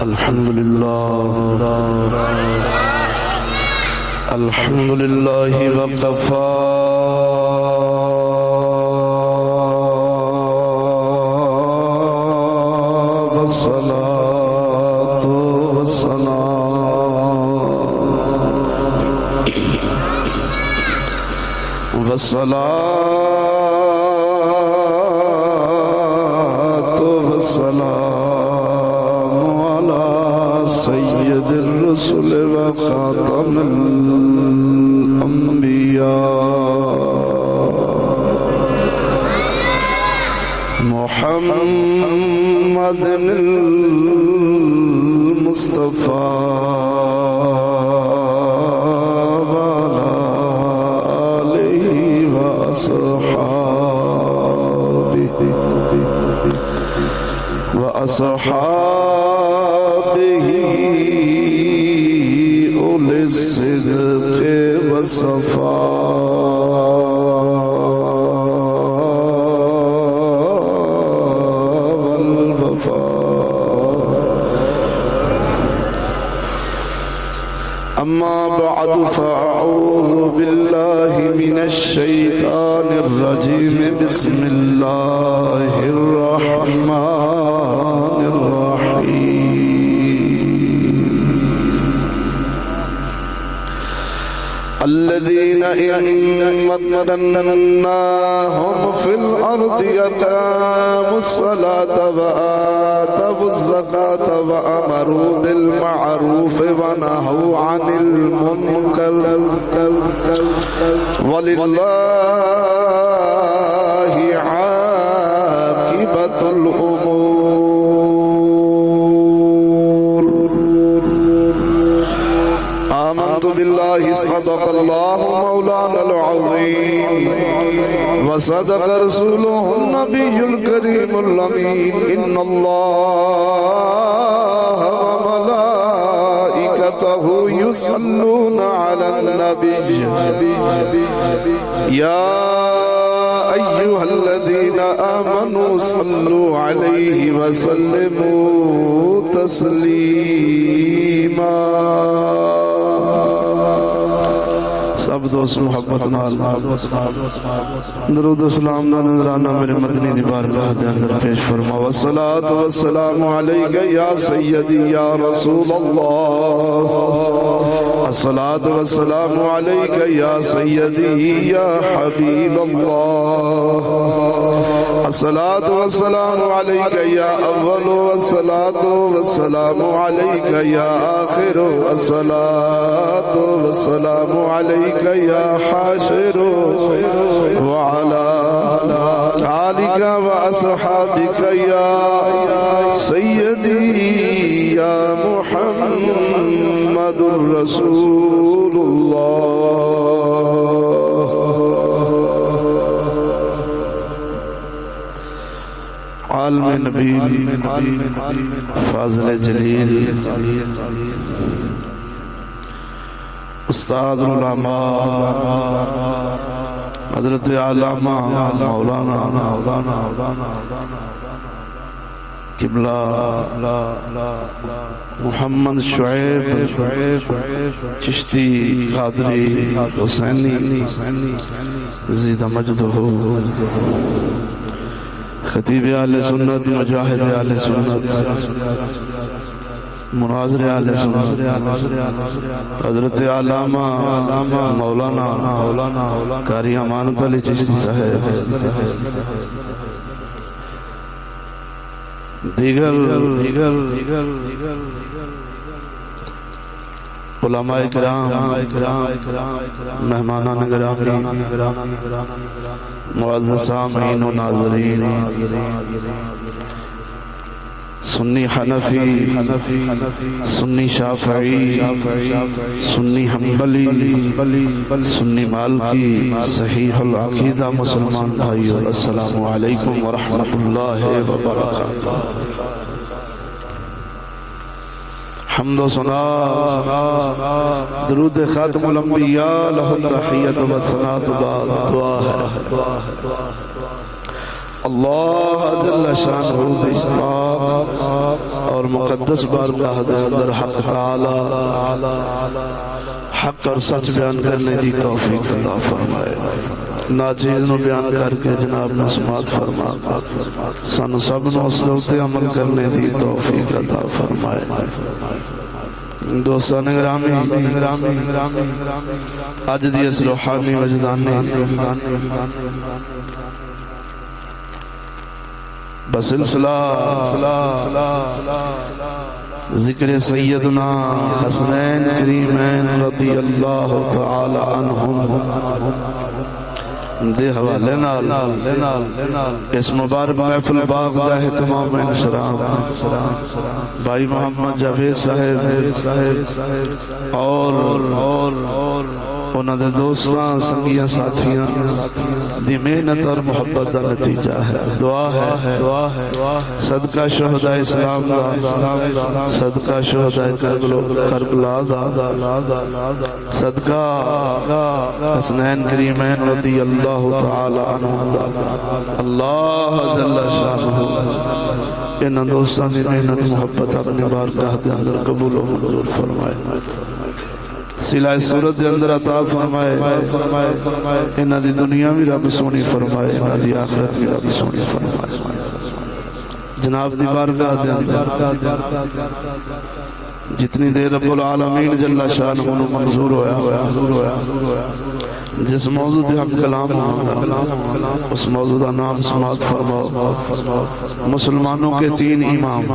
الحمد لله وكفى والصلاة والسلام على سيد الرسل وخاتم الأنبياء محمد المصطفى وعلى آله وأصحابه أولي الصدق والصفاء والوفاء. أما بعد فأعوذ بالله من الشيطان الرجيم. بسم الله الرحمن الرحيم. الذين إن مكناهم في الأرض أقاموا الصلاة وآتوا الزكاة وأمروا بالمعروف ونهوا عن المنكر ولله عاقبة الأمور. آمنت بالله صدق الله مولانا العظيم وصدق رسوله النبي الكريم الأمين. إن الله وملائكته يصلون على النبي يا أيها الذين آمنوا صلوا عليه وسلموا تسليما. سب دوست محبت نال درود و سلام دا نظرانہ میرے مدنی دی بارگاہ دے اندر پیش فرما. والصلاة والسلام علیک یا سیدی یا رسول اللہ. الصلاة والسلام علیک یا سیدی یا حبیب اللہ. الصلاة والسلام علیک یا اول والصلاة والسلام علیک یا آخر. الصلاة والسلام علیک یا حاشر وعلى آلك وأصحابك يا سيدي يا محمد رسول الله. عالم نبی فاضل جلیل استاد العلماء حضرت علامہ مولانا قبلہ محمد شعیب چشتی قادری حسینی زید مجدہ خطیب اہل سنت مجاہد اہل سنت مناظر اہل سنت حضرت علامہ مولانا قاری امانت علی چشتی صاحب دیگر علماء کرام مہمانان گرامی معزز سامعین و ناظرین سنی حنفی سنی شافعی سنی حنبلی سنی مالکی صحیح العقیدہ مسلمان بھائیو السلام علیکم ورحمۃ اللہ وبرکاتہ. حمد و ثنا درود خاتم الانبیاء لہ التحیت و ثنا بعد دعا ہے. اللہ جل شانہ دی پاک اور مقدس بارگاہ دے اندر حق تعالی حق اور سچ بیان کرنے دی توفیق عطا فرمائے. ناچیز نو بیان کر کے جناب نے سماعت فرما سن سب نو اسلوب عمل کرنے دی توفیق عطا فرمائے. دوستان گرامی آج دی اس روحانی وجدانی بسلسلہ ذکر سیدنا حسنین کریمین رضی اللہ تعالی عنہم دے حوالے نال اس مبارک محفل باغ دا اہتمام انسلام بھائی محمد جاوید صاحب اور انہاں دے دوستاں سنگیاں ساتھیاں دی محنت اور محبت دا نتیجہ ہے. دعا ہے صدقہ شہداء اسلام دا صدقہ شہداء کربلا دا صدقہ حسنین کریمین رضی اللہ تعالی عنہ دا اللہ جل شانہ انہاں دوستاں دی محنت محبت اپنی بارگاہ دے اندر قبول و منظور فرمائے. صلہ صورت دے اندر عطا فرمائے. انہاں دی دنیا بھی رب سونی فرمائے, انہاں دی آخرت بھی رب سونی فرمائے. جناب دی بارگاہ دے اندر جتنی دیر رب العالمین جل شانہ منظور ہویا جس موضوع تے ہم کلام ہوگا اس موضوع دا نام سماعت فرماؤ. مسلمانوں کے 3 امام.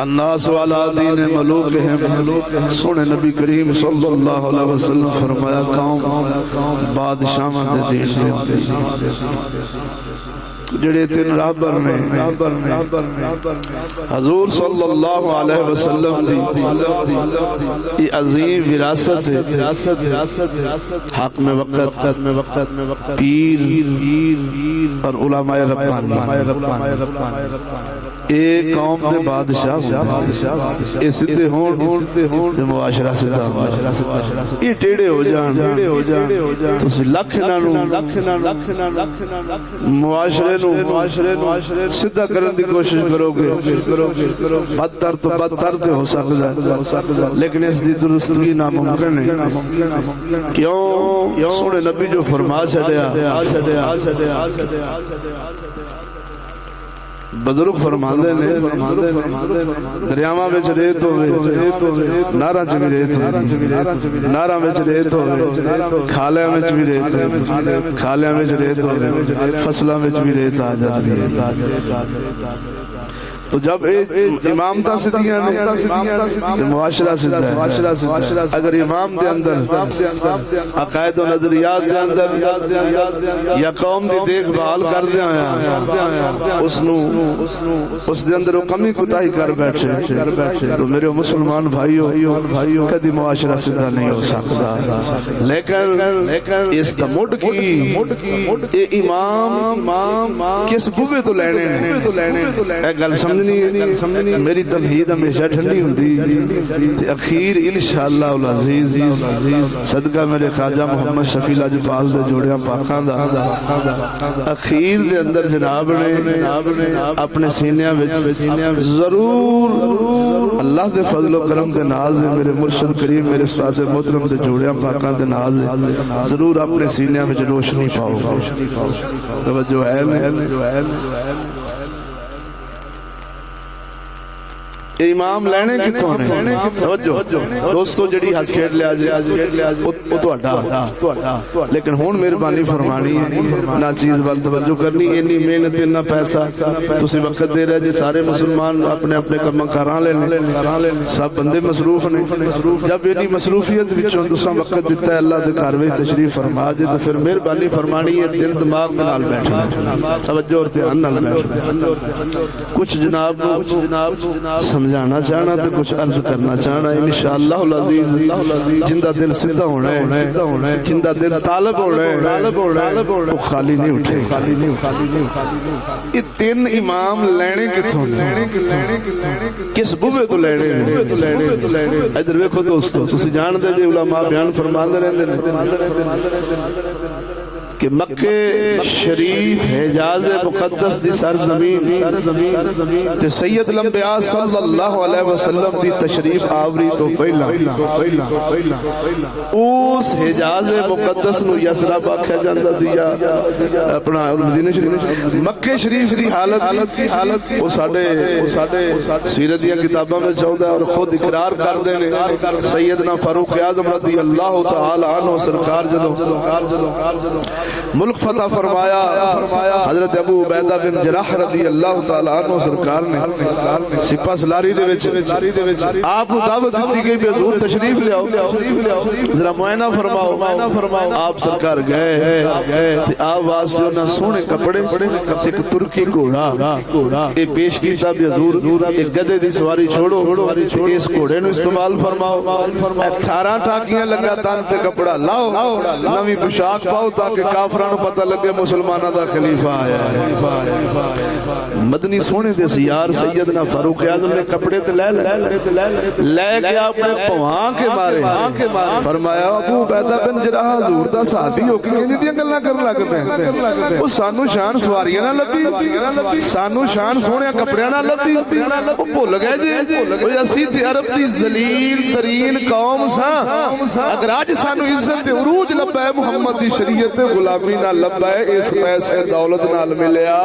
الناس والا دین ملوکہم. سونے نبی کریم صلی اللہ علیہ وسلم فرمایا قوم بادشاہ دے دین دے جڑے 3 رابر میں حضور صلی اللہ علیہ وسلم دی یہ عظیم وراثت ہے. حق میں وقت پیر اور علماء ربانی ایک قوم دے بادشاہ اے سدھے ہون تے معاشرہ سدھا یہ ٹیڑے ہو جان تسی لکھ نہ معاشرے نو سدھا کرن دی کوشش کرو گے بدتر تو بدتر تے ہو سکدا ہے لیکن اس دی درستگی ناممکن ہے. کیوں سونے نبی جو فرما چھڈیا بزرگ فرماندے نے دریاواں وچ ریت ہوے نہراں وچ بھی ریت ہوے نہراں وچ ریت ہوے کھالیاں وچ بھی ریت ہوے کھالیاں وچ ریت ہوے فصلاں وچ بھی ریت آ جاتی ہے. تو جب امام دا سدھیاں نے معاشرہ سدھا ہے. اگر امام دے اندر عقائد و نظریات دے اندر یا قوم دی دیکھ بھال کر دیا اس دے اندر وہ کمی کوتاہی کر بیٹھے تو میرے مسلمان بھائیو کدی معاشرہ سدھا نہیں ہو سکتا. لیکن اس دا مڈ کی اے امام کس بوے تو لینے اے گل سمجھنی میری تمہید ہمیشہ ٹھنڈی ہوندی اخیر انشاءاللہ العزیز صدقہ میرے خواجہ محمد شفیع لاجپال دے جوڑیاں پاکاں دا اخیر دے اندر جناب نے اپنے سینیاں ضرور اللہ دے فضل و کرم دے ناز دے میرے مرشد کریم میرے استاد محترم دے جوڑیاں پاکاں دے ناز ضرور اپنے سینیاں وچ روشنی پاؤ. توجہ ہے امام لینے کتوں نے توجہ دوستو جڑی ہس کھیڈ لیا او تہاڈا لیکن ہن مہربانی فرمانی ہے نہ چیز ول توجہ کرنی اتنی محنت اتنا پیسہ تسی وقت دے رہے جے سارے مسلمان اپنے اپنے کام کراں لے سب بندے مصروف نے جب اتنی مصروفیت وچوں تساں وقت دیتا ہے اللہ دے گھر وچ تشریف فرما جے تو پھر مہربانی فرمانی ہے دل دماغ نال بیٹھنا توجہ اور دھیان نال بیٹھنا. کچھ جناب سمجھانا چاہنا تو کچھ عرض کرنا چاہنا انشاءاللہ العزیز جندہ دل سدھا ہونا ہے جندہ دل طالب ہونا ہے وہ خالی نہیں اٹھے یہ تین امام لینے کتوں کس بوے تو لینے ادھر ویکھو دوستو تسی جان دے جے علماء بیان فرماندے رہندے نے کہ مکہ شریف حجاز مقدس دی سرزمین تے سید الانبیاء صلی اللہ علیہ وسلم دی تشریف آوری تو پہلا اس حجاز مقدس نو یسرب آکھیا جاندا سی یا اپنا مدینہ شریف مکہ شریف دی حالت وہ ساڈے سیرت دی کتاباں میں چاہندا اور خود اقرار کردے نے سیدنا فاروق اعظم رضی اللہ تعالی عنہ سرکار جدوں ملک فتح فرمایا حضرت ابو عبیدہ بن جراح رضی اللہ تعالی عنہ سرکار نے سپہ سلاری دے وچ آپ کو دعوت دیتی گئی کہ حضور تشریف لے آؤ ذرا معائنہ فرماؤ آپ سرکار گئے تے آپ واسطے انہاں سونے کپڑے ایک ترکی گھوڑا اے پیش کیتا بھی حضور ایک گدھے دی سواری چھوڑو اس گھوڑے نو استعمال فرماؤ 18 ٹاکیاں لگا تن تے کپڑا لاؤ نویں پوشاک پاؤ تاکہ کافراں نو پتہ لگے مسلماناں دا خلیفہ آیا ہے مدنی سونے دے سیار سیدنا فاروق اعظم نے کپڑے تے لے کے اپنے پواں کے مارے فرمایا ابو عبیدہ بن جراح حضور دا ساتھی ہو کے کہیں دی گلاں کرن لگ پے او سانو شان سواریاں نہ لبھی سانو شان سونے کپڑیاں نہ لبھی او بھول گئے جی او اسی تے عرب دی ذلیل ترین قوم ساں اگر اج سانو عزت تے عروج لبا ہے محمد دی شریعت غلامی نہ لبا ہے اس پیسے دولت نال ملیا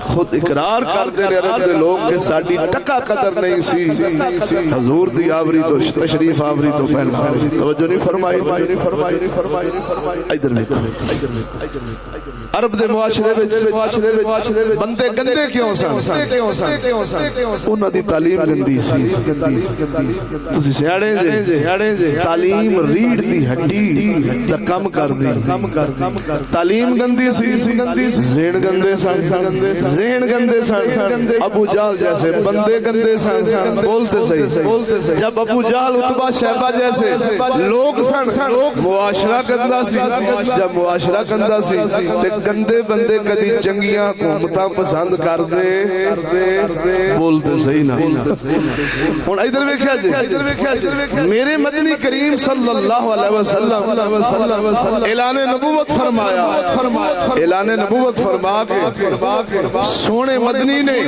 خود اقرار کر دے عرب دے لوگ کہ ساڈی ٹکا قدر نہیں سی حضور دی آوری تو تشریف آوری تو پہلا توجہ نہیں فرمائی ادھر عرب دے معاشرے وچ بندے گندے کیوں سن انہاں دی تعلیم گندی سی تسی سیاڑے جے تعلیم ریڑھ دی ہڈی دا کم کر دی تعلیم گندی سی ذہن گندے ذہن گندے سن ابو جہل جیسے بندے گندے سن بولتے صحیح جب ابو جہل عتبہ شیبہ جیسے لوگ سن معاشرہ گندا سی جب معاشرہ گندا سی تے گندے بندے کدی چنگیاں حکومتاں پسند کر دے بولتے صحیح نہ ہن ادھر ویکھیا جی میرے مدنی کریم صلی اللہ علیہ وسلم اعلان نبوت فرمایا اعلان نبوت فرما کے سونے مدنی نے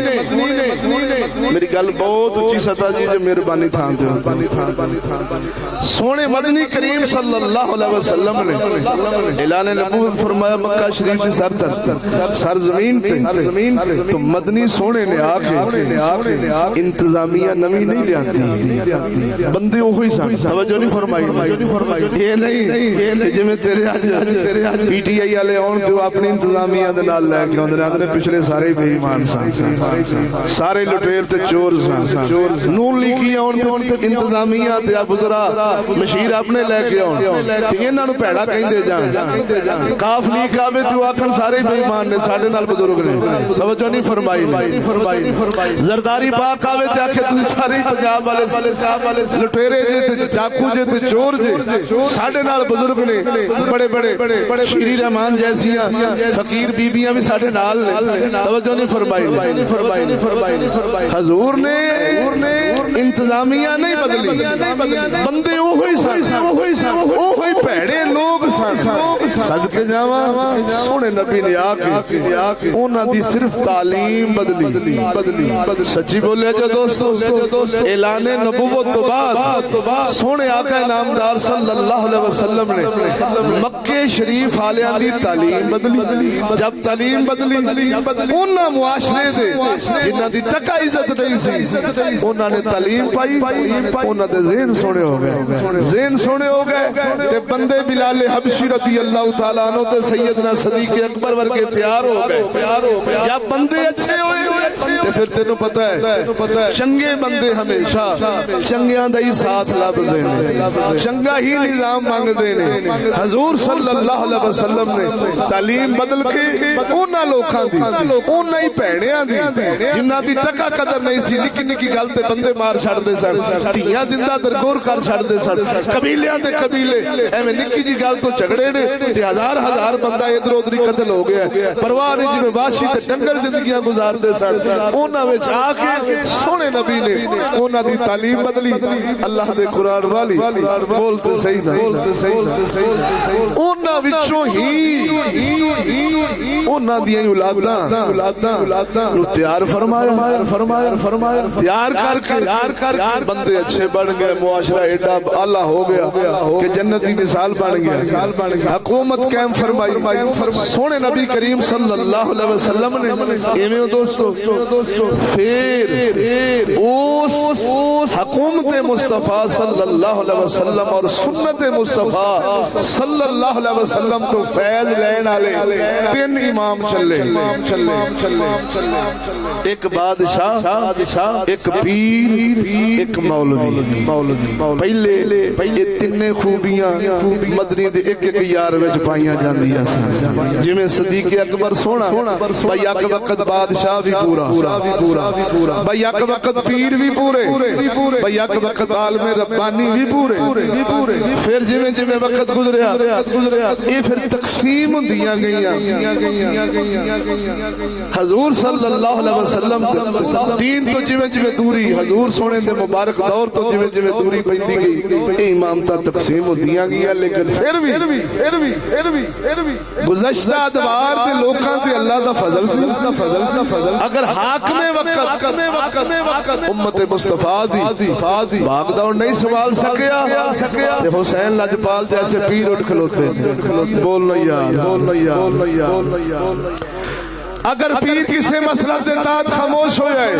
میری گل بہت اچھی سطح جی جو مہربانی تھان دے سونے مدنی کریم صلی اللہ علیہ وسلم نے اعلان نبوت فرمایا مکہ شریف کی سرزمین پہ تو مدنی سونے نے آ کے انتظامیہ نوی نہیں لیاتی بندے وہی سن توجہ نہیں فرمائی یہ نہیں جی میں تیرے آج پی ٹی آئی والے آن تو اپنی انتظامیہ دے نال لے کے آندے پچھلے سارے بے ایمان سن سارے لٹیر تے چور سن نون لیگی آن تے انتظامیہ تے ابزرا مشیر اپنے لے کے آن تے انہاں نو پیڑا کہندے جان کاف لیگ آوے تے آکھن سارے بے ایمان نے ساڈے نال بزرگ نے توجہ نہیں فرمائی زرداری پاک آوے تے آکھے تسی سارے پنجاب والے لٹیرے جے تے ڈاکو جے تے چور جے ساڈے نال بزرگ نے بڑے بڑے شیری رحمان جیسیاں فقیر بیبیاں بھی ساڈے نال توجہ نہیں فرمائی حضور نے انتظامیہ نہیں بدلی بندے وہی وہی پیڑے لوگ صدقے جاواں سونے نبی نے آ کے انہاں دی صرف تعلیم بدلی سچی بولے جو دوستو اعلان نبوت تو بعد سونے آقا نامدار صلی اللہ علیہ وسلم نے مکہ شریف والیاں دی تعلیم بدلی جب تعلیم بدلی انہاں معاشرے دے جنہاں دی ٹکا عزت نہیں سی انہاں نے تعلیم پائی انہاں دے ذہن سونے ہو گئے تے بندے بلال حبشی حبشی رضی اللہ تعالیٰ عنہ تے سیدنا صدیق اکبر ورگے پیار ہو گئے یا بندے اچھے ہوئے تے پھر تینوں پتہ ہے چنگے بندے ہمیشہ چنگیاں دا ہی ساتھ لب دینے چنگا ہی نظام مانگ دینے حضور صلی اللہ علیہ وسلم نے تعلیم بدل کے اونا لوکاں دی اونا ہی پہنیاں دی جنہ دی ٹکا قدر نہیں سی نکی نکی گل تے بندے مار چھڑ دے سن تیاں زندہ درگور کر چھڑ دے سن قبیلیاں دے قبیلے ایویں نکی جی گل تو جھگڑے نے تے ہزار ہزار بندہ ادھر ادھر قتل ہو گیا پرواہ نہیں جویں واشی تے ڈنگر زندگیاں گزار دے سن اونا وچ آ کے سونے نبی نے اونا دی تعلیم بدلی اللہ دے قرآن والی بولتے صحیح نہ اونا وچوں ہی اونا دیاں اولاداں نو تیار فرمایا تیار کر کے بندے اچھے بن گئے معاشرہ ایڈا اعلیٰ ہو گیا کہ جنتی مثال بن گیا حکومت قائم فرمائی سونے نبی کریم صلی اللہ علیہ وسلم نے ایویں دوستو پھر اس حکومت مصطفیٰ صلی اللہ علیہ وسلم اور سنت مصطفیٰ صلی اللہ علیہ وسلم تو فیض لین والے تین امام چلے ایک بادشاہ ایک پیر ایک مولوی پہلے تینے خوبیاں مدنی دے ایک ایک یار وچ پائیاں جاندیاں سن جویں صدیق اکبر سونا بھائی اک وقت بادشاہ بھی پورا بھائی اک وقت پیر بھی پورے بھائی اک وقت عالم ربانی بھی پورے پھر جویں وقت گزریا یہ پھر تقسیم ہوندیاں گئیاں حضور صلی اللہ علیہ وسلم دین تو جویں دوری حضور سونے دے مبارک دور تو جویں دوری پیندی گئی امامتاں تقسیم ہوندیاں گئیاں لیکن پھر بھی گزشتہ ادوار دے لوکاں تے اللہ دا فضل سی اگر حاکم وقت امت مصطفیٰ دی بھاگ دوڑ نہیں سنبھال سکیا تے حسین لاجپال جیسے پیر اٹھ کھلوتے بولنا یار اگر پیر کسی مسئلہ سے تحت خاموش ہو جائے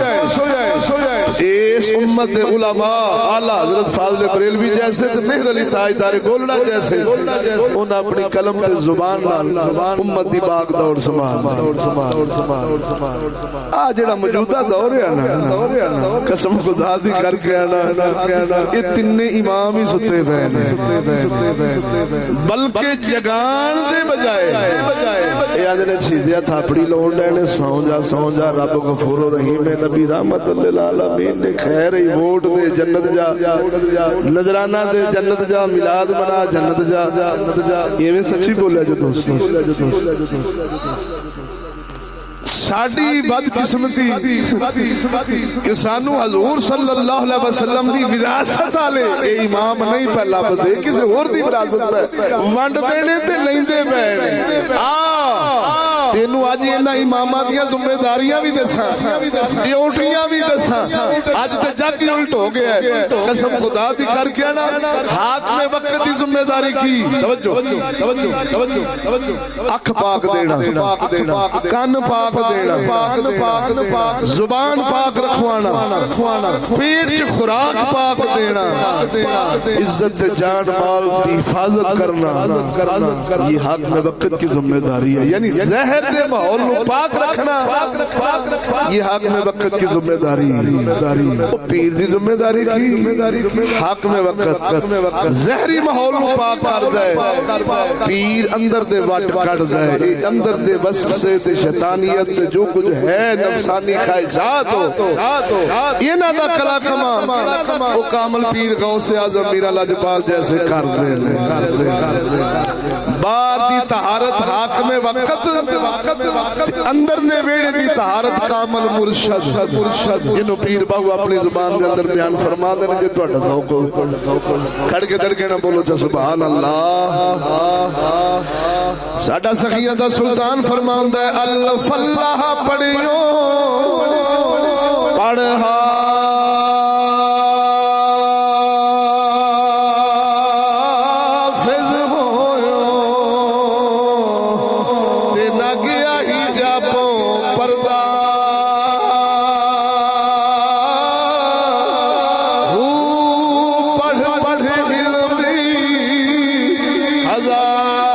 اس امت دے علماء اعلیٰ حضرت فاضل بریلوی جیسے مہر علی تاجدار گولڑا جیسے انہاں اپنی قلم تے زبان امت دی باغ دوڑ سنبھال جڑا موجودہ دور ہے نا قسم خدا دی کر کے یہ تینے امام ہی ستے پئے بلکہ جگان دے بجائے یہ آج نے چھیدیا تھاپڑی لوڑ لینے سو جا رب غفور و رحیم نبی رحمت للعالمین نے خیر ہی ووٹ دے جنت جا نظرانہ دے جنت جا میلاد منا جنت جا یہ میں سچی بولیا جو دوستوں ساڑی بد قسمتی کہ سانو حضور صلی اللہ علیہ وسلم دی وراثت آلے اے امام نہیں پہلا بدے کسی اور دی وراثت پہ ونڈ دینے تے نہیں دے بینے تینو آج اینا امامہ دیا ذمہ داریاں بھی دساں ڈیوٹیاں بھی دساں آج تے جگ الٹ ہو گیا ہے قسم خدا دی کر کے نا ہاتھ میں وقت دی ذمہ داری کی توجہ اکھ پاک دینا کان پاک دینا زبان پاک رکھوانا پیٹ چ خوراک پاک دینا عزت جان مال کی حفاظت کرنا یہ حق میں وقت کی ذمہ داری ہے یعنی زہر دے ماحول کو پاک رکھنا یہ حق میں وقت کی ذمہ داری ہے پیر دی ذمہ داری کی حق میں وقت زہری ماحول کو پاک کر دے پیر اندر دے وٹ کٹ دے اندر دے وصف سے شیطانیت جو کچھ ہے نفسانی خواہشات ہو یہ نہ دا کلا کما وہ کامل پیر غوث اعظم میرا لاجپال جیسے کر دے بار دی طہارت حاکم وقت اندر نے بیڑے دی طہارت کامل مرشد جنہوں پیر باہو اپنی زبان دے اندر بیان فرما دے نجے تو اٹھا دھوکو کھڑ کے در کے نہ بولو چا سبحان اللہ ساڑھا سخیہ دا سلطان فرمان دے الف اللہ پڑھیو پڑھا ہزار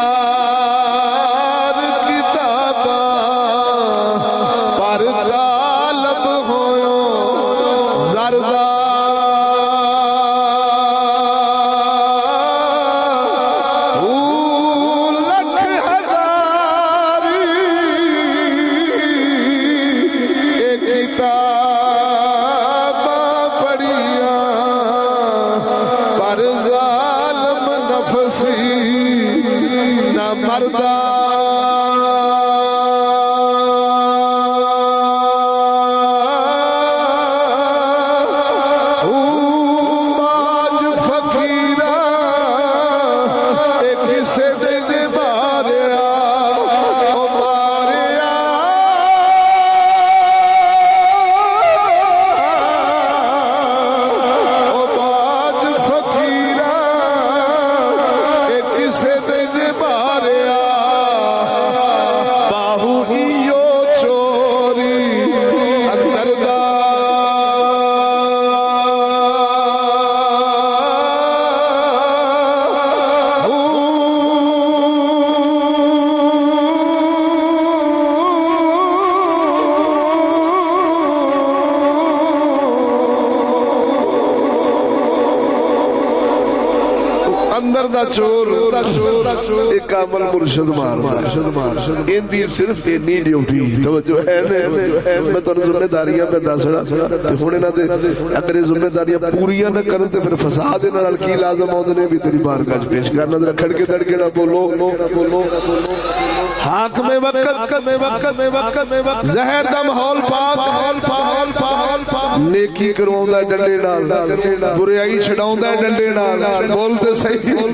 اندر دا چور ایک کامل مرشد مار ان دی صرف اینی ڈیوٹی توجہ ہے میں تو ذمہ داریاں پہ دسنا تے ہن انہاں دے اگر ذمہ داریاں پوریاں نہ کرن تے پھر فساد انہاں نال کی لازم ہوندے نے بھی تیری بارگاہ وچ پیش کرنا ذرا کھڑ کے دڑکے نہ بولو حاکم وقت زہر دا ماحول پاک نیکی کرواوندا ڈنڈے نال برائی چھڈاوندا ڈنڈے نال بولتے صحیح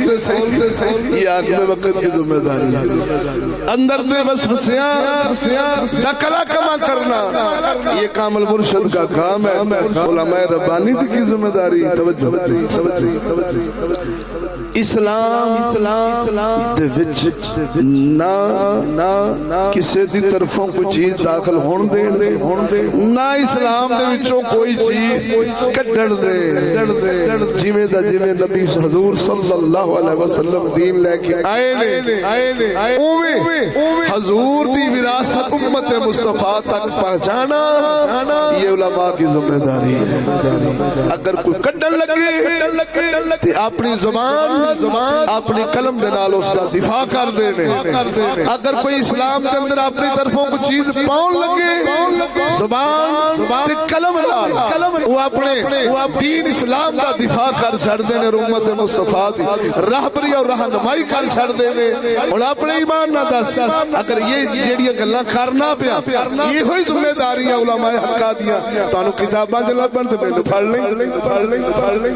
یہ حاکم وقت کی ذمہ داری ہے اندر دے وسوسیاں دا کلا کما کرنا یہ کامل مرشد کا کام ہے علماء ربانی کی ذمہ داری توجہ اسلام دے وچ نہ کسی دی طرفوں کوئی چیز داخل ہون دے نہ اسلام دے وچوں کوئی چیز کڈن دے جویں دا جویں نبی حضور صلی اللہ علیہ وسلم دین لے کے آئے نے اوویں حضور دی وراثت امت مصطفیٰ تک پہنچانا یہ علماء کی ذمہ داری ہے اگر کوئی کڈن لگے تے اپنی زبان اپنی قلم دے نال اس کا دفاع کر دینے اگر کوئی اسلام کے اندر اپنی طرفوں کو چیز پاؤں لگے زبان تے قلم نال وہ اپنے دین اسلام کا دفاع کر چھڑ دینے امت مصطفیٰ دی راہبری اور رہنمائی کر چھڑ دینے اور اپنے ایمان نہ دس اگر یہ جڑیاں گلاں کرنا پیا یہ ہوئی ذمہ داری ہے علماء حق دیا تانوں کتاباں دے لبن تے پہلے پڑھ لیں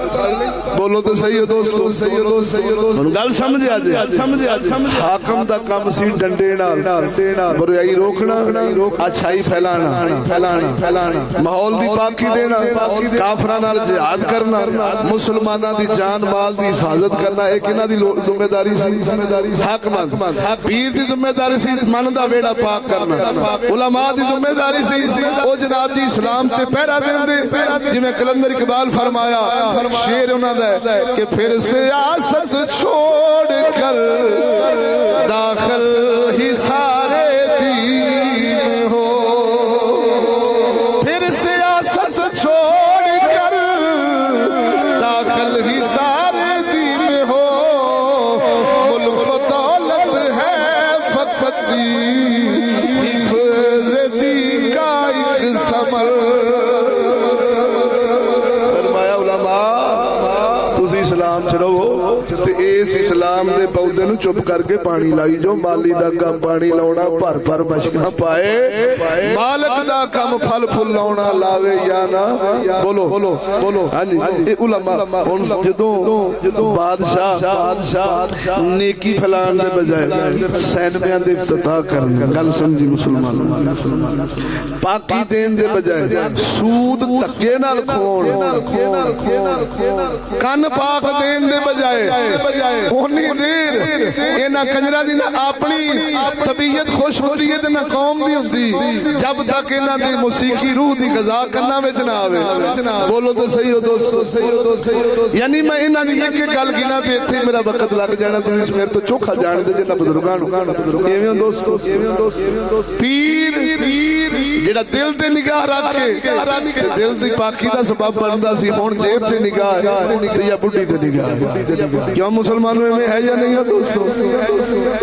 بولو تے صحیح دوستو گل سمجھا جی حاکم دا کام سی ڈنڈے نال برائی روکنا اچھائی پھیلانا ماحول دی پاکی دینا کافراں نال جہاد کرنا مسلماناں دی جان مال دی حفاظت کرنا ایک انہاں دی ذمہ داری سی حاکمان پیر دی ذمہ داری سی من دا ویڑا پاک کرنا علماء دی ذمہ داری سی او جناب دی اسلام تے پہرا دیندے جویں کلندر اقبال فرمایا شعر انہاں دا کہ پھر سیاست چھوڑ کر داخل ہی سارے دین ہو پھر سیاست چھوڑ کر داخل ہی سارے دین ہو ملک و دولت ہے فقط حفظ دین کا ایک ثمر فرمایا علماء تسی اسلام چ رہو تے اس اسلام دے پودے نو چپ کر کے پانی لائی جو مالی دا کم پانی لاؤنا بھر بشکاں پائے مالک دا کم پھل پھل لاؤنا لاوے یا نہ بولو ہاں جی علماء ہن جدوں بادشاہ نیکی پھیلان دے بجائے سینمیاں دے افتتاح کرن گل سمجھی مسلمان پاکی دین دے بجائے سود تکے نال کھون کن پاک دین دے بجائے اونی دیر اینا کنجرہ دی نہ اپنی طبیعت خوش ہوتی ہے نہ قوم دی ہوتی جب تک اینا دی موسیقی روح دی غذا کرنا وچ نہ آوے بولو تو صحیح ہو دوستو یعنی میں اینا دی ایک گل گنا تے ایتھے میرا وقت لگ جانا تے میرے تو چوکھا جان دے جنہ بزرگاں نو ایویں دوستو پیر جڑا دل تے نگاہ رکھے دل دی پاکی دا سبب بندا سی ہن جیب تے نگاہ یا بڈھی تے نگاہ کیوں مسلمانوں میں ہے یا نہیں ہے دوستو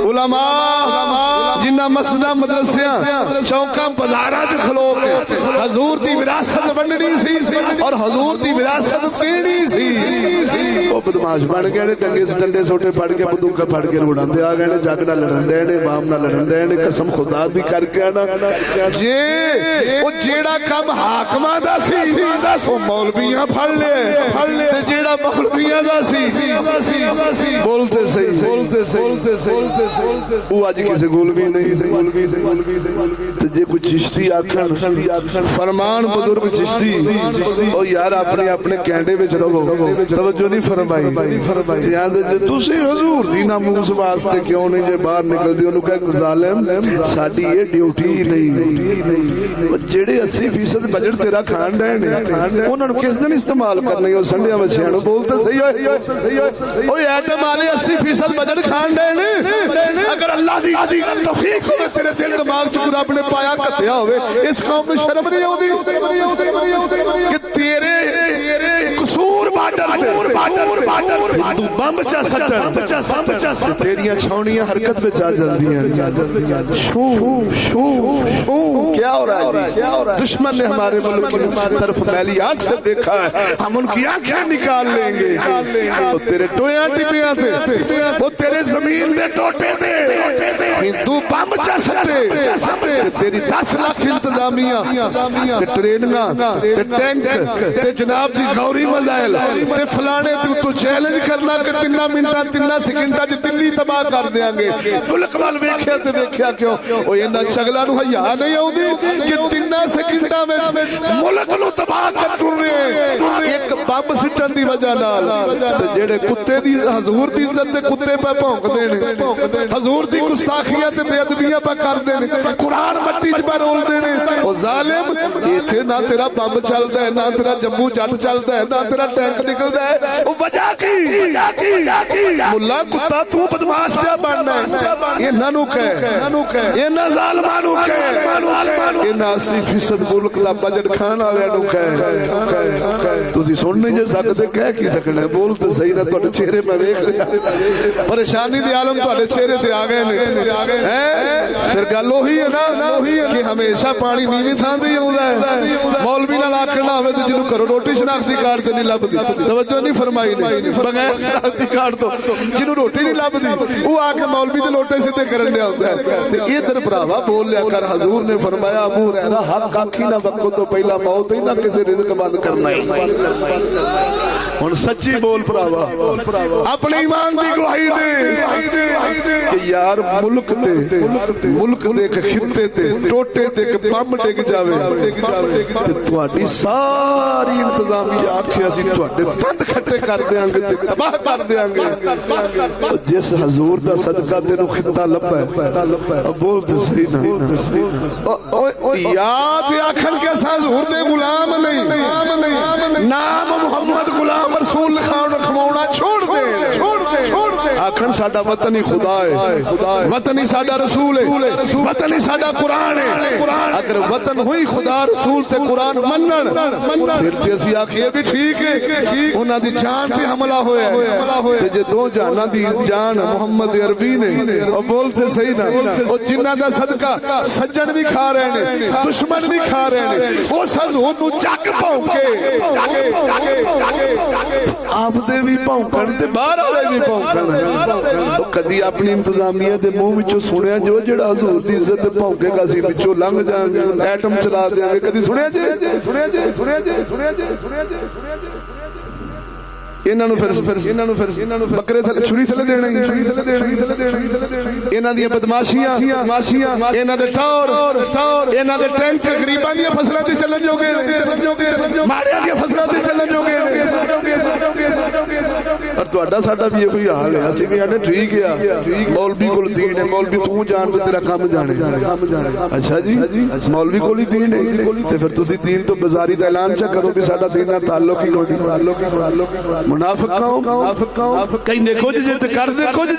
علماء جنہ مسجداں مدرسیاں چوکاں بازاراں وچ کھلو کے حضور دی وراثت بننی سی اور حضور دی وراثت دینی سی او بدماش بن گئے نے ڈنڈے سوٹے پڑ کے بندوقاں پھڑ کے روڑاں تے آ گئے نے جگ نال لڑن رہے نے امام نال لڑن رہے نے قسم خدا دی کر کے نا جے او جیڑا کم حاکماں دا سی او مولویاں پھڑ لے تے جیڑا مولویاں دا سی بولتے صحیح وہ آج کسی گولوی نہیں تو جے کوئی چشتی آکھن فرمان بزرگ چشتی او یار اپنے اپنے کینڈے وچ رہو توجہ نہیں فرمائی یاد تسی حضور دی ناموس واسطے کیوں نہیں جے باہر نکل دی انہوں کہے ظالم ساڈی یہ ڈیوٹی نہیں جڑے 80% بجٹ تیرا کھان رہے نے انہوں نے کس دن استعمال کرنے اور سنڈیاں بچیاں بولتے صحیح اوہ ایٹم والے 80% بجٹ کھان رہے نے اگر اللہ دی توفیق ہوئے تیرے دل دماغ چکر اپنے پایا کتیا ہوئے اس قوم میں شرم نہیں ہوتی کہ تیرے قصور بارڈر ہندو بم چا سٹن تیریاں چھاؤنیاں حرکت پہ جا جلدی ہیں. شو شو شو کیا ہو رہا ہے؟ دشمن نے ہمارے ملک کی طرف میلی آنکھ سے دیکھا ہے, ہم ان کی آنکھیں نکال لیں گے. وہ تیرے ٹویاں ٹپیاں تھے, وہ تیرے زمین دے ٹوٹے تھے, ہندو بم چا سٹے تیری 10 لاکھ انتظامیہ تے ٹریننگاں تے ٹینک تے جناب جی غوری مزائل تے فلانے تو چیلنج کرنا کہ 3 منٹاں 3 سیکنڈاں جی دلی تباہ کر دیاں گے. ملک وال ویکھیا تے ویکھیا کیوں او انہاں چگلاں نو حیا نہیں آوندی کہ 3 سیکنڈاں وچ ملک نو تباہ کر ٹرنے ایک بم سٹن دی وجہ نال. تے جڑے کتے دی حضور دی عزت تے کتے پہ بھونکدے نے, حضور دی گستاخیاں تے بے ادبیاں پہ کردے نے, قرآن مٹی چ پہ رولدے نے. او ظالم ایتھے نہ تیرا بم چلدا ہے, نہ تیرا جمبو جٹ چلدا ہے, نہ تیرا ٹینک نکلدا ہے. او وجہ کی ملا کتا تو بدماش پیا بننا ہے. انہاں نو کہے, انہاں ظالماں نو کہے, انہاں 80% ملک دا بجٹ کھان والے نو کہے. تسی سن نہیں جے سکدے, کہہ کی سکنا ہے, بول تے صحیح نہ. تواڈے چہرے میں ویکھ رہا پریشانی دے عالم تواڈے چہرے تے آ گئے نے. پھر گل وہی ہے نا کہ ہمیشہ پانی نیویں تھاں تے ہی آوندا ہے. مولوی نال آکھنا ہوے تے جنوں گھروں روٹی شناختی کارڈ تے نہیں لبدی, توجہ نہیں فرمائی نے, بغیر شناختی کارڈ تو جنوں روٹی نہیں لبدی وہ آ کے مولوی دے لوٹے سیدھے کرن دیا ہوندا ہے. تے ادھر بھراوا بول لیا کر, حضور نے فرمایا ابو ہریرہ حق آکھی نہ وقت تو پہلا موت ہی نہ کسی رزق بند کرنا ہی. ہن سچی بول بھراوا, اپنے ایمان دی گواہی دے کہ یار ملک دے ایک خطے تے ٹوٹے تے ایک بم ڈگ جاوے تے تواڈی ساری انتظامیہ آکھے اسی تواڈے بند کھٹے کر دیاں گے تے تباہ کر دیاں گے. جس حضور دا صدقہ تینوں خطہ لبا ہے, بول تے صحیح نہ یاد آکھن کے اساں حضور دے غلام نہیں, نام محمد غلام رسول کھواونا چھوڑ دے. آکھن ساڈا وطن ہی خدا ہے, وطن ہی ساڈا رسول ہے, وطن ہی ساڈا قرآن ہے. اگر وطن ہوئی خدا رسول تے قرآن منن پھر تے اسی آکھیے بھی ٹھیک ہے, انہاں دی جان تے حملہ ہویا ہے. تے جے دو جاناں دی جان محمد عربی نے, او بولتے صحیح نہ, او جنہاں دا صدقہ سجن بھی کھا رہے نے, دشمن بھی کھا رہے نے, او حضور نو جگ پونکے آپ دے بھی پونکن تے باہر والے بھی پونکن. تو کدی اپنی انتظامیہ دے منہ وچوں سنیا جو جڑا حضور دی عزت تے پونکے گا سی وچوں لنگ جان گے, ایٹم چلا دیاں گے, کدی سنیا جے. انہاں نو پھر بکرے تھلے چھری تھلے دینا, انہاں دی بدماشیاں, انہاں دے ٹور, انہاں دے ٹینک غریباں دی فصلاں تے چلن جوگے, ماڑیاں دی فصلاں تے چلن جوگے. اور تہاڈا ساڈا بھی کوئی حال ہے, اسی بھی آنے ٹھیک ہے, مولوی کول دین ہے, مولوی تو جان تے تیرا کام جانے. اچھا جی مولوی کول ہی دین ہے تے پھر تسی دین تو بازاری دا اعلان چا کرو بھی ساڈا دین نال تعلق ہی کوئی. منافق کہیں دیکھو جی تے کر دیکھو جی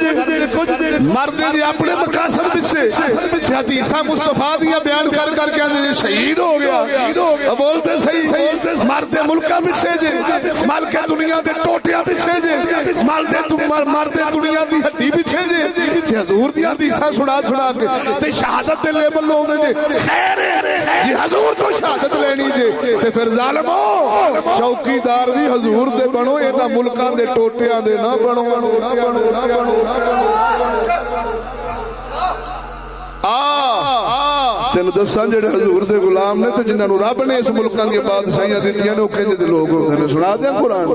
مرد جی اپنے مقاصد پیچھے حدیثاں مصطفیٰ دیا بیان کر کے آدھے شہید ہو گیا. بولتے صحیح, مرد ملکہ پیچھے جی, مل کے دنیا دے ٹوٹیاں پیچھے جی, مرد دنیا دی ہڈی پیچھے جی, حضور دیا حدیثاں سنا کے تے شہادت دے لیبل لوگ جی, خیر جی حضور تو شہادت لینی جی. تے پھر ظالمو چوکیدار بھی حضور دے بنو, اینا ملکاں دے ٹوٹیاں دے نہ بنو. تینوں دساں جڑے حضور دے غلام نے تے جنہاں نو رب نے اس ملکاں دی بادشاہیاں دتیاں نے او کہندے تے لوگ ہوندے نے. سنا دیں قرآن.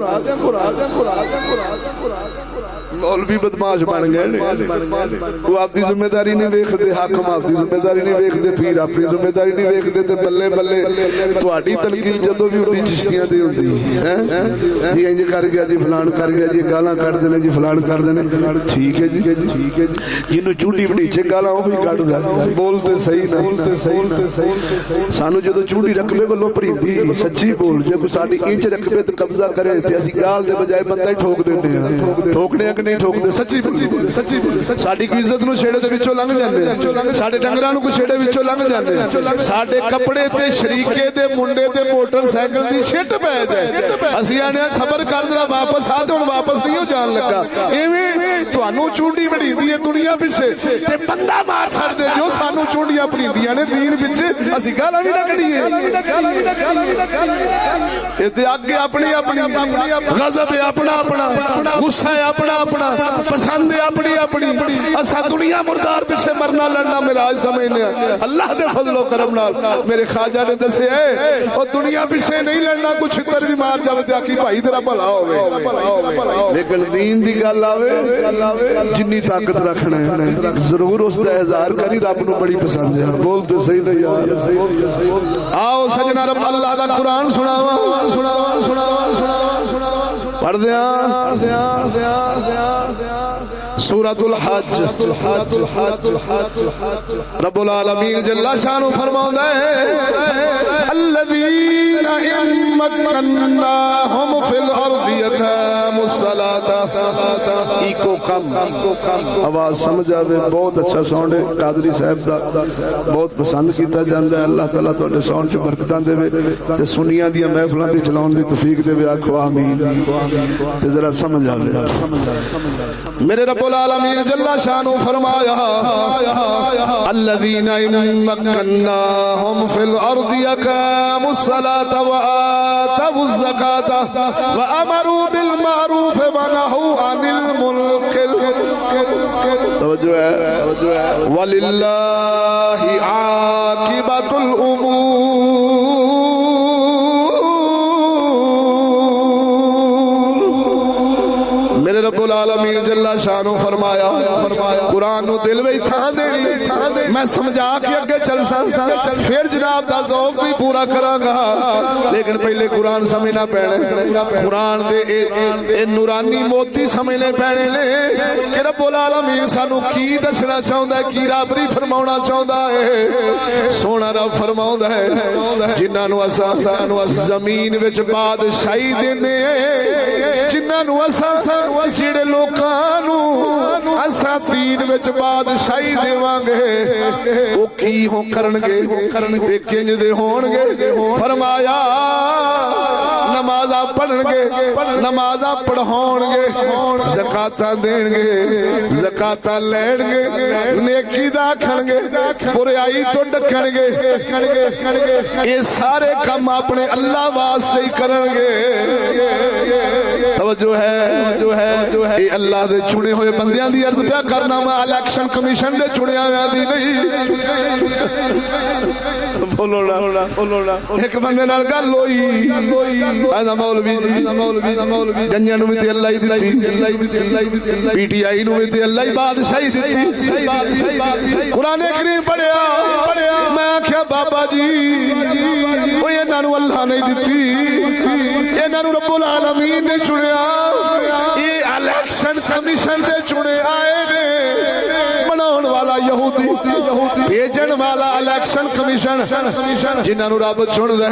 مولوی بدماش بن گئے, وہ آپ دی ذمہ داری نہیں ویکھدے, حاکم آپ دی ذمہ داری نہیں ویکھدے, پیر اپنی ذمہ داری نہیں ویکھدے. تے بلے بلے تہاڈی تنقید جدوں بھی ہوندی چشتیاں دی ہوندی ہے جی, انج کر گیا جی, فلان کر گیا جی, گالاں کڈ دینے جی, فلان کر دینے. ٹھیک ہے جی, جنوں چوٹی وڈیچے گالاں او بھی کڈدا. بولتے صحیح نہ, سانو جدوں چوٹی رقبے والوں پریندی سچی بول, جے کوئی ساڈی انچ رقبے تے قبضہ کرے تے اسی گال دے بجائے بندہ ہی ٹھوک دیندے ہاں. ٹھوکنے نہیں ٹھوکتے سچی سچی ساڈی کوئی عزت نو چھیڑے دے وچوں لنگ جاندے ساڈے ڈنگراں نو کوئی چھیڑے وچوں لنگ جاندے ساڈے کپڑے تے شریکے دے منڈے تے موٹر سائیکل دی چھٹ پے جائے اسی آنے صبر کر ذرا واپس آ تے ہن واپس نہیں ہو جان لگا ایویں تانوں چونڈی بڑھیندی ہے دنیا پیچھے تے بندہ مار چھڑ دے جو سانو چونڈیاں بڑھیندیاں نے دین وچ اسی گالاں وی نہ کڈھیے اے تے اگے اپنی اپنی غضب ہے اپنا اپنا غصہ ہے اپنا اپنا پسند ہے اپنی اپنی اسا دنیا مردار پیچھے مرنا لڑنا میراج سمجھنے اللہ دے فضل و کرم نال میرے خواجہ نے دسے ہے او دنیا پیچھے نہیں لڑنا کچھ چھتر بھی مار جاوے تے آکھی بھائی تیرا بھلا ہوے لیکن دین دی گل آوے جنی طاقت رکھنا ہے ضرور اس دا اظہار کری رب نو بڑی پسند ہے بولتے صحیح نہیں یار آؤ سجنا رب اللہ دا قرآن سناواں پڑھ دیاں سورۃ الحج رب العالمین جل شانہ فرماوندا ہے الذین مکناہم فی الارض یقیموا الصلاۃ ایکو کم آواز سمجھ آوے بہت اچھا ساؤنڈ ہے قادری صاحب دا بہت پسند کیتا جاندا ہے اللہ تعالیٰ تواڈے ساؤنڈ چ برکتاں دے تے سنیاں دی محفلاں تے چلاون دی توفیق دے آکھو آمین تے ذرا سمجھ آوے میرے رب العالمین جل شانہ فرمایا الذین مکناہم فی الارض یقیموا الصلاۃ وآتوا الزکاۃ وامروا بالمعروف ونہوا عن المنکر توجہ ہے وللہ عاقبۃ الامور میرے رب العالمین جل شانہ فرمایا قرآن نو دل وچ تھاں دینی میں سمجھا کے اگے چل سا پھر جناب دا ذوق بھی پورا کراں گا لیکن پہلے قرآن سمجھنا پینا قرآن دے اے نورانی موتی سمجھنے پینے نے کہ رب العالمین سانو کی دسنا چاہندا ہے کی رابری فرماونا چاہندا ہے سونا رب فرماوندا ہے جنہاں نو اساں زمین وچ بادشاہی دینے جنہاں نو اساں جڑے لوکاں نو اساں دین وچ بادشاہی دیواں گے او کی ہو کرن گے تے کنج دے ہون گے فرمایا نمازاں پڑھن گے نمازاں پڑھاون گے زکاتاں دین گے زکاتاں لین گے نیکی دا کھن گے برائی تو ڈکن گے اے سارے کام اپنے اللہ واسطے ہی کرن گے توجہ ہے اے اللہ دے چنے ہوئے بندیاں دی عرض پیا کرنا میں الیکشن کمیشن دے چنیا ہویا دی نہیں بولو نا ایک بندے نال گل ہوئی انا مولوی گنجاں نو تے اللہ ہی دتی پی ٹی آئی نو تے اللہ ہی بادشاہی دتی قرآن کریم پڑھیا میں آکھیا بابا جی او انہاں نو اللہ نہیں دتی انہاں نو رب العالمین نے چنیا یہ الیکشن کمیشن دے چنے آئے نے بناون والا یہودی بھیجن والا الیکشن کمیشن جنہاں نو رب چن دے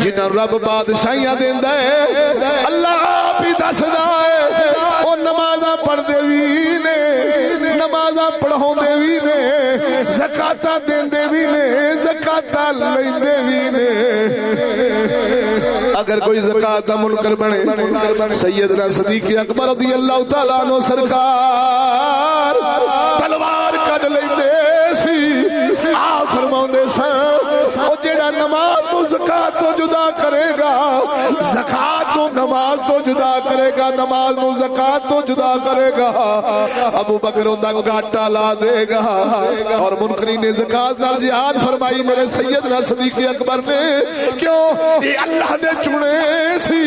جنہاں نو رب بادشاہیاں دیندا ہے اللہ آپ ہی دسدا ہے او نمازاں پڑھدے وی نے نمازاں پڑھاوندے وی نے زکاتاں دیندے وی نے زکاتاں لیندے وی نے اگر کوئی زکات کا منکر بنے سیدنا صدیق اکبر رضی اللہ تعالیٰ عنہ سرکار تلوار کڈ لیندے سی آپ فرماوندے سن او جڑا نماز تو زکات تو جدا کرے گا زکات تو نماز تو جدا کرے گا نماز تو زکات تو جدا کرے گا ابو بکر اوندا گاٹا لا دے گا اور منکرین نے زکات نال جہاد فرمائی میرے سیدنا صدیق اکبر نے کیوں یہ اللہ دے چنے سی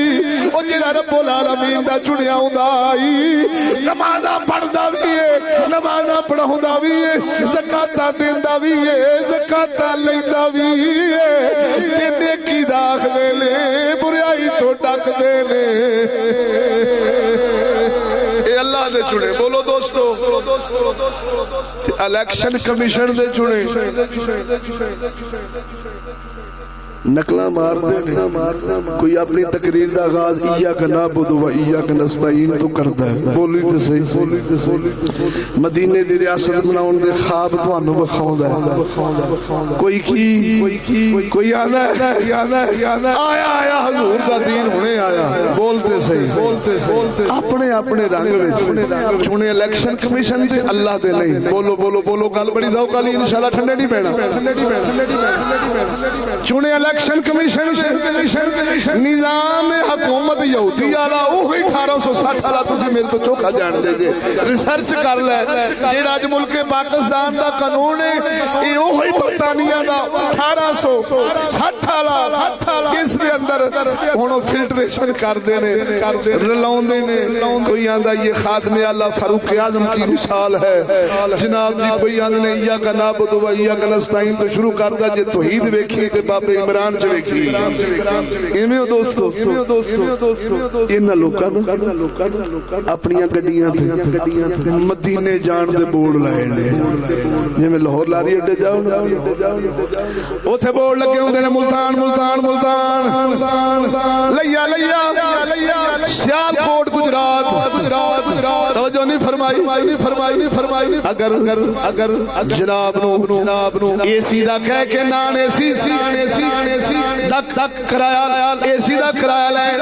او جڑا رب العالمین دا چنیا ہوندا ائی نمازاں پڑھدا وی ہے نمازاں پڑھاوندا وی ہے زکاتاں دیندا وی ہے زکاتاں لیندا وی ہے تے نیکی دا آکھدے نے برائی تو ڈک دے نے اے اللہ دے چنے بولو دوستو الیکشن کمیشن دے چنے نقلا مار دے کوئی اپنی تقریر دا آغاز ایاک نعبد و ایاک نستعین تو کردا ہے بولی تے صحیح مدینے دی ریاست بناون دے خواب تانوں بخاوندا ہے کوئی کی کوئی آندا ہے آیا حضور دا دین ہونے آیا بولتے صحیح اپنے اپنے رنگ وچ چنے الیکشن کمیشن تے اللہ دے نہیں بولو گل بڑی ذوق والی انشاءاللہ ٹھنڈے نہیں پینا چنے الیکشن کمیشن نظام حکومت یہودی والا وہی 1860 والا تسی میرے تو چوکھا جان دے جے ریسرچ کر لے جیڑا اج ملک پاکستان دا قانون ہے اے وہی برطانیہ دا 1860 والا اس دے اندر ہن فلٹریشن کر دے نے رلاوندے نے کوئی آندا یہ خاتم اعلی فاروق اعظم کی مثال ہے جناب جی کوئی آندے نے یا کا نعبد و یا کا نستعین تو شروع کردا جے توحید ویکھی تے بابے عمران چ ویکھی ایویں دوستو انہاں لوکاں اپنی گڈیاں تے مدینے جان دے بورڈ لائے نے جویں لاہور لاری اڈے جاؤ اوتھے بورڈ لگے ہوندے نے ملتان لیا سیال کوٹ گجرات توجہ نہیں فرمائی اگر جناب نو اے سی دا کہہ کے نان اے سی دک کرایا اے سی دا کرایا لین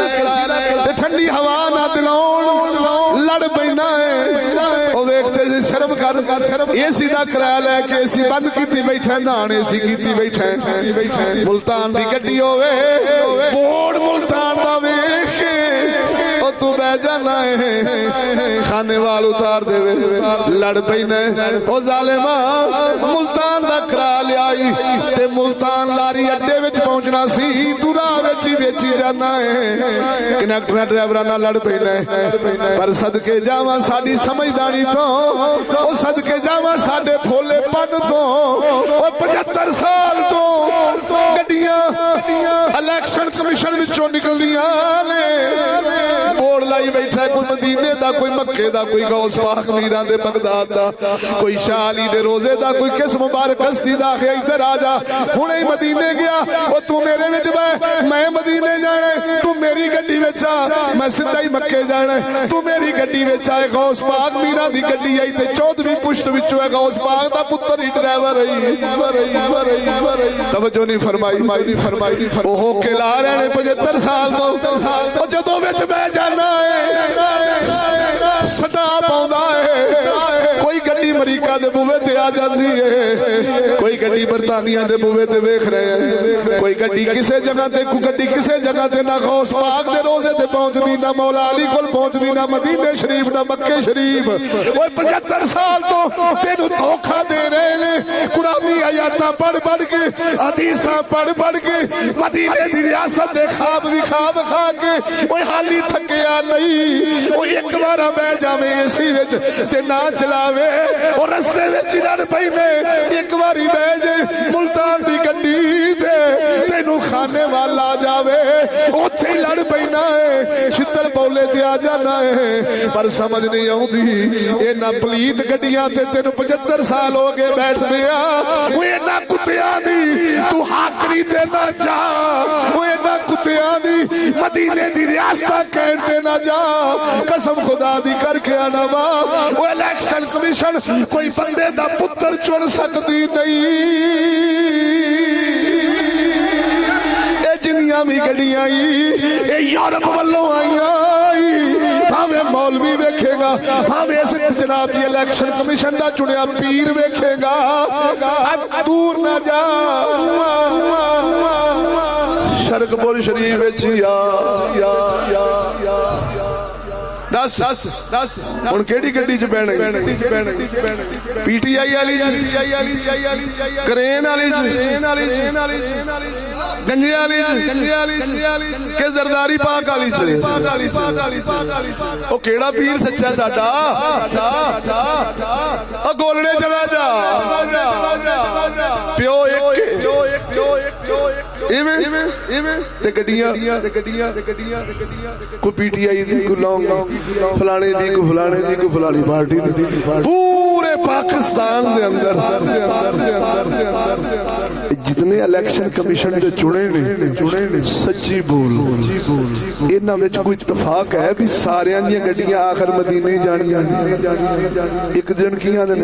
تے ٹھنڈی ہوا نہ دلاون لڑ پینا ہے او ویکھتے جی شرم کر اے سی دا کرایا لے کے اے سی بند کیتی بیٹھے نان اے سی کیتی بیٹھے ملتان دی گڈی ہوے بورڈ ملتان دا ویکھ او تو بہ جانا ہے خانے وال اتار دے لڑ پینا او ظالما ملتان دا کرا لیائی تے ملتان لاری اڈے وچ پہنچنا سی تو راہ وچ ویچی جانا ہے کنڈکٹر ڈرائیوراں نال لڑ پینا پر صدکے جاواں ساڈی سمجھداری تو او صدکے جاواں ساڈے پھولے پن تو او 75 سال تو گڈیاں الیکشن کمیشن وچوں نکلدیاں نے بورڈ لائی بیٹھا ہے کوئی مدینے دا کوئی مکے دا کوئی غوث پاک میران دے بغداد دا کوئی شاہ علی دے روزے دا کوئی کس مبارک ہستی دا کہ ادھر آ جا ہنے ہی مدینے گیا او تو میرے وچ میں مدینے جانا تو میری گڈی وچ آ میں سیدھا ہی مکے جانا تو میری گڈی وچ آئے غوث پاک میران دی گڈی آئی تے 14ویں پشت وچوں ہے غوث پاک دا پتر ہی ڈرائیور رہی توجہ نہیں فرمائی او ہو کے لا رہے نے 75 سال تو جدوں وچ میں جانا سٹا پاؤندا ہے کوئی گڈی امریکہ دے بوے تے آ جاندی ہے کوئی گڈی برطانیہ دے بوے تے ویکھ رہے ہیں کوئی گڈی کسے جگہ تے کوئی گڈی کسے جگہ تے نہ غوث پاک دے روزے تے پہنچدی نہ مولا علی کول پہنچدی نہ مدینے شریف نہ مکے شریف اوے 75 سال تو تینوں دھوکا دے رہے نے قرآنی آیاتاں پڑھ کے حدیثاں پڑھ کے مدینے دی ریاست دے خواب کھا کے اوے حالی تھکیا نہیں او ایک بار بہ جاویں اسی وچ تے نہ چلاوے اور رستے وچ لڑ پینے ایک باری بہ جے ملتان دی گڈی تے تینوں خانے والا آ جاوے اوتھے لڑ پینا ہے چھتر بولے تے آ جانا ہے پر سمجھ نہیں آوندی اے نہ پلیت گڈیاں تے تینوں 75 سال ہو گئے بیٹھ گیا اوے نہ کتیاں دی تو ہاکری تے نہ جا اوے نہ کتیاں دی مدینے دی ریاست کہتے نہ جا قسم خدا دی کر کے آنا ماں وہ الیکشن کمیشن کوئی بندے دا پتر چن سکتی نہیں اے جنیاں بھی گڑیاں اے یورپ والوں آئی بھاوے مولوی ویکھے گا بھاوے اس جناب دی الیکشن کمیشن دا چنیا پیر ویکھے گا اب دور نہ جا شرک پور شریف وچ دس ہن کیڑی گڈی چ بہنا پی ٹی آئی والی کرین والی گنجے والی کہ زرداری پاک والی او کیڑا پیر سچا ساڈا او گولڑے چلا جا پیو ایک گڈیاں کوئی پی ٹی آئی دی کوئی لونگ فلانے دی کوئی فلانے دی کوئی فلانی پارٹی دی پورے پاکستان دے اندر جتنے الیکشن کمیشن دے چنے نے سچی بول انہاں وچ کوئی اتفاق ہے بھی ساریاں دی گڈیاں آخر مدینے جانیاں ایک جن کیاں دے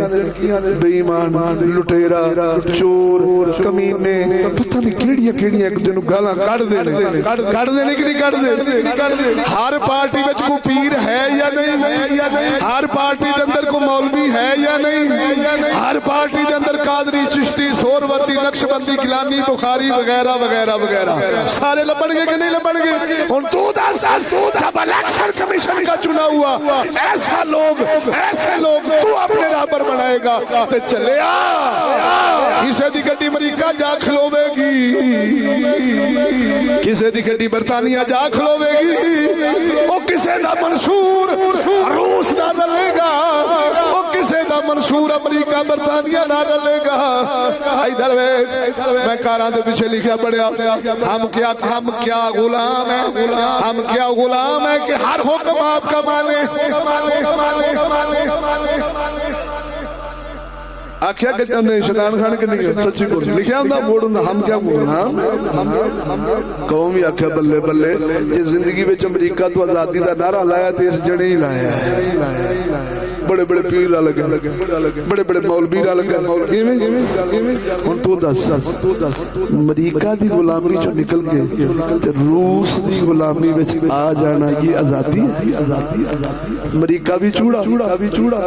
بے ایمان لٹیرا چور کمینے پتہ نہیں کیڑیاں ایک دن گالاں کڈ دینے کہ نہیں کڈ دے ہر پارٹی وچ کوئی پیر ہے یا نہیں ہر پارٹی دے اندر کوئی مولوی ہے یا نہیں ہر پارٹی دے اندر قادری چشتی سہروردی نقشبندی گیلانی بخاری وغیرہ وغیرہ وغیرہ سارے لبن گے کہ نہیں لبن گے ہن تو دس جب الیکشن کمیشن کا چنا ہوا ایسے لوگ تو اپنے راہ پر بنائے گا تے چلے آ کسے دی گڈی امریکہ جا کھلوے گی کسے دی گڈی برطانیہ جا کھلوے گی او کسے دا منشور روس نہ رلے گا او کسے دا منشور امریکہ برطانیہ نہ رلے گا ادھر میں کاراں دے پیچھے لکھیا پڑھیا ہم کیا غلام ہیں کہ ہر حکم آپ کا مانے آخیا کہ شیطان خان کے نہیں سچی بول لکھیا ہوں موڑ ہوں ہم کیا بولنا قوم ہی آخیا بلے بلے یہ زندگی میں امریکہ تو آزادی کا نعرہ لایا تو اس جڑے ہی لایا بڑے بڑے پیر را لگے بڑے بڑے مولوی را لگے ہن تو دس امریکہ دی غلامی چوں نکل کے روس دی غلامی وچ آ جانا یہ آزادی ہے امریکہ بھی چوڑا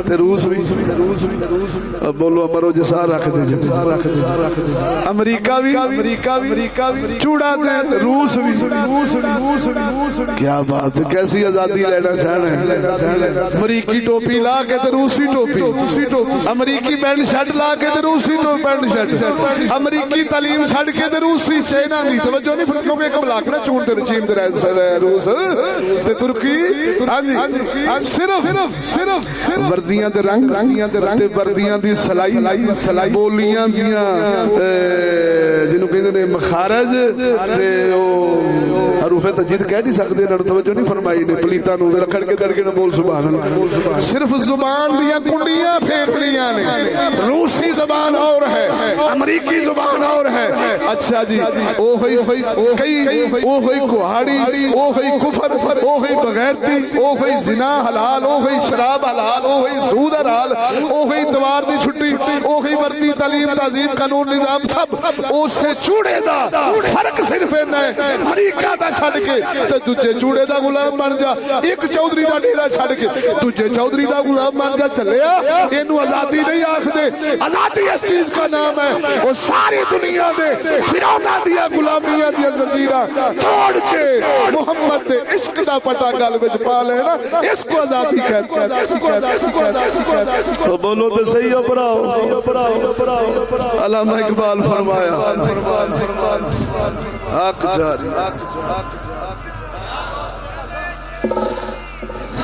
تے روس بھی بولو امرو جسا رکھ دے امریکہ بھی چوڑا تے روس بھی کیا بات ہے کیسی آزادی لینا چاہنا ہے امریکی ٹوپی لا کے تے روسی ٹوپی امریکی بینڈ شرٹ لا کے تے روسی بینڈ شرٹ امریکی تعلیم چھڑ کے تے روسی چائنا دی توجہ نہیں فرق کیونکہ ایک بلاک نہ چون تے رجیم تے روس تے ترکی ہاں جی صرف وردیاں تے رنگ تے وردیاں دی سلائی بولیاں دیاں جنوں کہندے نے مخارج تے او حروف تجوید کہہ نہیں سکدے انہاں توجہ نہیں فرمائی نے پلیتاں نوں رکھڑ کے دڑ کے بول سبحان اللہ صرف زبان دیاں کنڈیاں پھیپڑیاں نے روسی زبان اور ہے امریکی زبان اور ہے اچھا جی او ہوئی کوہاڑی او ہوئی کفر او ہوئی بغیرتی او ہوئی زنا حلال او ہوئی شراب حلال او ہوئی سود حلال او ہوئی اتوار دی چھٹی او ہوئی وردی تعلیم تہذیب قانون نظام سب اس سے چوڑے دا فرق صرف ہے امریکہ دا چھڑ کے تے دوجے چوڑے دا غلام بن جا ایک چودھری دا ڈیرا چھڑ کے دوجے چودھری دا غلام بن جا چلیا اینو آزادی نہیں آکھدے آزادی اس چیز کا نام ہے وہ ساری دنیا دے فرعوناں دیا غلامیاں دیا زنجیراں توڑ کے محمد دے عشق دا پٹا گل وچ پا لینا اس کو آزادی کہتے ہیں تو بولو تو صحیح ہو پڑھاؤ علامہ اقبال فرمایا حق جاری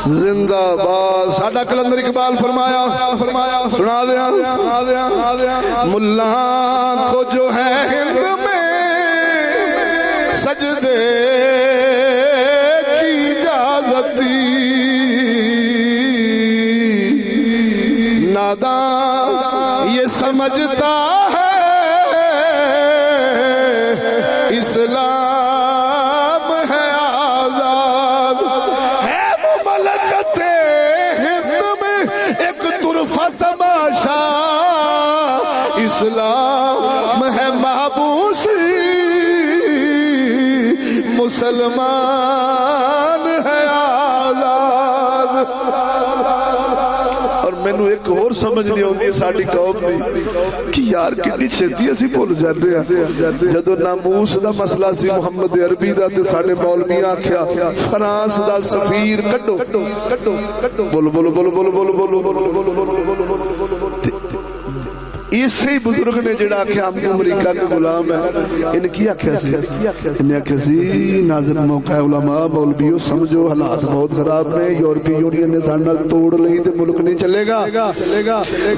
زندہ باد ساڈا کلندر اقبال فرمایا سنا دیا ملا کو جو ہے ہند میں سجدے کی اجازت دی نادان یہ سمجھتا ہے اسلام ہے آزاد ہے مملکت ہند میں ایک طرفہ تماشا اسلام ہے محبوسی مسلمان ہے آزاد اور مینو ایک اور سمجھ نہیں ہوتی ساری قوم دی کہ یار کتنی چھتی اسی بھول جاتے ہیں جدو ناموس دا مسئلہ سی محمد عربی دا تے ساڈے مولویاں آکھیا فرانس دا سفیر کڈو بولو اسی بزرگ نے جڑا آخیا ہم امریکہ کے غلام ہے، انہیں کی آخیا سی؟ انہیں آخیا سی ناظرین موقع علماء مولویو سمجھو حالات بہت خراب نے، یورپی یونین نے سارے نال توڑ لئی تے ملک نہیں چلے گا،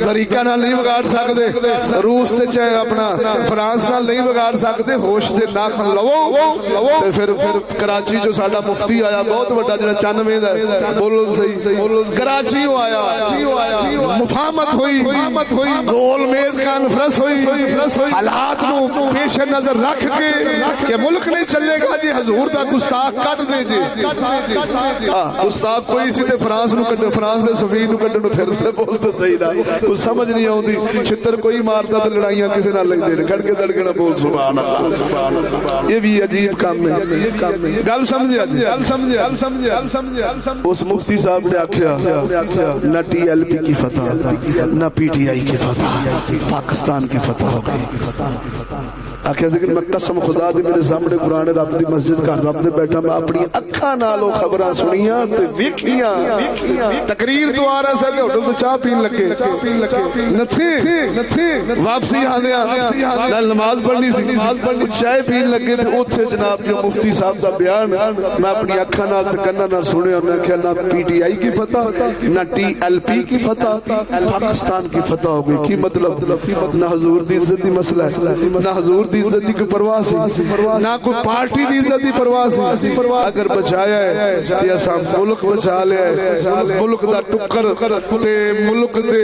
امریکہ نال نہیں بگاڑ سکتے، روس تے چاہے اپنا فرانس نال نہیں بگاڑ سکتے، ہوش تے ناخن لو تے پھر کراچی جو ساڈا مفتی آیا بہت بڑا جڑا 94 دا بولو صحیح کراچی آیا، مفاہمت ہوئی، گول میز کانفرنس ہوئی، حالات نو پیش نظر رکھ کے کہ ملک نہیں چلے گا جی حضور دا گستاخ کٹ دے جی، گستاخ کوئی سی تے فرانس نو کڈ، فرانس دے سفیر نو کڈن نو پھردے بولتے صحیح نہ کوئی سمجھ نہیں آوندی، چھتر کوئی ماردا تے لڑائیاں کسے نال لیندے نے، کھڑ کے دڑکے نہ بول سبحان اللہ، یہ بھی عجیب کام ہے، گل سمجھیا جی، گل سمجھیا اس مفتی صاحب نے آکھیا نہ ٹی ایل پی کی فتح نہ پی ٹی آئی کی فتح، پاکستان کی فتح ہو گئی، آخیا لیکن میں قسم خدا دی میرے سامنے قرآن رب دی مسجد کا رب دے بیٹھا میں اپنی اکھاں نالوں خبراں سنیاں تے ویکھیاں، تقریر تو آ رہا سے تے ہوٹل تو چاہ پین لگے نتھی واپسی آندیاں نال نماز پڑھنی سی، چائے پین لگے تے اوتھے جناب جو مفتی صاحب دا بیان میں اپنی اکھاں نال تے کناں نال سنیا، میں کہیا نہ پی ٹی آئی کی فتح نہ ٹی ایل پی کی فتح، پاکستان کی فتح ہو گئی، کی مطلب نہ حضور دی عزت دی مسئلہ ہے، نہ حضور دی عزت دی کوئی پرواہ سی، نہ کوئی پارٹی دی عزت دی پرواہ سی، اگر بچایا ہے یا سام ملک بچا لیا ہے، ملک دا ٹکر تے ملک دے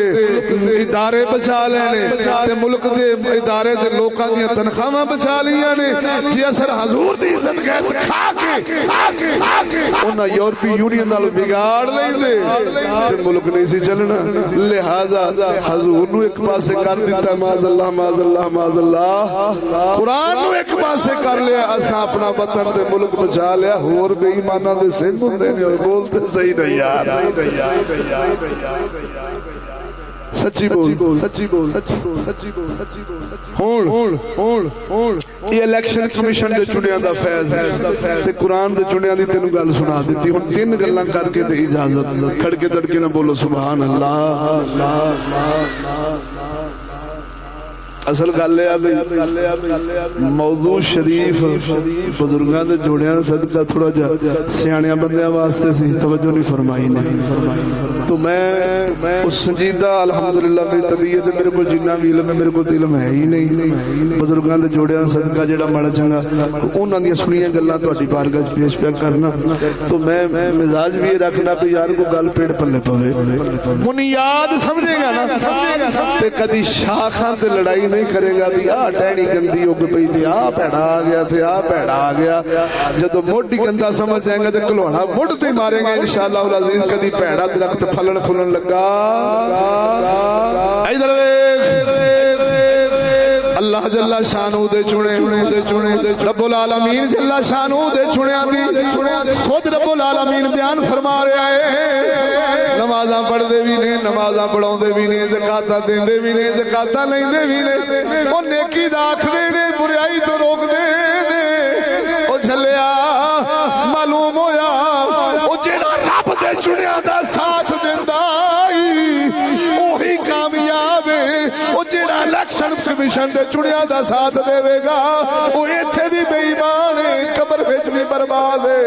ادارے بچا لینے تے ملک دے ادارے دے لوکاں دی تنخواہاں بچا لیاں نے، جی اثر حضور دی عزت گئے کھا کے انہاں یورپی یونین نال بگاڑ لیندے تے ملک نہیں سی چلنا، لہذا حضور نو ایک پاسے کر دیتا معاذ اللہ معاذ اللہ معاذ اللہ، قرآن نو ایک پاسے کر لیا، اساں اپنا وطن تے ملک بچا لیا، ہور بے ایماناں دے سنگ ہوندے نے، بولتے صحیح نہیں یار، سچی بول یہ الیکشن کمیشن دے چنیاں دا فیض ہے تے قرآن دے چنیاں دی تینوں گل سنا دیتی، ہن تین گلاں کر کے تے اجازت کھڑ کے دڑکے نہ بولو سبحان اللہ۔ اصل گل ہے موضوع شریف بزرگاں دے جوڑیاں صدقہ تھوڑا جا سیاںیاں بندیاں واسطے سی، توجہ نہیں فرمائی نے، تو میں اس سنجیدہ الحمدللہ میری طبیعت میرے کو جنہ بھی علم ہے میرے کو علم ہے ہی نہیں، بزرگاں دے جوڑیاں صدقہ جڑا ماڑا چنگا انہاں دی سنیاں گلاں تہاڈی بارگاہ وچ پیش پیا کرنا، تو میں مزاج بھی رکھنا کہ یار کو گل پیڑ پلے پوے، بنیاد سمجھے گا نا تے کدی شاخاں تے لڑائی نہیں کرے گا بھی آ ٹہنی گندی اگ پئی تھی، آ پیڑا آ گیا تھے، آ پیڑا آ گیا، جدو موڈی گندا سمجھ جائیں گے تو کلوڑا مڈ تے ماریں گے انشاءاللہ العزیز، کدی پیڑا درخت پھلن پھلن لگا، ادھر اللہ جل شانہ دے چنے رب العالمین جل شانہ دے چنیاں دی خود رب العالمین بیان فرما رہا ہے، نمازاں پڑھ دے بھی نہیں، نمازاں پڑھاؤں دے بھی نہیں، زکاتاں دین دے بھی نہیں، زکاتاں نہیں دے بھی نہیں، وہ نیکی دا آکھدے نے بریائی تو روک دے نے، او جھلیا معلوم ہویا او جڑا رب دے چنیاں دا ساتھ دیندا وہی کامیاب ہے، او جڑا الیکشن کمیشن دے چنیاں دا ساتھ دے گا وہ ایتھے بھی بے ایمان ہے، قبر وچ بھی برباد ہے۔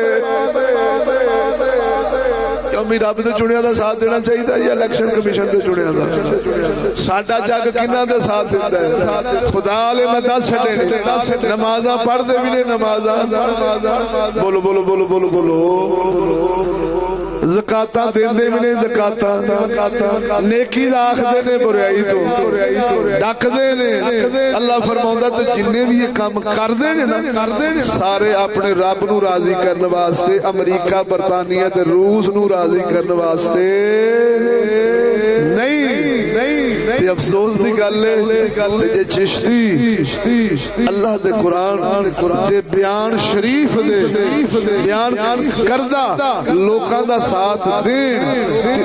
کیوں رب دے چنیاں دا ساتھ دینا چاہیے یا الیکشن کمیشن دے چنیاں دا؟ ساڈا جگ کنہاں دے ساتھ دیندا ہے؟ خدا لے میں دس چھڈے نے، نمازاں پڑھ دے بھی نے، نمازاں بولو بولو بولو بولو بولو، زکاتاں دیندے بھی نے، زکاتاں نیکی دا آکھدے نے، برائی تو ڈکدے نے۔ اللہ فرماوندا تے جننے بھی یہ کام کردے نے نا سارے اپنے رب نو راضی کرن واسطے، امریکہ برطانیہ تے روس نو راضی کرن واسطے نہیں۔ افسوس دی گل ہے جے چشتی اللہ دے قرآن دے بیان شریف دے بیان کردہ لوکاں دا ساتھ دین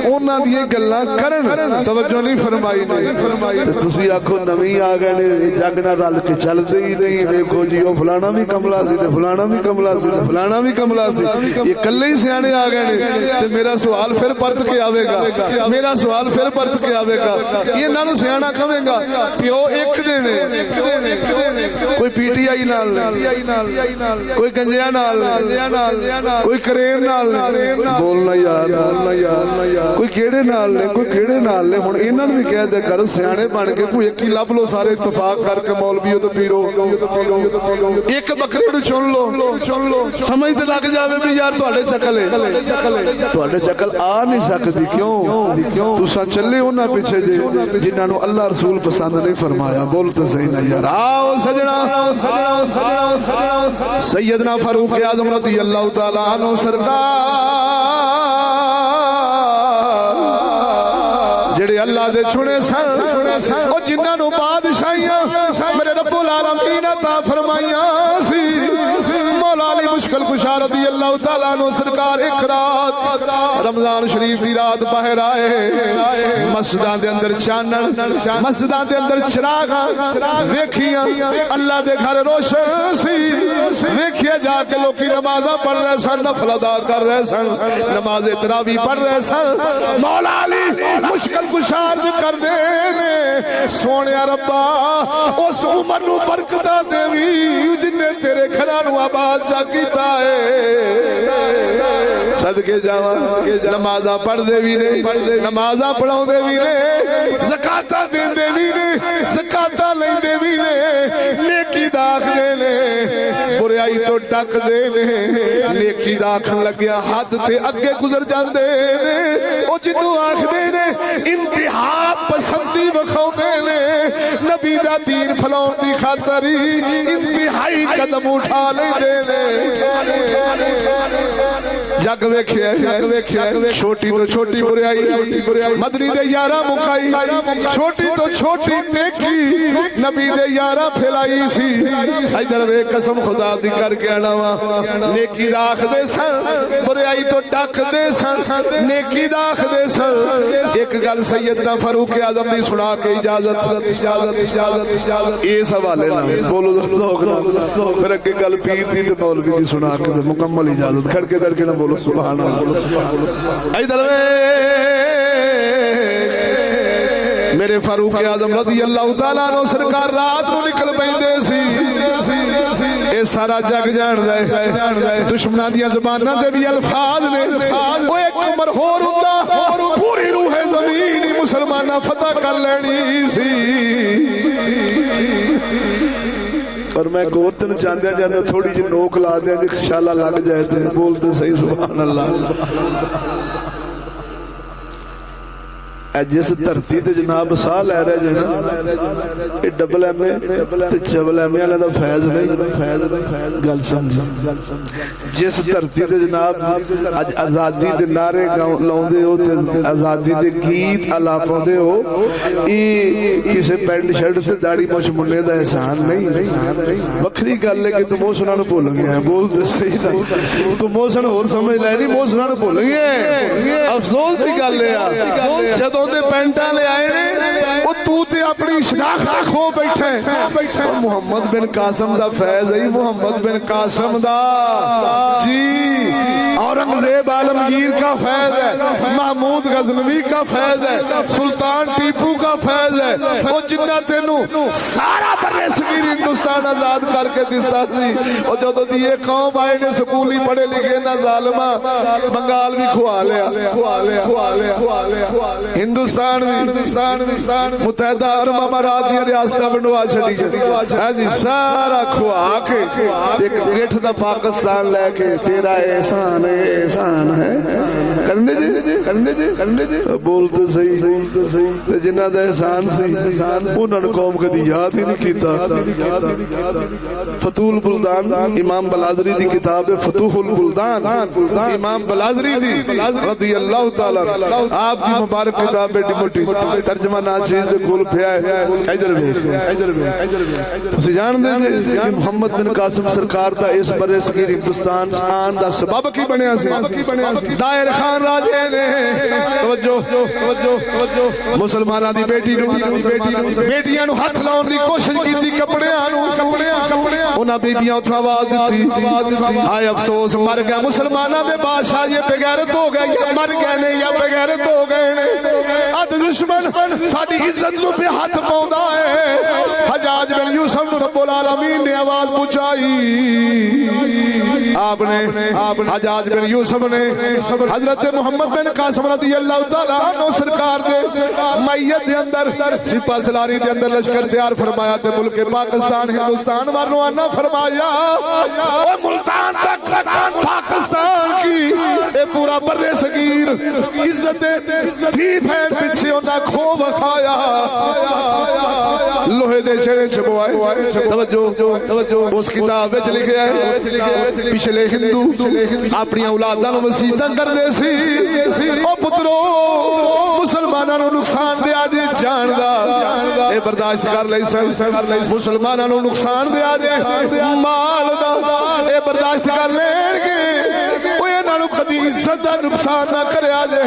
انہاں دی گلاں کرن، توجہ نہیں فرمائی نے۔ تسی آکھو نویں آ گئے نے، جگ نہ رل کے چلدے ہی نہیں، ویکھو جی او فلانا بھی کملا سی تے فلانا بھی کملا سی تے فلانا بھی کملا سی، یہ کلے ہی سیانے آ گئے نے۔ تے میرا سوال پھر پرت کے آوے گا، میرا سوال پھر پرت کے آوے گا، یہ نہ انہاں نوں سیاںا کہے گا پیو ایک دے نے کوئی پی ٹی آئی نال کوئی گنجیاں نال کوئی کریم نال بولنا یار کوئی کیڑے نال نے کوئی کیڑے نال نے ہن انہاں نوں بھی کہہ دے کر سیاںے بن کے کوئی ایک ہی لب لو سارے اتفاق کر کے مولویوں تے پیرو ایک بکرے نوں چن لو سمجھ تے لگ جاوے بھی یار تواڈے چکل ہے تواڈے چکل آ نہیں سکدی کیوں تساں چلے انہاں پیچھے جے جنہاں نوں اللہ رسول پسند نہیں فرمایا بول تے صحیح نہ یار آؤ سجنا سیدنا فاروق اعظم رضی اللہ تعالی عنہ سرکار جڑے اللہ دے چنے سن او جنہاں نوں بادشاہیاں میرے رب العالمین عطا فرمائیاں سی مولا علی مشکل کشا رضی اللہ تعالیٰ عنہ سرکار ایک رات رمضان شریف دی رات باہر آئے مسجداں دے اندر چانن مسجداں دے اندر چراغاں ویکھیاں اللہ دے گھر روشن سی ویکھیا جا کے لوکی نمازاں پڑھ رہے سن نفل ادا کر رہے سن نماز تراویح پڑھ رہے سن مولا علی مشکل کشا عرض کر دے سونیا ربا اس عمر نو برکتاں دیوی جن نے تیرے گھراں نو آباد جا کیتا ہے صدقے جاواں نمازاں پڑھ دے وی نے نمازاں پڑھاؤں دے وی نے زکاتاں دیندے وی نے زکاتاں لیندے وی نے نیکی دا آکھدے نے برائی تو ڈک دے نے نیکی دا آکھن لگیا حد تے اگے گزر جاندے نے او جنوں آکھدے نے انتہا پسندی وکھاؤندے نے نبی دا دین پھلاؤن دی خاطر انتہائی قدم اٹھا لیندے نے جگ ویکھیا چھوٹی تو چھوٹی برائی مدنی دے یاراں مکائی چھوٹی تو چھوٹی نیکی نبی دے یاراں پھیلائی سی ادھر ویکھ قسم خدا دی کر کے آنا وا نیکی دا آکھدے سن برائی تو ڈک دے سن نیکی دا آکھدے سن ایک گل سیدنا فاروق اعظم دی سنا کے اجازت اس حوالے نال بولو پھر اگے گل پیر دی تے مولوی دی سنا کے مکمل اجازت کھڑ کے نہ بولو سبحان اللہ ادھر میرے فاروق اعظم رضی اللہ تعالیٰ عنہ سرکار رات نو نکل پیندے سی اے سارا جگ جان دے دشمناں دی زباناں دے بھی الفاظ نے او ایک عمر ہور ہوندا پوری روح زمین مسلماناں فتح کر لینی سی پر میں گور تین جاندیا جاندیا تھوڑی جی نوک لا دیا جی خشالہ لگ جائے تو بولتے صحیح سبحان اللہ جس دھرتی تے جناب ساہ لے رہے جی یہ ڈبل ایم اے چبل ایم اے دا فیض نہیں گل سمجھ جس دھرتی تے جناب اج آزادی دے نعرے لاؤندے ہو تے آزادی دے گیت الاپاندے ہو یہ کسے پینٹ شرٹ تے داڑھی مچھ مننے دا احسان نہیں وکھری گل ہے کہ تم موسنا نو بھول گئے ہیں بول دے صحیح تم موسن اور سمجھ لے نہیں موسنا نو بھول گئے ہیں افسوس دی گل ہے جدوں دے پینٹاں لے آئے نے او تو تے اپنی شناخت کھو بیٹھے محمد بن قاسم دا فیض ہے محمد بن قاسم دا جی اورنگزیب عالمگیر کا فیض ہے محمود غزنوی کا فیض ہے سلطان ٹیپو کا فیض ہے وہ جنہ تینوں سارا برے صغیر ہندوستان آزاد کر کے دستا سی اور جدوں دی یہ قوم آئے نے سکولی پڑھے لکھے نہ ظالما بنگال بھی کھوا لیا ہندوستان متحدہ عرب امارات دی ریاستاں بنوا چھڈی جی سارا کھوا کے ایک گٹھ دا پاکستان لے کے تیرا احسان ہے کرنے جی بولتے صحیح جنہ دا احسان سی انہوں نے قوم کدی یاد ہی نہیں کیتا فتوح البلدان امام بلازری دی کتاب ہے فتوح البلدان امام بلازری دی رضی اللہ تعالی آپ کی مبارک کتاب بیٹی موٹی ترجمہ ناچیز دے کول پھیا ہے ادھر تسی جان دے کہ محمد بن قاسم سرکار دا اس برے صغیر ہندوستان آن دا سبب کی بنیا سی دائر خان راجے نے مسلمانہ دی بیٹی بیٹیاں نو ہاتھ لاؤن دی کوشش کی تھی کپڑیاں انہاں بیبیاں اتھا آواز دیتی آئے افسوس مر گیا مسلمانہ دے بادشاہ یہ بغیرت ہو گئے یا مر گئے نے یا بغیرت ہو گئے نے اد دشمن ساڑی عزت نو پہ ہاتھ پاؤں ہے حجاج بن یوسف رب العالمین نے آواز پہنچائی آپ نے حجاج بن یوسف نے حضرت محمد بن قاسم رضی اللہ تعالیٰ عنہ سرکار دے میت دے اندر سپاہ سالاری دے اندر لشکر تیار فرمایا تے ملک پاکستان ہندوستان وارنو آنا فرمایا اے ملتان تک پاکستان کی اے پورا برے صغیر عزت تھی پھینٹ پیچھے انہا کھو بکھایا لوہے دے چھڑے چھپوائے توجہ اس کتاب میں چلے گیا ہے پچھلے ہندو اپنی اولاداں نو وسیعتاں کر دے سی او پترو مسلماناں نو نقصان دیا جی جان دا اے برداشت کر لئی سن مسلماناں نو نقصان دیا جی مال دا اے برداشت کر لین گے او انہاں نو کبھی عزت دا نقصان نہ کریا جے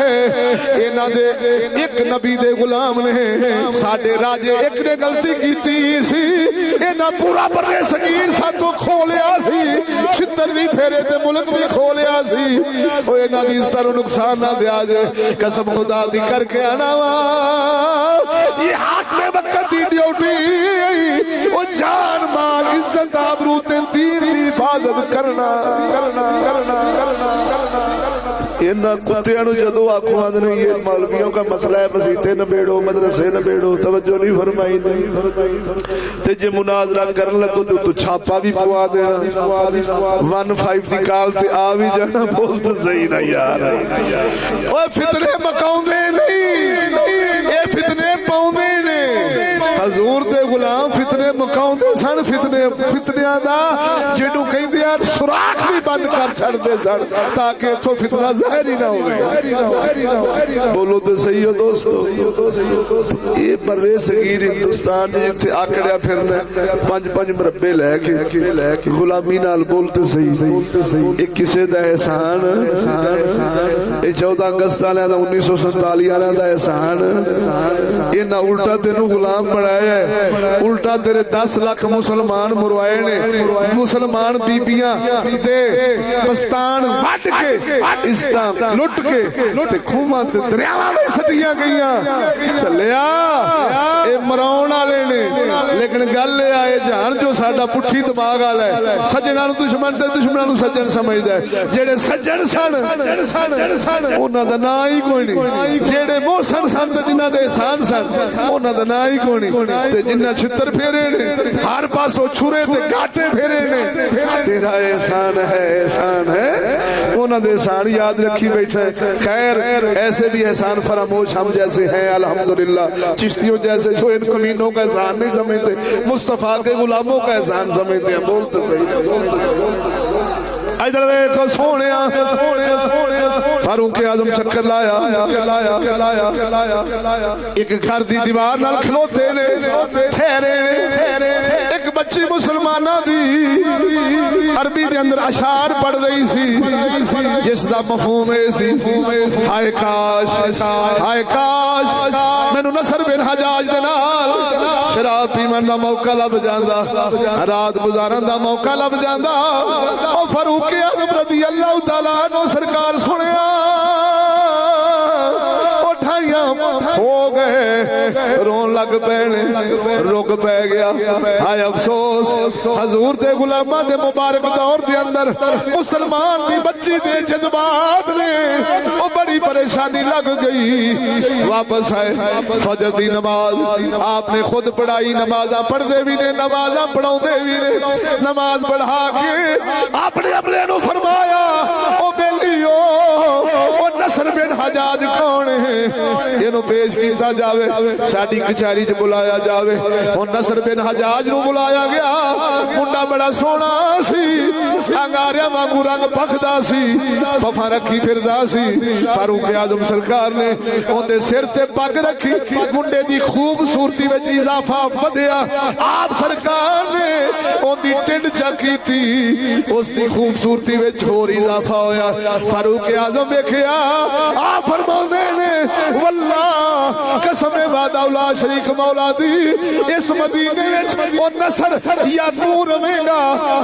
انہاں دے ایک نبی دے غلام نے ساڈے راجے ایک نے غلطی کیتی سی انہاں پورا برے صغیر ساتوں کھولیا سی چھتر بھی پھیرے تے ملک بھی کھولیا سی او انہاں دی اس طرح نقصان نہ دیا جے قسم خدا دی کر کے آنا وا یہ ہاتھ میں وقت دی ڈیوٹی او جان مال عزت آبرو تے دین دی حفاظت کرنا انہاں کتیاں نو جدو آنکھوں آدھنے یہ مولویوں کا مسئلہ ہے مسیطے نبیڑو مدرسے نبیڑو توجہ نہیں فرمائی تے جے مناظرہ کرن لگو تو چھاپا بھی پوا دینا 1-5 دی کال تے آ بھی جانا بولتا صحیح نہ یار اوہ فتنے مکاؤں دے نہیں اے فتنے پاؤں دے نہیں حضور دے غلام فتنے مکاؤں دے سن فتنیاں دا جنہوں کہیں دیا سراخ بھی بند کر چھڑ دے سن تاکہ تو فتنہ ظاہر ہی نہ ہوئے بولو تو صحیح ہو دوستو یہ برے صغیر ہندوستان جیتے آکڑیا پھرنا 5 مربے لے کے غلامی نال بولتے صحیح ایک کسے دا احسان یہ 14 اگست آلے دا 1947 آلے دا احسان یہ نہ الٹا تینوں غلام بڑھایا ہے الٹا تیرے 10 لاکھ مسلمان مروائے نے مسلمان بیبیاں تے پستان وٹ کے اسلام لٹ کے کھوما تے دریاواں میں سٹیاں گئیاں چلیا اے مراؤن والے نے لیکن گل اے آئے جان جو ساڈا پٹھی دماغ والا ہے سجناں نو دشمن تے دشمناں نو سجن سمجھدا ہے جڑے سجن سن انہاں دا نام ہی کوئی نہیں جڑے محسن سن تے جنہاں دے احسان سن انہاں دا نام ہی کوئی نہیں تے جنہاں چھتر پھیرے نے ہر پاسوں چھرے تے گاٹے پھیرے نے تیرا احسان ہے انہاں دے احسان یاد رکھی بیٹھے خیر ایسے بھی احسان فراموش ہم جیسے ہیں الحمدللہ چشتیوں جیسے جو ان کمینوں کا احسان نہیں سمجھتے مصطفیٰ کے غلاموں کا احسان سمجھتے ہیں بولتے تھے ادھر ویکھو سونیا فاروق اعظم چکر لایا ایک گھر دی دیوار نال کھلوتے نے ٹھہرے ایک بچی مسلمانہ دی عربی دے اندر اشعار پڑھ رہی سی جس دا مفہوم ہے سی ہائے کاش مینوں نصر بن حجاج دے نال شراب پیمن دا موقع لب جاندا رات گزارن دا موقع لب جاندا او فاروق اعظم رضی اللہ تعالیٰ عنہ سرکار سنیا ہو گئے رون لگ پینے رک پہ گیا ہائے افسوس حضور دے غلامہ دے مبارک دور دے اندر مسلمان دی بچی دے جذبات نے وہ بڑی پریشانی لگ گئی واپس آئے فجر دی نماز آپ نے خود پڑھائی نمازاں پڑھ دے بھی نے نمازاں پڑھاؤ دے بھی نے نماز پڑھا کے آپ نے اپنے نو فرمایا او بیلیو او نصر بن حجاج کون ہے یہ پیش کیتا جاوے ساڈی کچہری چ بلایا جاوے ہن نصر بن حجاج نو بلایا گیا منڈا بڑا سونا سی انگاریا وانگو رنگ پکھدا سی پفا رکھی پھردا سی فاروق اعظم سرکار نے اودے سر تے پگ رکھی منڈے دی خوبصورتی وچ اضافہ ودیا آپ سرکار نے اودی ٹنڈ چا کیتی اس دی خوبصورتی وچ ہور اضافہ ہویا فاروق اعظم ویکھیا آپ فرماؤندے نے واللہ قسم وعدہ اولا شریک مولا دی اس مدینے وچ او نصر یا تو رہے گا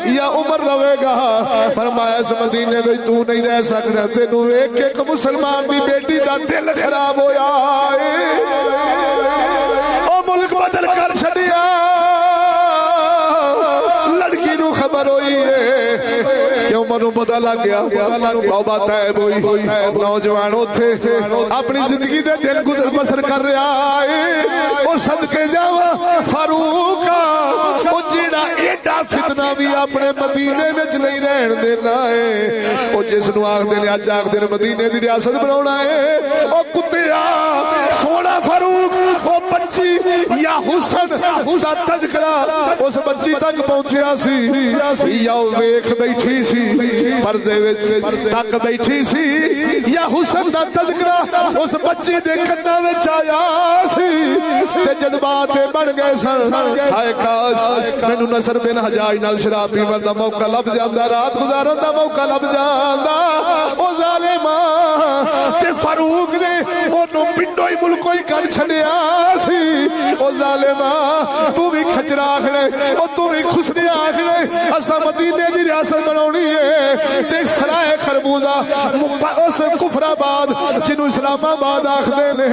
یا عمر رہے گا فرمایا اس مدینے میں تو نہیں رہ سکتا تینوں ایک ایک مسلمان دی بیٹی دا دل خراب ہویا او ملک بدل کر چھڈیا لڑکی نو خبر ہوئی ہے کہ عمر نو پتہ لگ گیا توبہ طیب ہوئی نوجوان اوتھے اپنی زندگی دے دل گزر بسر کر رہا ہے او صدقے جاواں فاروق او جیڑا ایڈا فتنہ بھی اپنے مدینے وچ نہیں رہن دینا ہے او جس نو آکھدے نے اج آکھدے نے مدینے دی ریاست بناونا ہے او کتیا سونا فاروق او بچی یا حسن دا تذکرہ اس بچی تک پہنچیا سی یا ویکھ بیٹھی سی پردے وچ تک بیٹھی سی یا حسن دا تذکرہ اس بچی دے کناں وچ آیا سی تے جذبات بن گئے سن ہائے کاش مینوں نصر بن حجاج نال شراب پیون دا موقع لب جاندا رات گزارن دا موقع لب جاندا او ظالما تے فاروق نے اونوں پنڈوں ہی ملکوں ہی کر چھڈیا سی او ظالما تو بھی کھچرا آکھنے او تو بھی خسرے آکھنے اساں مدینے دی ریاست بناونی ہے تے سرائے خربوزہ اس کفر آباد جنوں اسلام آباد آکھدے نے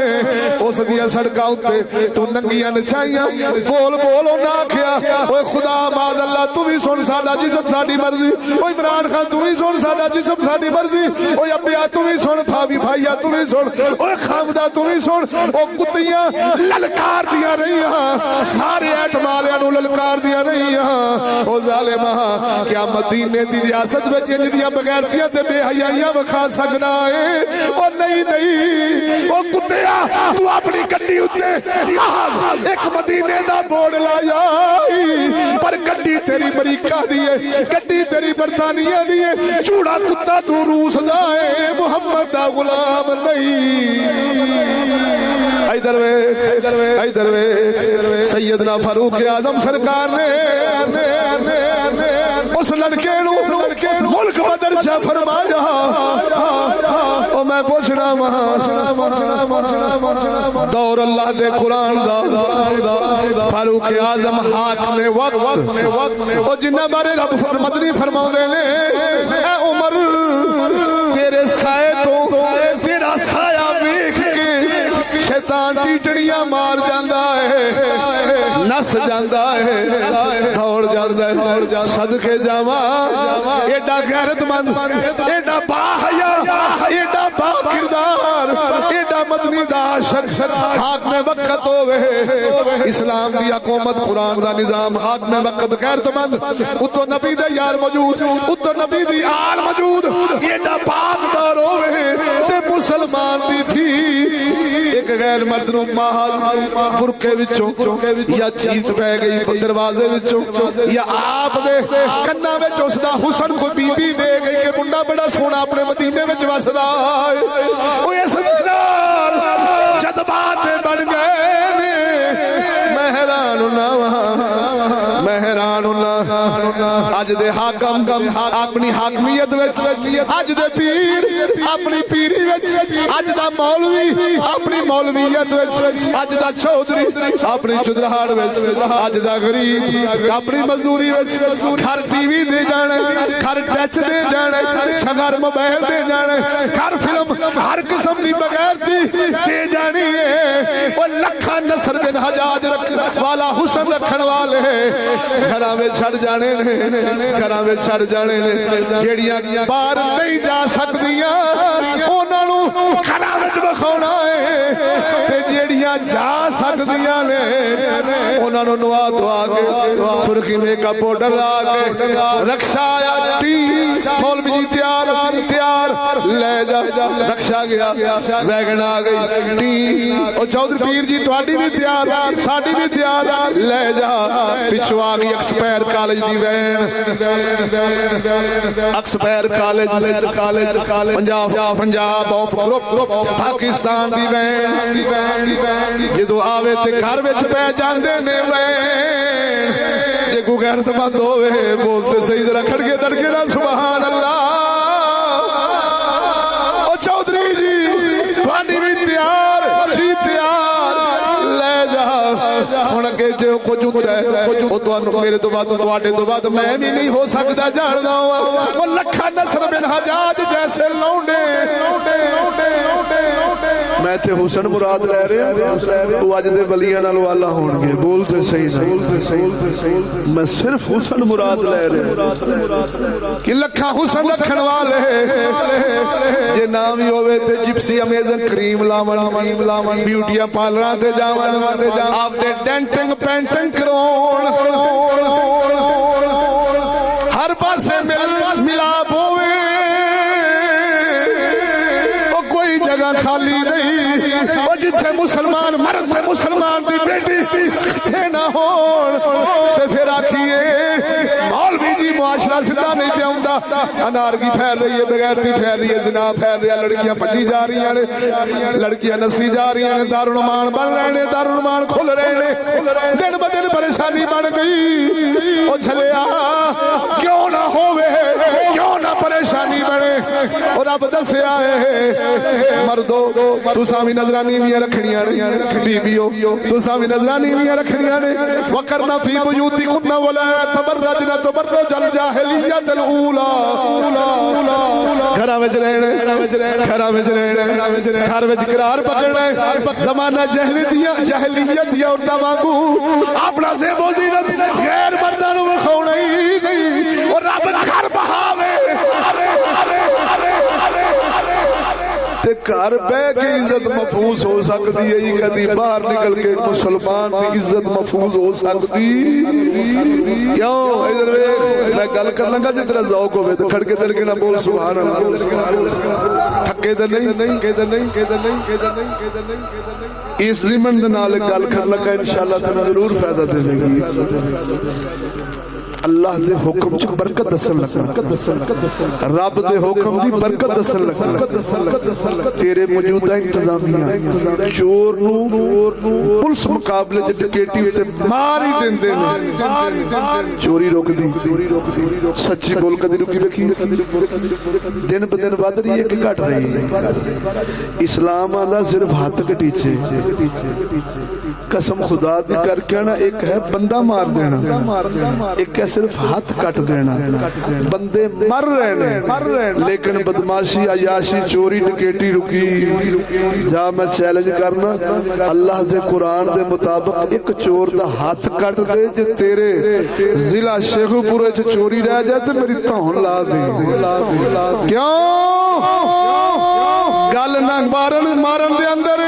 اس دیاں سڑکاں اُتے تو ننگیاں نچائیاں بول بول نہ آکھیا اوے خدا ماذ اللہ تو بھی سن ساڈا جسم ساڈی مرضی او عمران خان تو بھی سن ساڈا جسم ساڈی مرضی او ابیا تو بھی سن تھاوی بھائیا تو بھی سن اوے خامدہ تو بھی سن او کتیاں للکار دیاں رہیاں سارے ایٹم والیاں نو للکار دیاں رہیاں او ظالما کیا مدینے دی ریاست وچ انج دیاں بغیرتیاں تے بے حیائیاں وکھا سکنا ہے او نہیں او کتیا تو اپنی گڈی اُتے ایک مدینے دا بورڈ لایا پر گڈی تیری امریکہ دی ہے گڈی تیری برطانیہ دی ہے چوڑا کتا تو روس دا ہے محمد دا غلام نہیں ادھر وے سیدنا فاروق اعظم سرکار نے اس لڑکے نو ملک بدر چا فرمایا او میں پوچھنا دور اللہ دے قرآن دا فاروق اعظم حاکم وقت او جنہ بارے رب مدنی فرماؤندے نے اے عمر تیرے سائے تو تیرا سایہ ویکھ کے شیطان ٹیٹڑیاں مار جاندا ہے نس جاندا ہے دوڑ جاندا ہے صدقے جاواں ایڈا غیرت مند ایڈا با حیا ایڈا با کردار ایڈا مدنی دا عاشق حاکم وقت ہوے اسلام دی حکومت قرآن دا نظام حاکم وقت غیرت مند اتو نبی دے یار موجود اتو نبی دی آل موجود ایڈا پاک دار ہوے تے مسلمان دی تھی ایک غیر مرد نو محل برقے وچوں یا چیت پہ گئی دروازے وچوں یا آپ دے کناں وچ اس دا حسن کو بی بی دے گئی کہ منڈا بڑا سونا اپنے مدینے وچ وسدا ہے او اس نال جذبات بن گئے نے مہران اللہ اج دے حاکم اپنی حاکمیت وچ اج دے پیر اپنی پیری وچ اج دا مولوی اپنی مولویت وچ اج دا چودھری اپنی چودھراہٹ وچ اج دا غریب اپنی مزدوری وچ گھر ٹی وی دے جانا گھر ٹچ دے جانا گھر موبائل دے جانا گھر فلم ہر قسم دی بغیر دے جانی ہے او لکھاں نصر بن حجاج والا حسن رکھن والے گھراں وچ چھڑ جانے نے گھراں وچ چھڑ جانے نے جیڑیاں باہر نہیں جا سکدیاں انہاں نو گھراں وچ وکھاونا ہے تے جیڑیاں جا سکدیاں نے انہاں نو نوا دوا کے سرخی میک اپ پاؤڈر لا کے رکشا آیا مولوی جی تیار لے جا رکشا گیا ویگن آ گئی او چودھری پیر جی تہاڈی بھی تیار ساڈی بھی تیار لے جا پچھو آ گئی expire college the when expire college Punjab of group Pakistan the when جدو آوے تے گھر وچ پہ جاندے نے وین جے کو غیرت مند ہوئے بولتے صحیح ذرا کھڑکے تڑکے نا سبحان اللہ او چودھری جی جو کچھ ہوتا ہے وہ تو میرے تو بعد تواڈے تو بعد میں بھی نہیں ہو سکتا جاندا وہ لکھا نصر بن حجاج جیسے لونڈے میں تے حسن مراد لے رہے وہ اج دے ولیاں نال والا ہون گے بولتے صحیح میں صرف حسن مراد لے رہے کہ لکھا حسن رکھن والے جے نام بھی ہوے تے جپسی امیزن کریم لاون بیوٹیاں پارلراں تے جاون آپ دے ڈینٹنگ پینٹنگ کراون ہر پاسے ملاپ ہوے او کوئی جگہ خالی نہیں او جتھے مسلمان مرد سے مسلمان دی بیٹی کٹھے نہ ہون تے پھر آکھیے مولوی جی معاشرہ سدھا نہیں پہ ہوندا انارگی پھیل رہی ہے بغیرتی پھیل رہی ہے زنا پھیل رہی ہے لڑکیاں بھجی جا رہی ہیں لڑکیاں نسی جا رہی ہیں دارالمان بن رہے ہیں دارالمان کھل رہے ہیں دن ب دن پریشانی بن گئی او جھلیا کیوں نہ ہووے کیوں نہ پریشانی بنے اور رب دسیا ہے مردو تساں وی نظرانی وی رکھنیاں نے بیبیو تساں وی نظرانی وی رکھنیاں نے وقرنا فی بیوتکن ولا تبرجن تبرج الجاہلیت الاولی گھراں وچ رہنا گھر وچ قرار پکڑنا زمانہ جہلیت یا عورتاں وانگو اپنا زیب و زینت غیر مرداں نوں وکھاونا ہی نہیں اور رب گھر بہاوے تے گھر بیٹھ کے عزت محفوظ ہو سکتی ہے کدی باہر نکل کے مسلمان کی عزت محفوظ ہو سکتی کیوں ادھر میں گل کر لگا جتنا ذوق ہوے تے کھڑ کے دل نہ بول سبحان اللہ تھکے تے نہیں اس ضمن دے نال گل کر لگا انشاءاللہ تعالی ضرور فائدہ دے گی اللہ دے حکم چ برکت دسن لگا رب دے حکم دی برکت دسن لگا تیرے موجودہ انتظامیہ چور نو پولیس مقابلے تے ڈکیٹی تے مار ہی دیندے نے چوری روک دی سچی بول کدی رکی رکھی دن بدن ود رہی ہے کہ گھٹ رہی ہے اسلام آندا صرف ہاتھ کٹیچے قسم خدا دی کر کے نا ایک ہے بندہ مار دینا ایک ہے صرف ہاتھ کٹ دینا بندے مر رہے لیکن بدماشی عیاشی چوری ڈکیٹی رکی جا میں چیلنج کرنا اللہ دے قرآن دے مطابق ایک چور دا ہاتھ کٹ دے جے تیرے ضلع شیخو پورے چ چوری رہ جائے تو میری تہن لا دے کیوں گل نہ مارن دے اندر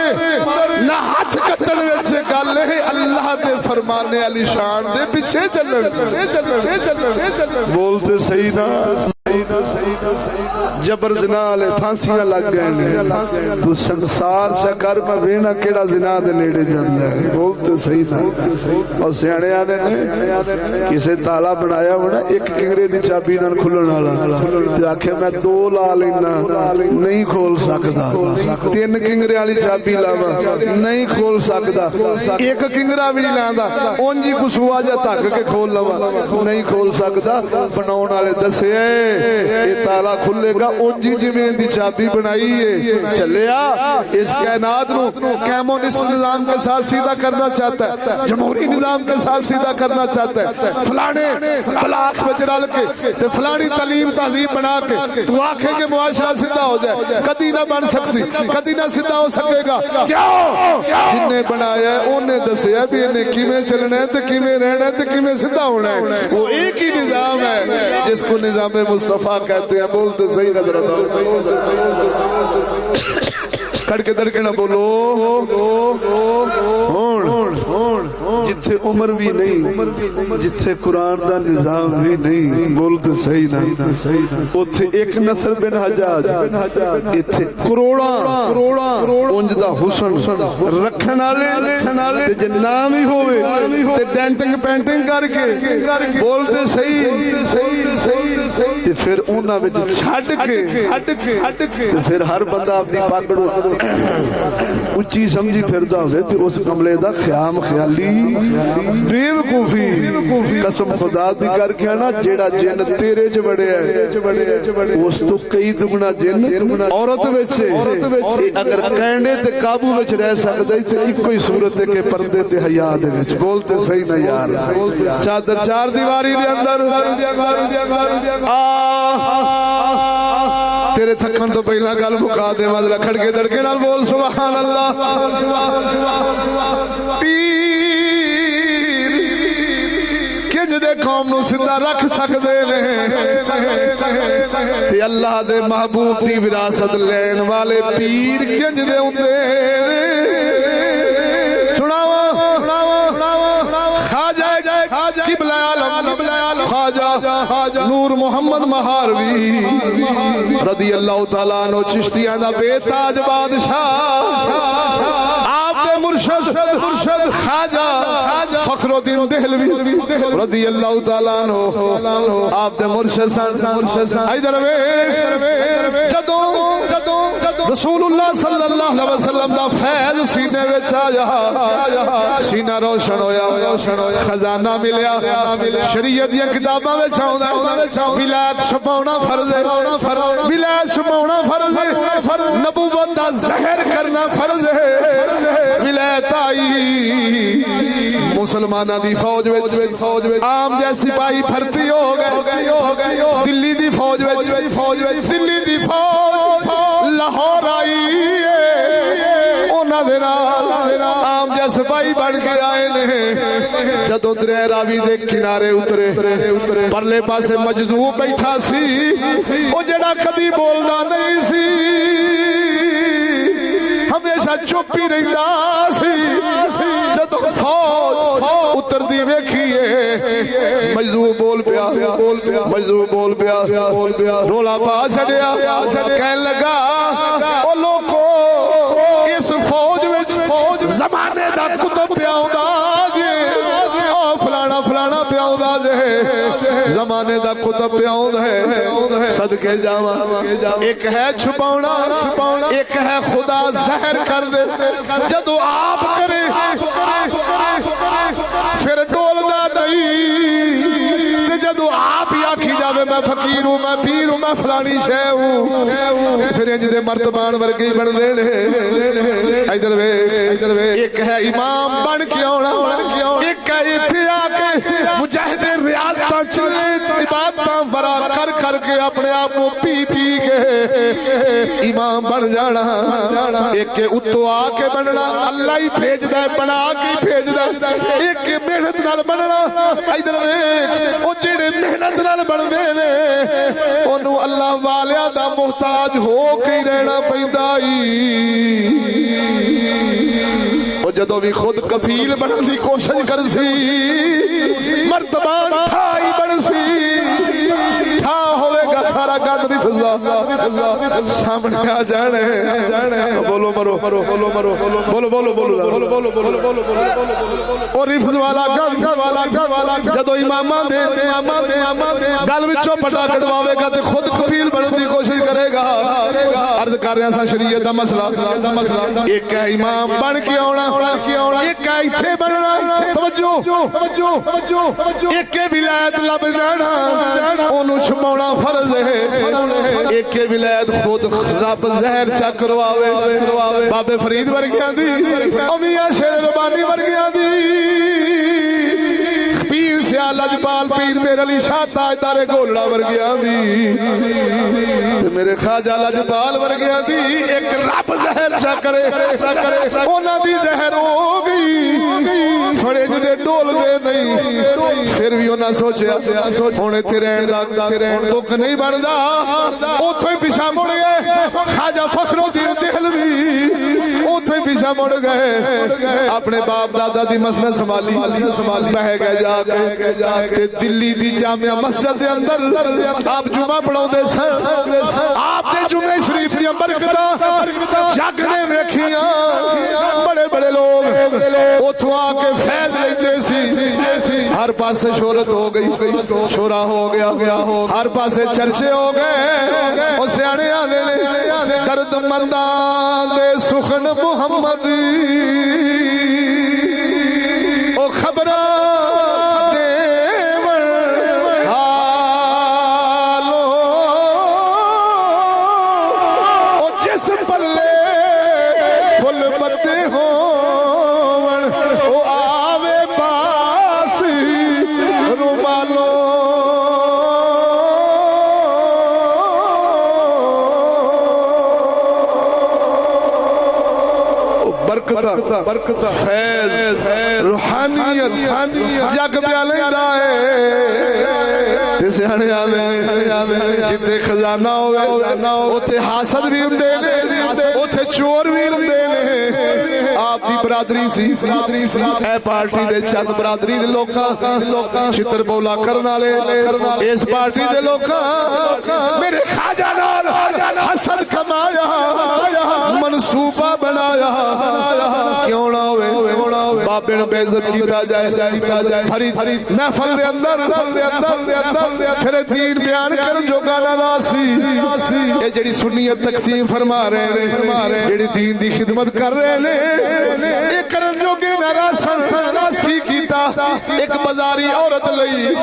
نہ ہاتھ کٹن وچ گل ہے اللہ دے فرمانے علی شان دے پیچھے چلن بولتے صحیح نا جبر زنا لے پھانسیاں لگ گئے تو سنسار سے کر میں وینا کیڑا زنا دے نیڑے جاندا ہے بولتے صحیح نا اور سیانے آدھے نے کسے تالا بنایا ہونا ایک کنگرے دی چابی نال کھلن والا تے آکھے میں دو لا لینا نہیں کھول سکدا تین کنگرے والی چابی لاواں نہیں کھول سکدا ایک کنگرا بھی نہیں لاندا اون جی کسوا جا تک کے کھول لواں نہیں کھول سکدا بناون والے دسے یہ تالا کھلے گا اون جی جویں دی چابی بنائی ہے چلیا اس کائنات نو کیمونسٹ نظام کے ساتھ سیدھا کرنا چاہتا ہے جمہوری نظام کے ساتھ سیدھا کرنا چاہتا ہے فلانے بلاک میں رل کے تے فلانی تعلیم تہذیب بنا کے تو آنکھیں کہ معاشرہ سیدھا ہو جائے کدی نہ بن سکتی کدی نہ سیدھا ہو سکے گا کیوں جن نے بنایا ہے انہیں دسیا بھی انہیں کیویں چلنا ہے تے کیویں رہنا ہے تے کیویں سیدھا ہونا ہے وہ ایک ہی نظام ہے جس کو نظام مصطفیٰ کہتے ہیں بولتے صحیح نظر کڑ کے دڑکے نہ بولو جتھے عمر بھی نہیں جتھے قرآن دا نظام بھی نہیں بولتے صحیح نہ اتھے ایک نصر بن حجاج اتھے کروڑا اونج دا حسن رکھن والے تے جے نام ہی ہوئے تے ڈینٹنگ پینٹنگ کر کے بولتے صحیح تے پھر انہاں وچ چھڈ کے تے پھر ہر بندہ اپنی پگڑ اچھی سمجھی پھردا ہوے تے اس کملے دا خیام خیالی بے وقوفی قسم خدا دی کر کے نا جیڑا جن تیرے چ بڑیا ہے اس تو کئی دگنا جن عورت وچ اگر کہنے تے قابو وچ رہ سکدا تے ایکو ہی صورت ہے کہ پردے تے حیا دے وچ بولتے صحیح نہ یار چادر چار دیواری دے اندر تیرے تھکن تو پہلا گل مکا دے مدلا کھڑکے دڑکے نال بول سبحان اللہ پیر کنج دے قوم نو سدھا رکھ سکدے نے تے اللہ دے محبوب دی وراثت لین والے پیر کنج دے ہوندے قبلہ عالم خواجہ نور محمد مہاروی رضی اللہ تعالیٰ عنہ چشتیاں دا بے تاج بادشاہ آپ دے مرشد خواجہ فخر الدین دہلوی رضی اللہ تعالیٰ عنہ آپ دے مرشد حیدر جدوں رسول اللہ صلی اللہ علیہ وسلم دا فیض سینے وچ آیا سینہ روشن ہویا خزانہ ملیا شریعت دی کتاباں وچ آوندا ولایت چھپاونا فرض ہے ولایت چھپاونا فرض ہے نبوت دا ظاہر کرنا فرض ہے ولایت آئی مسلماناں دی فوج وچ عام جے سپاہی بھرتی ہو گئے دلی دی فوج وچ دلی دی فوج لاہور آئی انہاں دے نال عام جے سپاہی بن کے آئے نے جدوں دریا راوی دے کنارے اترے پرلے پاسے مجذوب بیٹھا سی او جڑا کبھی بولدا نہیں سی ہمیشہ چپ ہی رہندا سی جدوں فوج اتر دی ویکھیے مجذوب بول پیا رولا پا چھڈیا کہن لگا او لوکو اس فوج وچ زمانے دا کتب پیا ہوندا جے او فلانا پیا ہوندا جے زمانے دا کتب پیا ہوندا ہے صدقے جاواں ایک ہے چھپاونا ایک ہے خدا ظاہر کر دے جدوں آپ کرے پھر ڈولدا نہیں جدو آپ ہی آکھی جاوے میں فقیر ہوں میں پیر ہوں میں فلانی شے ہوں پھر انج دے مرتبان ورگے بن دے نے ادھر وے ایک ہے امام بن کے آنا ایک ہے ایتھے آ کے مجاہد ریاضتاں چلے عبادتاں برا کر کے اپنے آپ کو پی کے امام بن جانا ایک کے اتو آ کے بننا اللہ ہی بھیجدا ہے بنا کے بھیجدا ہے ایک کے محنت نال بننا ادھر وے او جڑے محنت نال بندے نے اونوں اللہ والیاں دا محتاج ہو کے رہنا پیندا ائی او جدوں بھی خود کفیل بنن دی کوشش کرسی مرتبہ ٹھائی بنسی ٹھا ہوے گا سارا گند رفضا سامنے آ جانے بولو مرو اور رفض والا گند جدو اماماں دے گل وچوں پٹا کٹواوے گا تے خود کفیل بنن دی کوشش کرے گا عرض کر رہا سا شریعت دا مسئلہ ایک ہے امام بن کے آنا ایک ہے ایتھے بننا توجہ ایک ہے ولایت لب جانا اونوں چھپاونا فرض ہے ایک ہے ولایت خود رب ظاہر چا کرواوے بابے فرید ورگیاں دی او میاں شیر ربانی ورگیاں دی پیر سیال لجپال پیر میرے علی شاہ تاجدار گولڑا ورگیاں دی میرے خواجہ لجپال ورگیاں دی ایک رب زہر چا کرے انہاں دی زہر ہو گئی پھڑے جدے ڈول دے نہیں پھر بھی انہاں سوچیا ہونے تے رہن دا تک نہیں بندا اوتھے پیچھے مڑ گئے خواجہ فخر الدین دہلوی اوتھے پیچھے نہ مڑ گئے اپنے باپ دادا دی مسند سنبھالی بہ گئے جا کے دلی دی جامعہ مسجد دے اندر آپ جمعہ پڑھاؤندے سن آپ دے جمعہ شریف دی برکتاں جگ نے ویکھیاں بڑے بڑے لوگ اوتھوں آ کے فیض لیندے سی ہر پاسے شہرت ہو گئی شورا ہو گیا ہر پاسے چرچے ہو گئے او سیانے آندے نے درد منداں دے سخن محمد او خبراں دیون حالو او جس پلے پھل پتے ہون او آوے پاس رومالو برکت فیض روحانیت جگ پیا لیندا ہے سیانے آویں جتے خزانہ ہوے اوتھے حاسد بھی ہوندے نے اوتھے چور بھی ہوندے نے آپ دی برادری سی اے پارٹی دے چند برادری دے لوکاں چتر بولا کرن والے اس پارٹی دے لوکاں میرے خواجہ نال حسد کمایا منصوبہ بنایا کیوں نہ ہوئے بابے نو بے عزت کیتا جائے فرید محفل دے اندر پھر دین بیان کرن جو گانا راسی اے جڑی سنیت تقسیم فرما رہے ہیں جڑی دین دی خدمت کر رہے ہیں اے کرن جو گانا راسی کیتا ایک بازاری عورت لئی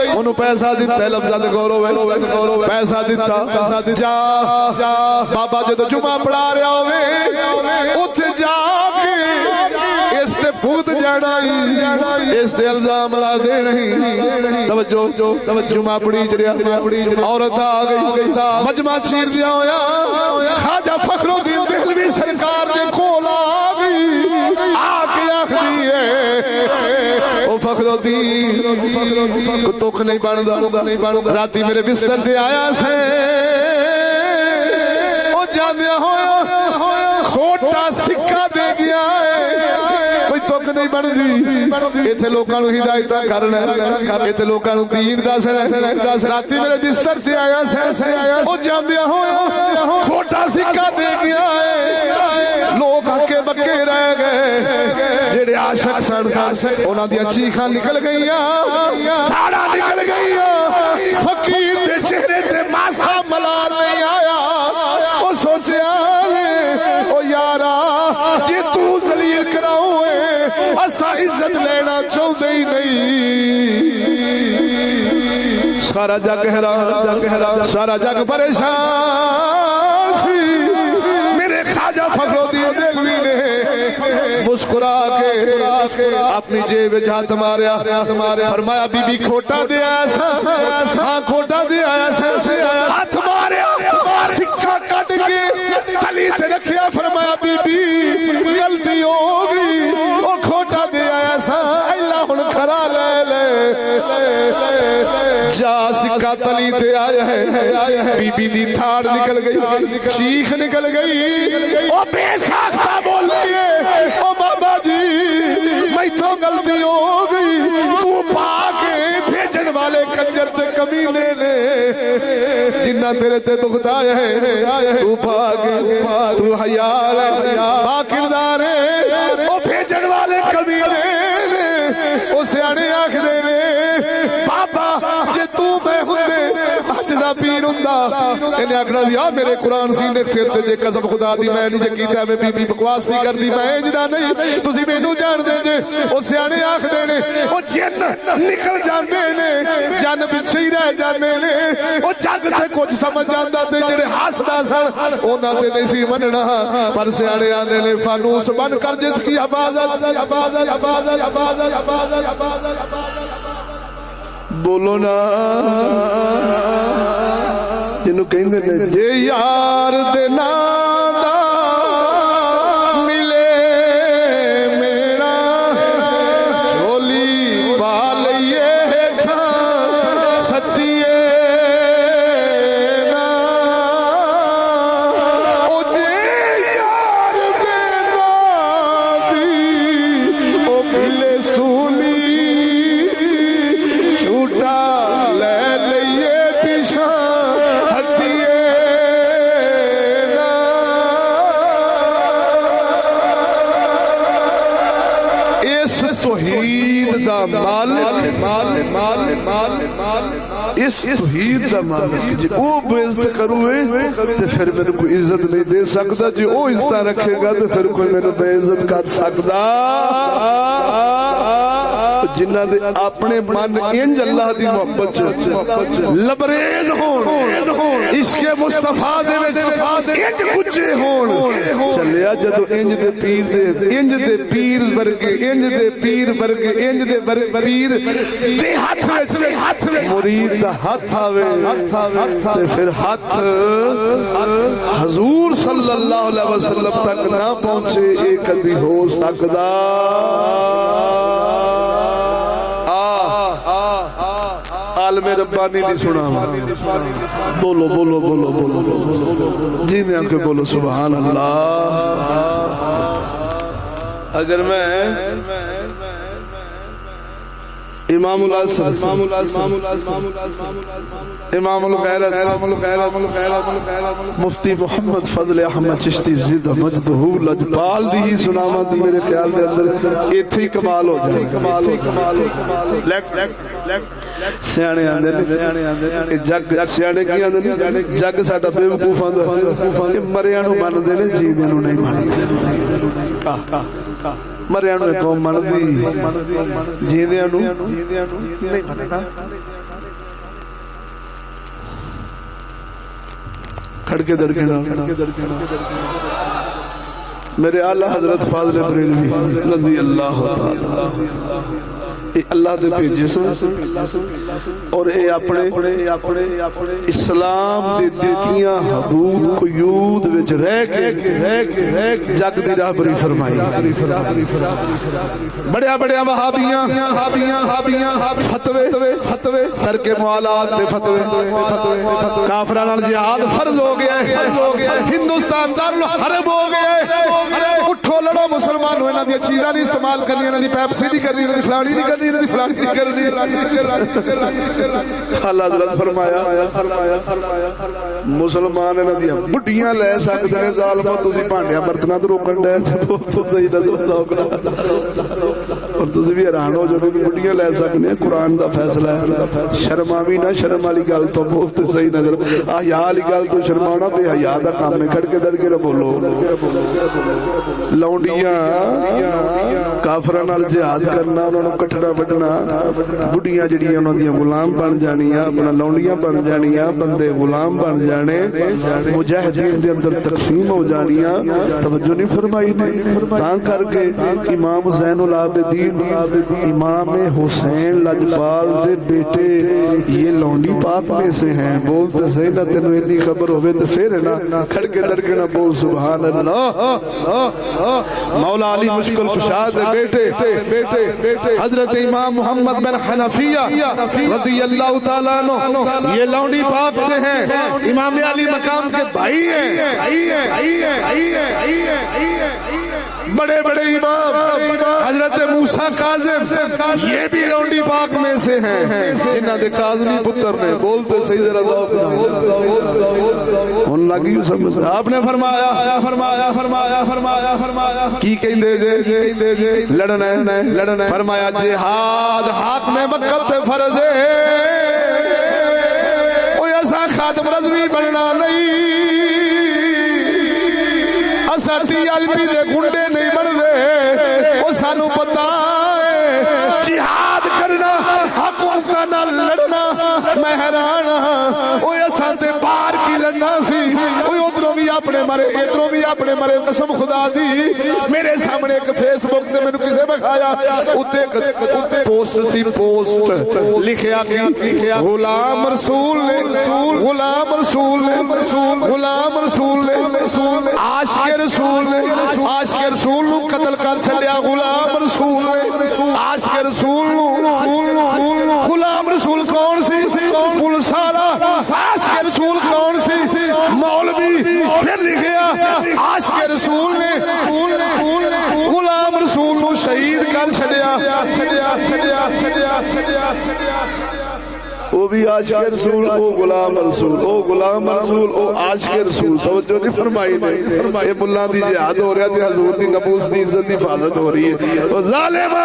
انہوں پیسہ دیتا ہے لفظہ دے گورو پیسہ دیتا جا بابا جدو جمعہ پڑھا رہا ہوئے اتھے جا کے اس تے پھوت جاڑائی اس تے الزام لا دے نہیں توجہ جمعہ پڑھی جڑیا عورت آ گئی مجمع چیر دیا ہویا خواجہ فخر الدین دہلوی سرکار دے کھول آ گئی آ کے آخری ہے او فخر الدین کتوک نہیں باندا راتی میرے بستر سے آیا سے او جاندیا ہویا کھوٹا سکہ دے گیا ہے کوئی توک نہیں بن دی ایتھے لوکاں نو ہدایت کرنا ایتھے لوکاں نو دین دسنا راتی میرے بستر سے آیا او جاندیا ہویا کھوٹا سکہ دے گیا ہے لوگ ہکے بکے رہ گئے جڑے عاشق سن انہاں دی چیخاں نکل گئیاں دھاڑاں نکل گئیاں فقیر دے چہرے تے ماسا ملال نہیں آیا او سوچیا او یارا جی تو ذلیل کراؤ اسا عزت لینا چاہتے ہی نہیں سارا جگ حیران سارا جگ پریشان سی میرے خواجہ فخر الدین دہلوی نے مسکرا کے اپنی جیب ہاتھ ماریا فرمایا بی بی کھوٹا دے ایسا ہاں کھوٹا دے ایسا ہاتھ ماریا سکھا کٹ کے تلی تے رکھیا فرمایا بی بی غلطی ہوگی او کھوٹا دے ایسا اللہ ہن کھرا لے جا سکھا تلی تے آیا ہے بی بی دی تھاڑ نکل گئی چیخ نکل گئی او بے ساختہ بول رہی ہے او بابا جی میں تو غلطی ہو گئی تو پاکے بھیجن والے کنجر تے کمینے نے جنہ تیرے تے بغدا ہے تو پاکے تو حیال ہے باقردار ہے او بھیجن والے کمینے نے او سیانے آکھ دے نے بابا جے تو میں ہوندے اج دا پیر ہوندا انہیں آکھنا دیا میرے قرآن سینے سر تے جے قسم خدا دی میں نہیں جے کیتا میں بی بی بکواس بھی کر دی میں انجدہ نہیں تسی مینوں جان دے جے او سیانے آکھ دے نے او جن نکل جاندے نے جن پیچھے ہی رہ جاندے نے او جگ تے کچھ سمجھ جاندا تے جڑے ہسدا سن انہاں تے نہیں سی مننا پر سیانے آندے نے فانوس بن کر جس کی حفاظت بولو نا جنوں کہندے نے جے یار دے نام دا ملے میرا چولی پا لئیے سچیے نا او جے یار دے نام توحید دا مالک اس توحید دا مالک جی او بے عزت کروے تے پھر میرے کو عزت نہیں دے سکتا جی او عزت رکھے گا تے پھر کوئی میرے بے عزت کر سکتا جنہ دے اپنے من انج اللہ دی محبت لبریز ہون عشق مصطفیٰ دے وچ انج گجے ہون چلیا جدو انج دے پیر ورگے انج دے پیر دے ہاتھ وچ مرید دا ہاتھ آوے تے پھر ہاتھ حضور صلی اللہ علیہ وسلم تک نہ پہنچے یہ کدی ہو سکدا عالم ربانی دی سنا بولو بولو بولو بولو جی میں آنکھیں بولو سبحان اللہ اگر میں امام الاسد امام الغیرت مفتی محمد فضل احمد چشتی زد مجدہو لجپال دی ہی سناما دی میرے خیال دے اندر ایتھی کمال ہو جائے سیانے آندے جگ سیانے کی آندے جگ ساڈا بے وقوف آندا مریاں نو من دے نے جیندے نو نہیں من مریاں نو قوم من دی جیندیاں نو نہیں من کھڑکے دڑکے میرے اعلیٰ حضرت فاضل بریلوی رضی اللہ تعالی اللہ دے بھیجے سن اور اے اپنے اسلام دے دیتیاں حدود قیود وچ رہ کے جگ دی راہبری فرمائی بڑے وہابیاں فتوے ترک موالات دے فتوے کافراں نال جہاد فرض ہو گیا ہے ہندوستان دارالحرب ہو گیا ہے اٹھو لڑو مسلمانوں انہاں دی چیزاں نہیں استعمال کرنی انہاں دی پیپسی نہیں کرنی انہاں دی فلانی نہیں کرنی اللہ حضرت فرمایا مسلمان انہاں دی بڈیاں لے سکدے نے ظالمو تسی بھانڈیاں برتنا تو روکن ڈے تو صحیح نہ روکنا اور تسی بھی حیران ہو جو کہ بڈیاں لے سکدے ہیں قرآن دا فیصلہ ہے شرماوی نہ شرم والی گل تو بہت صحیح نظر حیا والی گل تو شرمانا بے حیا دا کام ہے کھڑ کے دڑ کے بولو لونڈیاں کافراں نال جہاد کرنا انہاں نوں کٹنا وڈنا بڈیاں جڑیاں انہاں دیاں غلام بن جانیاں اپنا لونڈیاں بن جانیاں بندے غلام بن جانے مجاہدین دے اندر تقسیم ہو جانیاں توجہ نہیں فرمائی نے تاں کر کے امام زین العابدین امام حسین لجپال دے بیٹے یہ لونڈی پاک میں سے ہیں بولتے صحیح نہ تینوں اتنی خبر ہوئے تو پھر نا کھڑ کے در کے نہ بول سبحان اللہ مولا علی مشکل کشاد بیٹے حضرت امام محمد بن حنفیہ رضی اللہ تعالیٰ عنہ یہ لونڈی پاک سے ہیں امام علی مقام کے بھائی ہیں بڑے امام حضرت موسیٰ کاظم یہ بھی لونڈی پاک میں سے ہیں جنہاں دے کاظمی پتر نے بولتے صحیح ذرا ان لگی سمجھ آپ نے فرمایا کی کہندے جے لڑنا ہے فرمایا جہاد ہاتھ میں وقت فرض ہے او ایسا خاتم رضوی بننا نہیں اسا ٹی ایل پی دے گنڈے نہیں بن دے او سانو پتہ ہے جہاد کرنا حقوقاں نال لڑنا میں حیران او ایسا تے باہر کی لڑنا سی او ادھروں بھی اپنے مرے ادھروں بھی اپنے مرے قسم خدا دی میرے سامنے ایک فیس بک تے مینوں کسے بکھایا اوتے پوسٹ سی پوسٹ لکھیا غلام رسول عاشق رسول نو قتل کر چھڈیا غلام رسول عاشق رسول غلام رسول کون سی پولیس والا عاشق رسول کون سی مولوی پھر لکھیا عاشق رسول نے غلام رسول کو شہید کر چھڈیا وہ بھی عاشق رسول او غلام رسول او غلام رسول او عاشق رسول توجہ نہیں فرمائی نہیں یہ ملا دی جہاد ہو رہا ہے حضور دی ناموس دی عزت دی حفاظت ہو رہی ہے او ظالما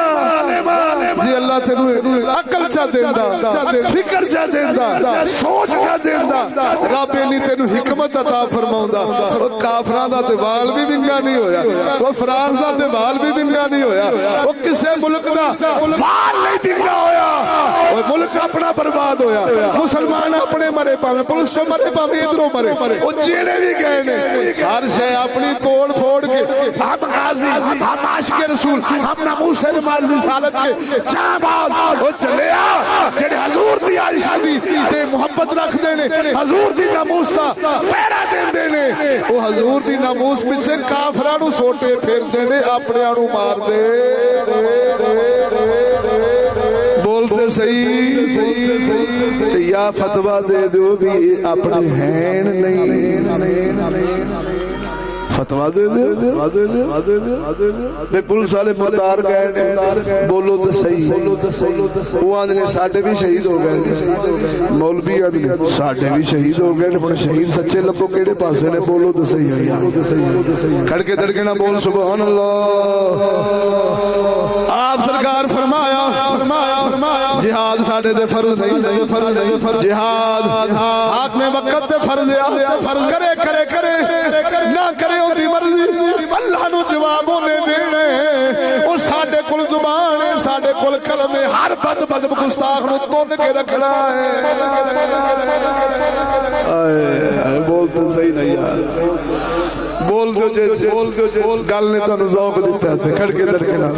جی اللہ تینوں عقل چا دیندا فکر چا دیندا سوچ چا دیندا رب نے تینوں حکمت عطا فرماوندا او کافراں دا تے وال بھی ونگا نہیں ہویا او فرانس دا تے وال بھی ونگا نہیں ہویا او کسے ملک دا وال نہیں ونگا ہویا او ملک اپنا برباد ہویا مسلمان اپنے مرے پاویں پولیس چ مرے پاویں ادھروں مرے او جیڑے بھی گئے نے ہر شے اپنی توڑ پھوڑ کے ہم غازی ہم عاشق رسول ہم ناموس مرض رسالت کے شہباز او چلیا جڑے حضور دی عائشہ دی تے محبت رکھدے نے حضور دی ناموس دا پہرا دیندے نے او حضور دی ناموس پیچھے کافراں نو سوٹے پھیردے نے اپنیاں نو مار دے بولتے صحیح یا فتوہ دے دو بھی اپنے ہیں نہیں فتوہ دے دے میں پولیس والے مردار گئے بولو تو صحیح وہ آدھنے ساڑھے بھی شہید ہو گئے مولوی آدھنے ساڑھے بھی شہید ہو گئے شہید سچے لبو کیڑے پاسے نے بولو تو صحیح کھڑکے دڑکے نہ بول سبحان اللہ آپ سرکار فرمایا جہاد ساڑھے دے فرض نہیں جہاد حاکم وقت دے فرض کرے نہ کرے دی مرضی اللہ نو جواب ہونے دینے او ساڈے کول زبان ہے ساڈے کول قلم ہے ہر بد گستاخ نو توڑ کے رکھنا ہے اے بولتے صحیح نہیں یار بول دو جیسے گل نے تانوں ذوق دیتا ہے کھڑکے دڑکنا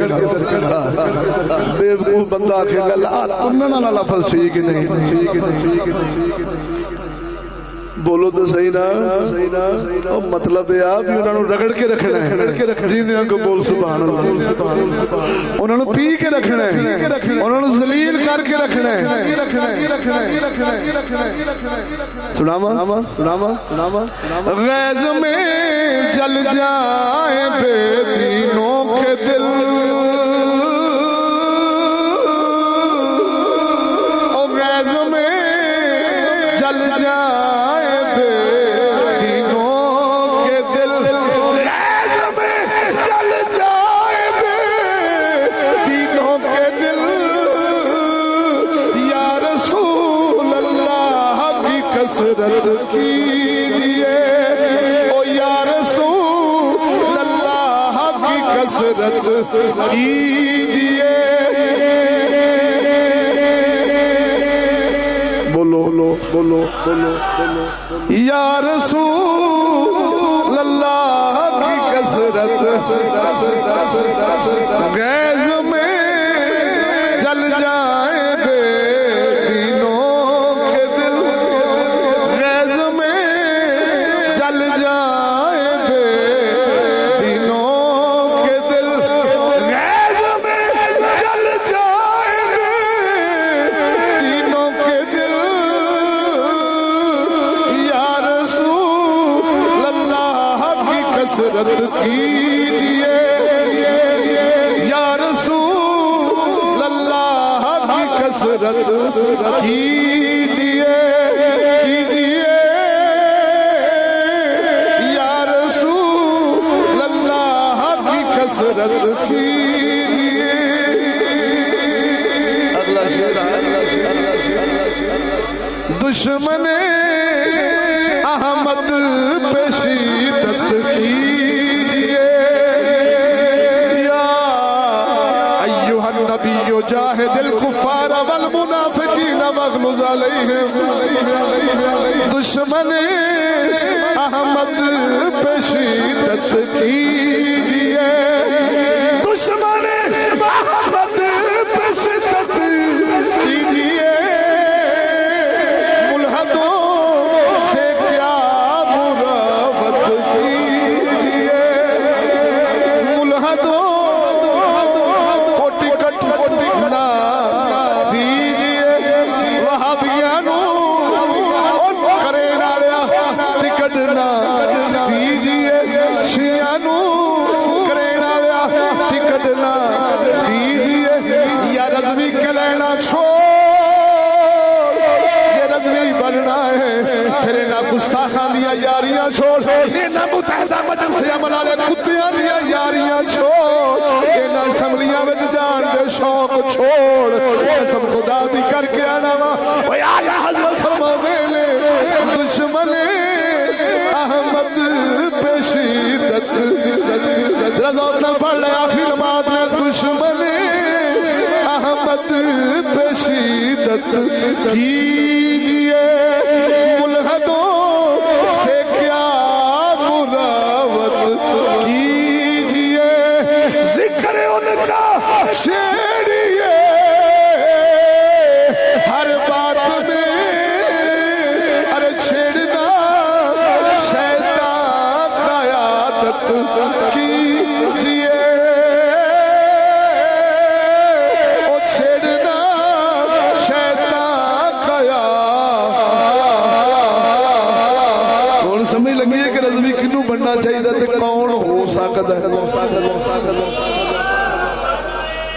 بے وقوف بندہ آکھے گل تنن والا لفظ صحیح کہ نہیں بولو تو صحیح نا مطلب ہے آپ انہوں نے رگڑ کے رکھنا ہے جیندیاں کو بول سبحان اللہ انہوں نے پی کے رکھنا ہے انہوں نے ذلیل کر کے رکھنا ہے سناما غیظ میں جل جائیں بے دینوں کے دل اور غیظ میں جل جائیں کسرت کیجئے او یا رسول اللہ کی کسرت کیجئے بولو یا رسول اللہ کی کسرت غیظ میں جل جائیں بے کسرت کیجئے یا رسول اللہ کی کسرت کیجئے یا رسول اللہ کی کسرت کیجئے اگلا شعر دشمن احمد پہ شدت کیجئے یا ایھا النبی جاہد الکفار والمنافقین واغلظ علیہم دشمن احمد پہ شدت کیجئے دشمن احمد پہ شدت کیجئے کتیاں دیا یاریاں چھوڑ انہاں اسمبلیاں وچ جان دے شوق چھوڑ قسم خدا دی کر کے آنا وا اوے اعلی حضرت فرماوے نے دشمن احمد پہ شدت رضا اپنا پڑھ لے آخری نماز میں دشمن احمد پہ شدت کیجئے ملحدوں سے کیا مراوت کیجئے ذکر ان کا چھیڑیے ہر بات میں ارے چھیڑنا شیطان قیادت کیجئے او چھیڑنا شیطان قیادت کون سمجھ لگی ہے کہ رضوی کنوں بننا چاہیے تے کون ہو سکتا ہے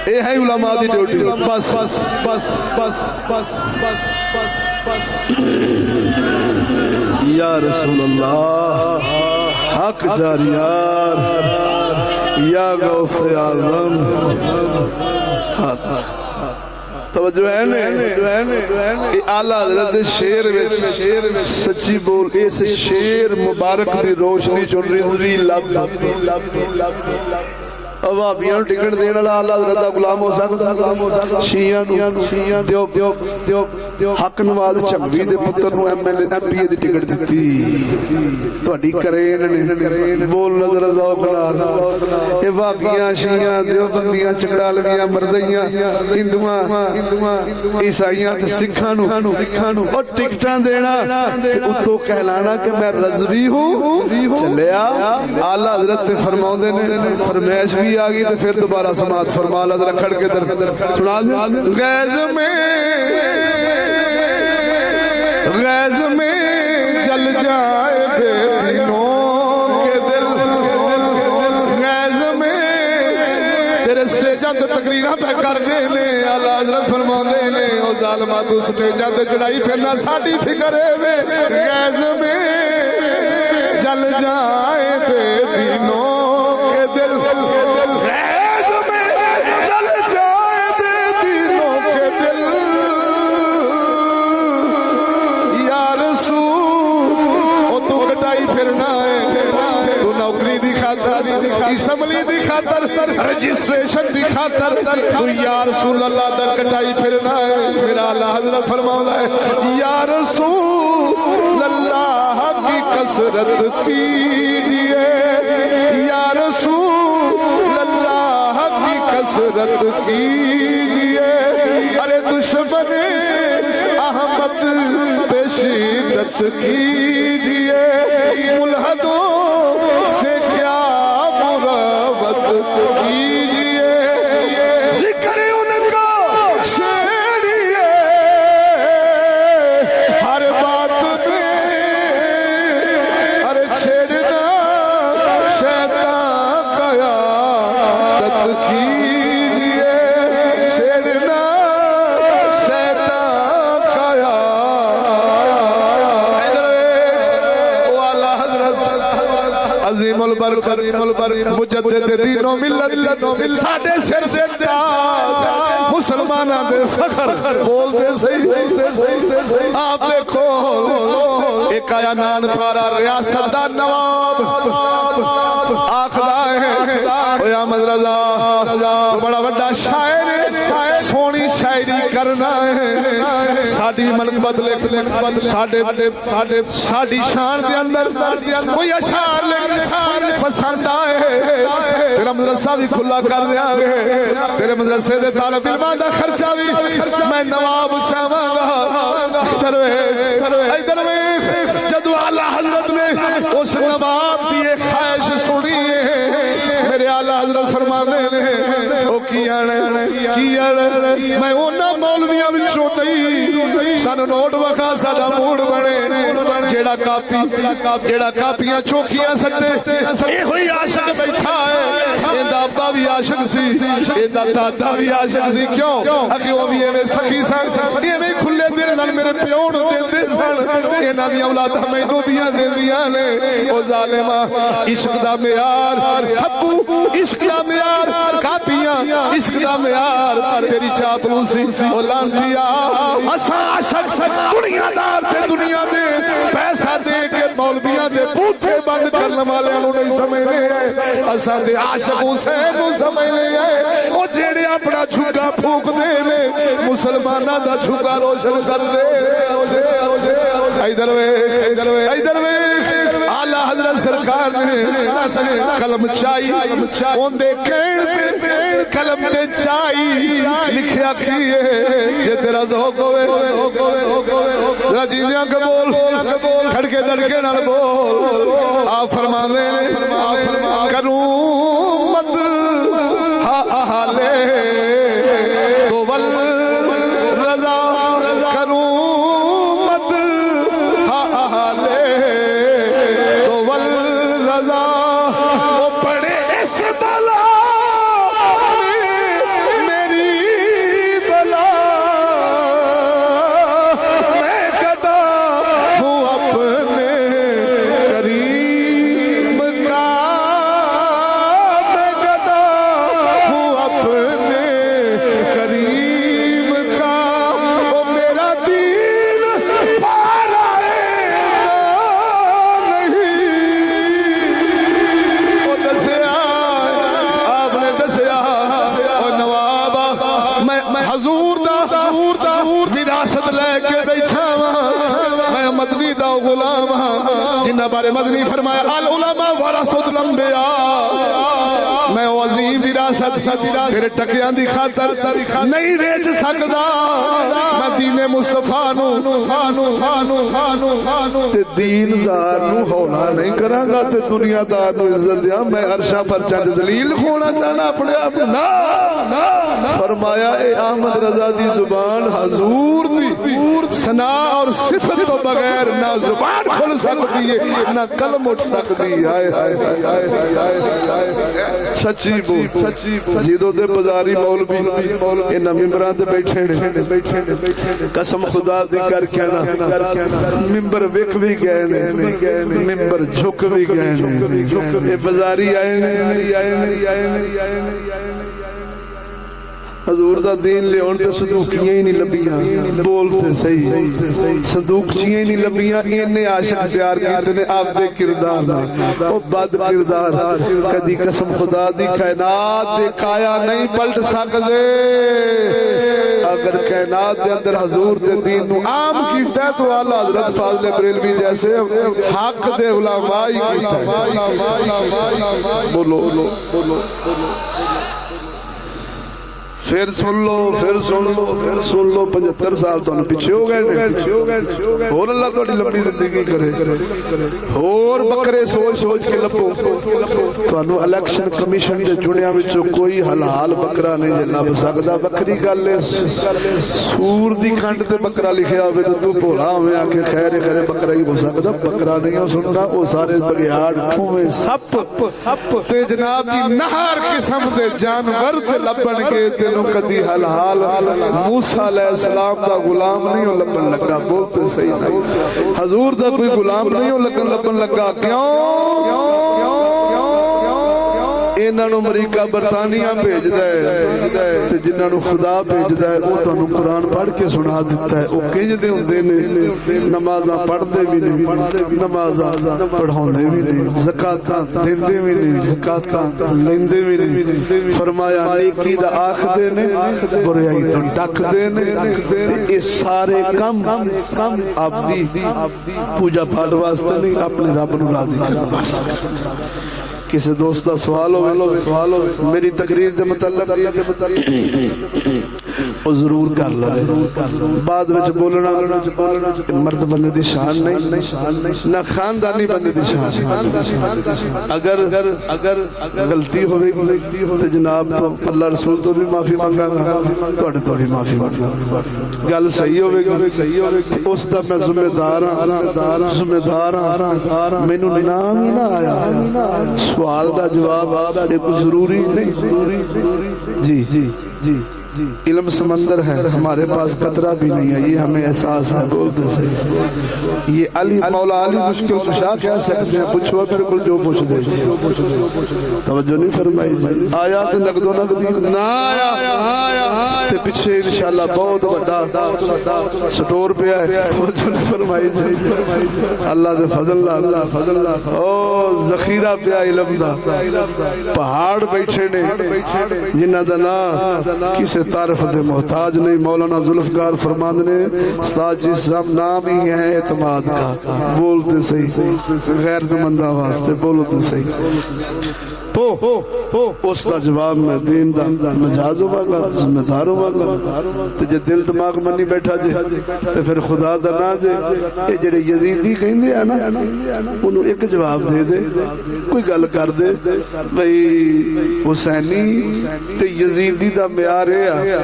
اے ہے علماء دی ڈیوٹی بس بس بس بس بس بس بس بس یا رسول اللہ حق جاریار یا غوث اعظم حق توجہ ہے نے اعلی حضرت شیر وچ سچی بول اس شیر مبارک دی روشنی چ رضوی لب وہابیاں نوں ٹکٹ دین والا اعلی حضرت دا غلام ہو سکدا شیعہ نوں دیو حق نواز چنگوی دے پتر نوں ایم ایل ایم پی دی ٹکٹ دتی تہاڈی کرین نے بول نظر ذوق نال اے وہابیاں شیعہ دیوبندیاں چکڑالویاں مردیاں ہندوواں عیسائیاں تے سکھاں نوں او ٹکٹاں دینا تے اتوں کہلانا کہ میں رضوی ہوں چلیا اعلی حضرت فرماوندے نے فرمائش بھی آ گئی تو پھر دوبارہ سماعت فرما لا ذرا کھڑ کے در سنا دیں غیظ میں جل جائے بے دینوں کے دل غیظ میں تیرے سٹیجاں تے تقریراں پہ کر دے لے اعلی حضرت فرماندے نے او ظالما تو سٹیجاں تے چڑھائی پھرنا ساڈی فکر ہے وے غیظ میں جل جائے بے دینوں کے دل غیظ میں جل جائے بے دینوں کے دل یا رسول او تو کٹائی پھرنا ہے تو نوکری دی خاطر اسمبلی دی خاطر رجسٹریشن دی خاطر تو یا رسول اللہ دا کٹائی پھرنا ہے میرا اعلی حضرت فرماتا ہے یا رسول اللہ کی کثرت کیجئے یا رسول اللہ کی کثرت کیجئے ارے دشمن احمد پہ شدت کیجئے ملحدوں سے کیا مراوت کیجئے ذکر ان کا چھیڑیے ہر بات میں ارے چھیڑنا شیطان قیادت کیجئے چھیڑنا شیطان قیادت عظیم البرکت مجدد دین و ملت ساڈے سر سے تاج مسلماناں دے فخر بولتے صحیح آپ دیکھو ایک آیا نان پارا ریاست دا نواب آخدا ہے اوے احمد رضا بڑا بڑا شاعر سونی شاعری کرنا ہے ساڈی منقبت لکھ ساڈی شان دے اندر کوئی اشعار لکھ پسند آئے تیرا مدرسہ بھی کھلا کر دیا گے تیرے مدرسے دے طالب علماں دا خرچہ بھی میں نواب چاہواں گا ادھر جدو اعلی حضرت نے اس نواب دی ایک خواہش سنی ہے میرے اعلی حضرت فرمانے نے او کیان میں انہاں مولویاں وچوں نہیں سانو نوٹ وکھا ساڈا موڈ بنے جیڑا کاپیاں چوکیاں سٹے اے ہوئی عاشق بیٹھا ہے ایندا ابا بھی عاشق سی ایدا دادا بھی عاشق سی کیوں اکھے وہ بھی ایویں سخی سن ایویں کھلے دل نال میرے پیو نوں دیندے سن انہاں دی اولاداں مینوں دیاں دیندیاں نے او ظالما عشق دا معیار ابو عشق دا معیار کاپیاں عشق دا معیار تیری چاپلوسی او لانتیا اساں عاشق دنیا دار تے دنیا دے پیسہ دے کے مولویاں دے بوتھے بند کرن والے نوں نہیں سمجھدے اساں دے عاشق حسین نوں سمجھدے او جڑے اپنا جھگا پھونک دے نے مسلماناں دا جھگا روشن کر دے ادھر ادھر اعلی حضرت سرکار نے قلم چائی اون دے کہن تے قلم تے چائی لکھیا کی ہے جے تیرا ذوق ہوے ذرا جیندیاں کے بول کھڑکے دڑکے نال بول آپ فرماندے کروں مت حالے تو ول رضا کروں مت حالے تو ول رضا وہ پڑے اس بلا میری بلا میں گدا ہوں اپنے کریم کا میں گدا ہوں اپنے کریم کا وہ میرا دین پارا نہیں وہ دسیا آپ نے دسیا اور نواب میں حضور دا وراثت لے کے بیٹھا میں مدنی دا غلام ہاں جنہ بارے مدنی فرمایا العلماء ورثۃ الانبیاء میں عظیم وراثت تیرے ٹکیاں دی خاطر نہیں ویچ سکدا میں دین مصطفیٰ نو تے دیندار نو ہولا نہیں کراں گا تے دنیا دار نو عزت دیاں میں عرشہ پر چند ذلیل ہونا چاہنا اپنے آپ نہ فرمایا اے احمد رضا دی زبان حضور دی ثنا اور صفت تو بغیر نہ زبان کھل سکتی ہے نہ قلم اٹھ سکتی ہے سچی بول جدوں دے بازاری مولوی انہاں ممبراں تے بیٹھے نے قسم خدا دی کر کے نا ممبر وک بھی گئے نے ممبر جھک بھی گئے نے اے بازاری آئے نے حضور دا دین لے ہون تے صدوقیاں ہی نہیں لبیاں بولتے صحیح صدوقیاں ہی نہیں لبیاں انہیں عاشق تیار کیتے نے آپ دے کردار او بد کردار کدی قسم خدا دی کائنات دے کایا نہیں پلٹ سکدے اگر کائنات دے اندر حضور دے دین نو عام کیتا ہے تو اعلی حضرت فاضل بریلوی جیسے حق دے علماء ہی کیتا ہے بولو پھر سن لو 75 سال تو پیچھے ہو گئے اور اللہ تھوڑی لمبی زندگی کرے اور بکرے سوچ کے لپو تھانو الیکشن کمیشن دے چنیا وچوں کوئی حلال بکرا نہیں جے لب سکدا بکری گل ہے سور دی کھنڈ تے بکرا لکھیا ہوے تے تو بھولا ہوے آ کے خیر بکرا ہی ہو سکدا بکرا نہیں ہو سکدا او سارے بگیاڑ ٹھوے سپ تے جناب دی نہر قسم دے جانور تے لبن کے تینوں کدی حلال موسیٰ علیہ السلام دا غلام نہیں ہو لبن لگا بولتے صحیح حضور دا کوئی غلام نہیں ہو لبن لگا کیوں انہاں نو امریکہ برطانیہ بھیج دے تے جنہاں نو خدا بھیج دے او تانوں قرآن پڑھ کے سنا دیتا ہے او کنج دے ہوندے نے نمازاں پڑھدے وی نہیں نمازاں پڑھاوندے وی نہیں زکاتاں دیندے وی نہیں زکاتاں لیندے وی نہیں فرمایا نیکی دا آکھدے نے برائی تو ڈکدے نے تے اے سارے کم آپ دی پوجا پاٹ واسطے نہیں اپنے رب نو راضی کرنے واسطے کسی دوست کا سوال ہو میری تقریر دے متعلق وہ ضرور کر لو بعد وچ بولنا مرد بندے دی شان نہیں نہ خاندانی بندے دی شان اگر غلطی ہوئے تو جناب تو اللہ رسول تو بھی معافی مانگا گا تو بھی معافی مانگا گل صحیح ہوئے گی اس دا میں ذمہ دار ہاں مینوں نام ہی نہ آیا سوال کا جواب ایک ضروری نہیں جی جی جی علم سمندر ہے ہمارے پاس قطرہ بھی نہیں ہے یہ ہمیں احساس ہے بولتے صحیح یہ علی مولا علی مشکل کشا کہہ سکتے ہیں پوچھو میرے کو جو پوچھ دے توجہ نہیں فرمائی آیا کہ لگ دو نقدی نہ آیا تے پیچھے انشاءاللہ بہت بڑا سٹور پہ ہے توجہ نہیں فرمائی اللہ دے فضل اللہ او ذخیرہ پہ علم دا پہاڑ بیٹھے نے جنہ دا نا کسے تعریف دے محتاج نہیں مولانا ذوالفقار فرماند نے استاد جی صاحب نام ہی ہے اعتماد کا بولتے صحیح غیر مندہ واسطے بولتے صحیح تو اس کا جواب میں دین دا مجاز ہوگا ذمہ دار ہوگا تو جے دل دماغ منی بیٹھا جے تو پھر خدا دا نہ جے یہ جڑے یزیدی کہندے ہیں نا انہوں ایک جواب دے دے کوئی گل کر دے بھئی حسینی تے یزیدی دا معیار ہے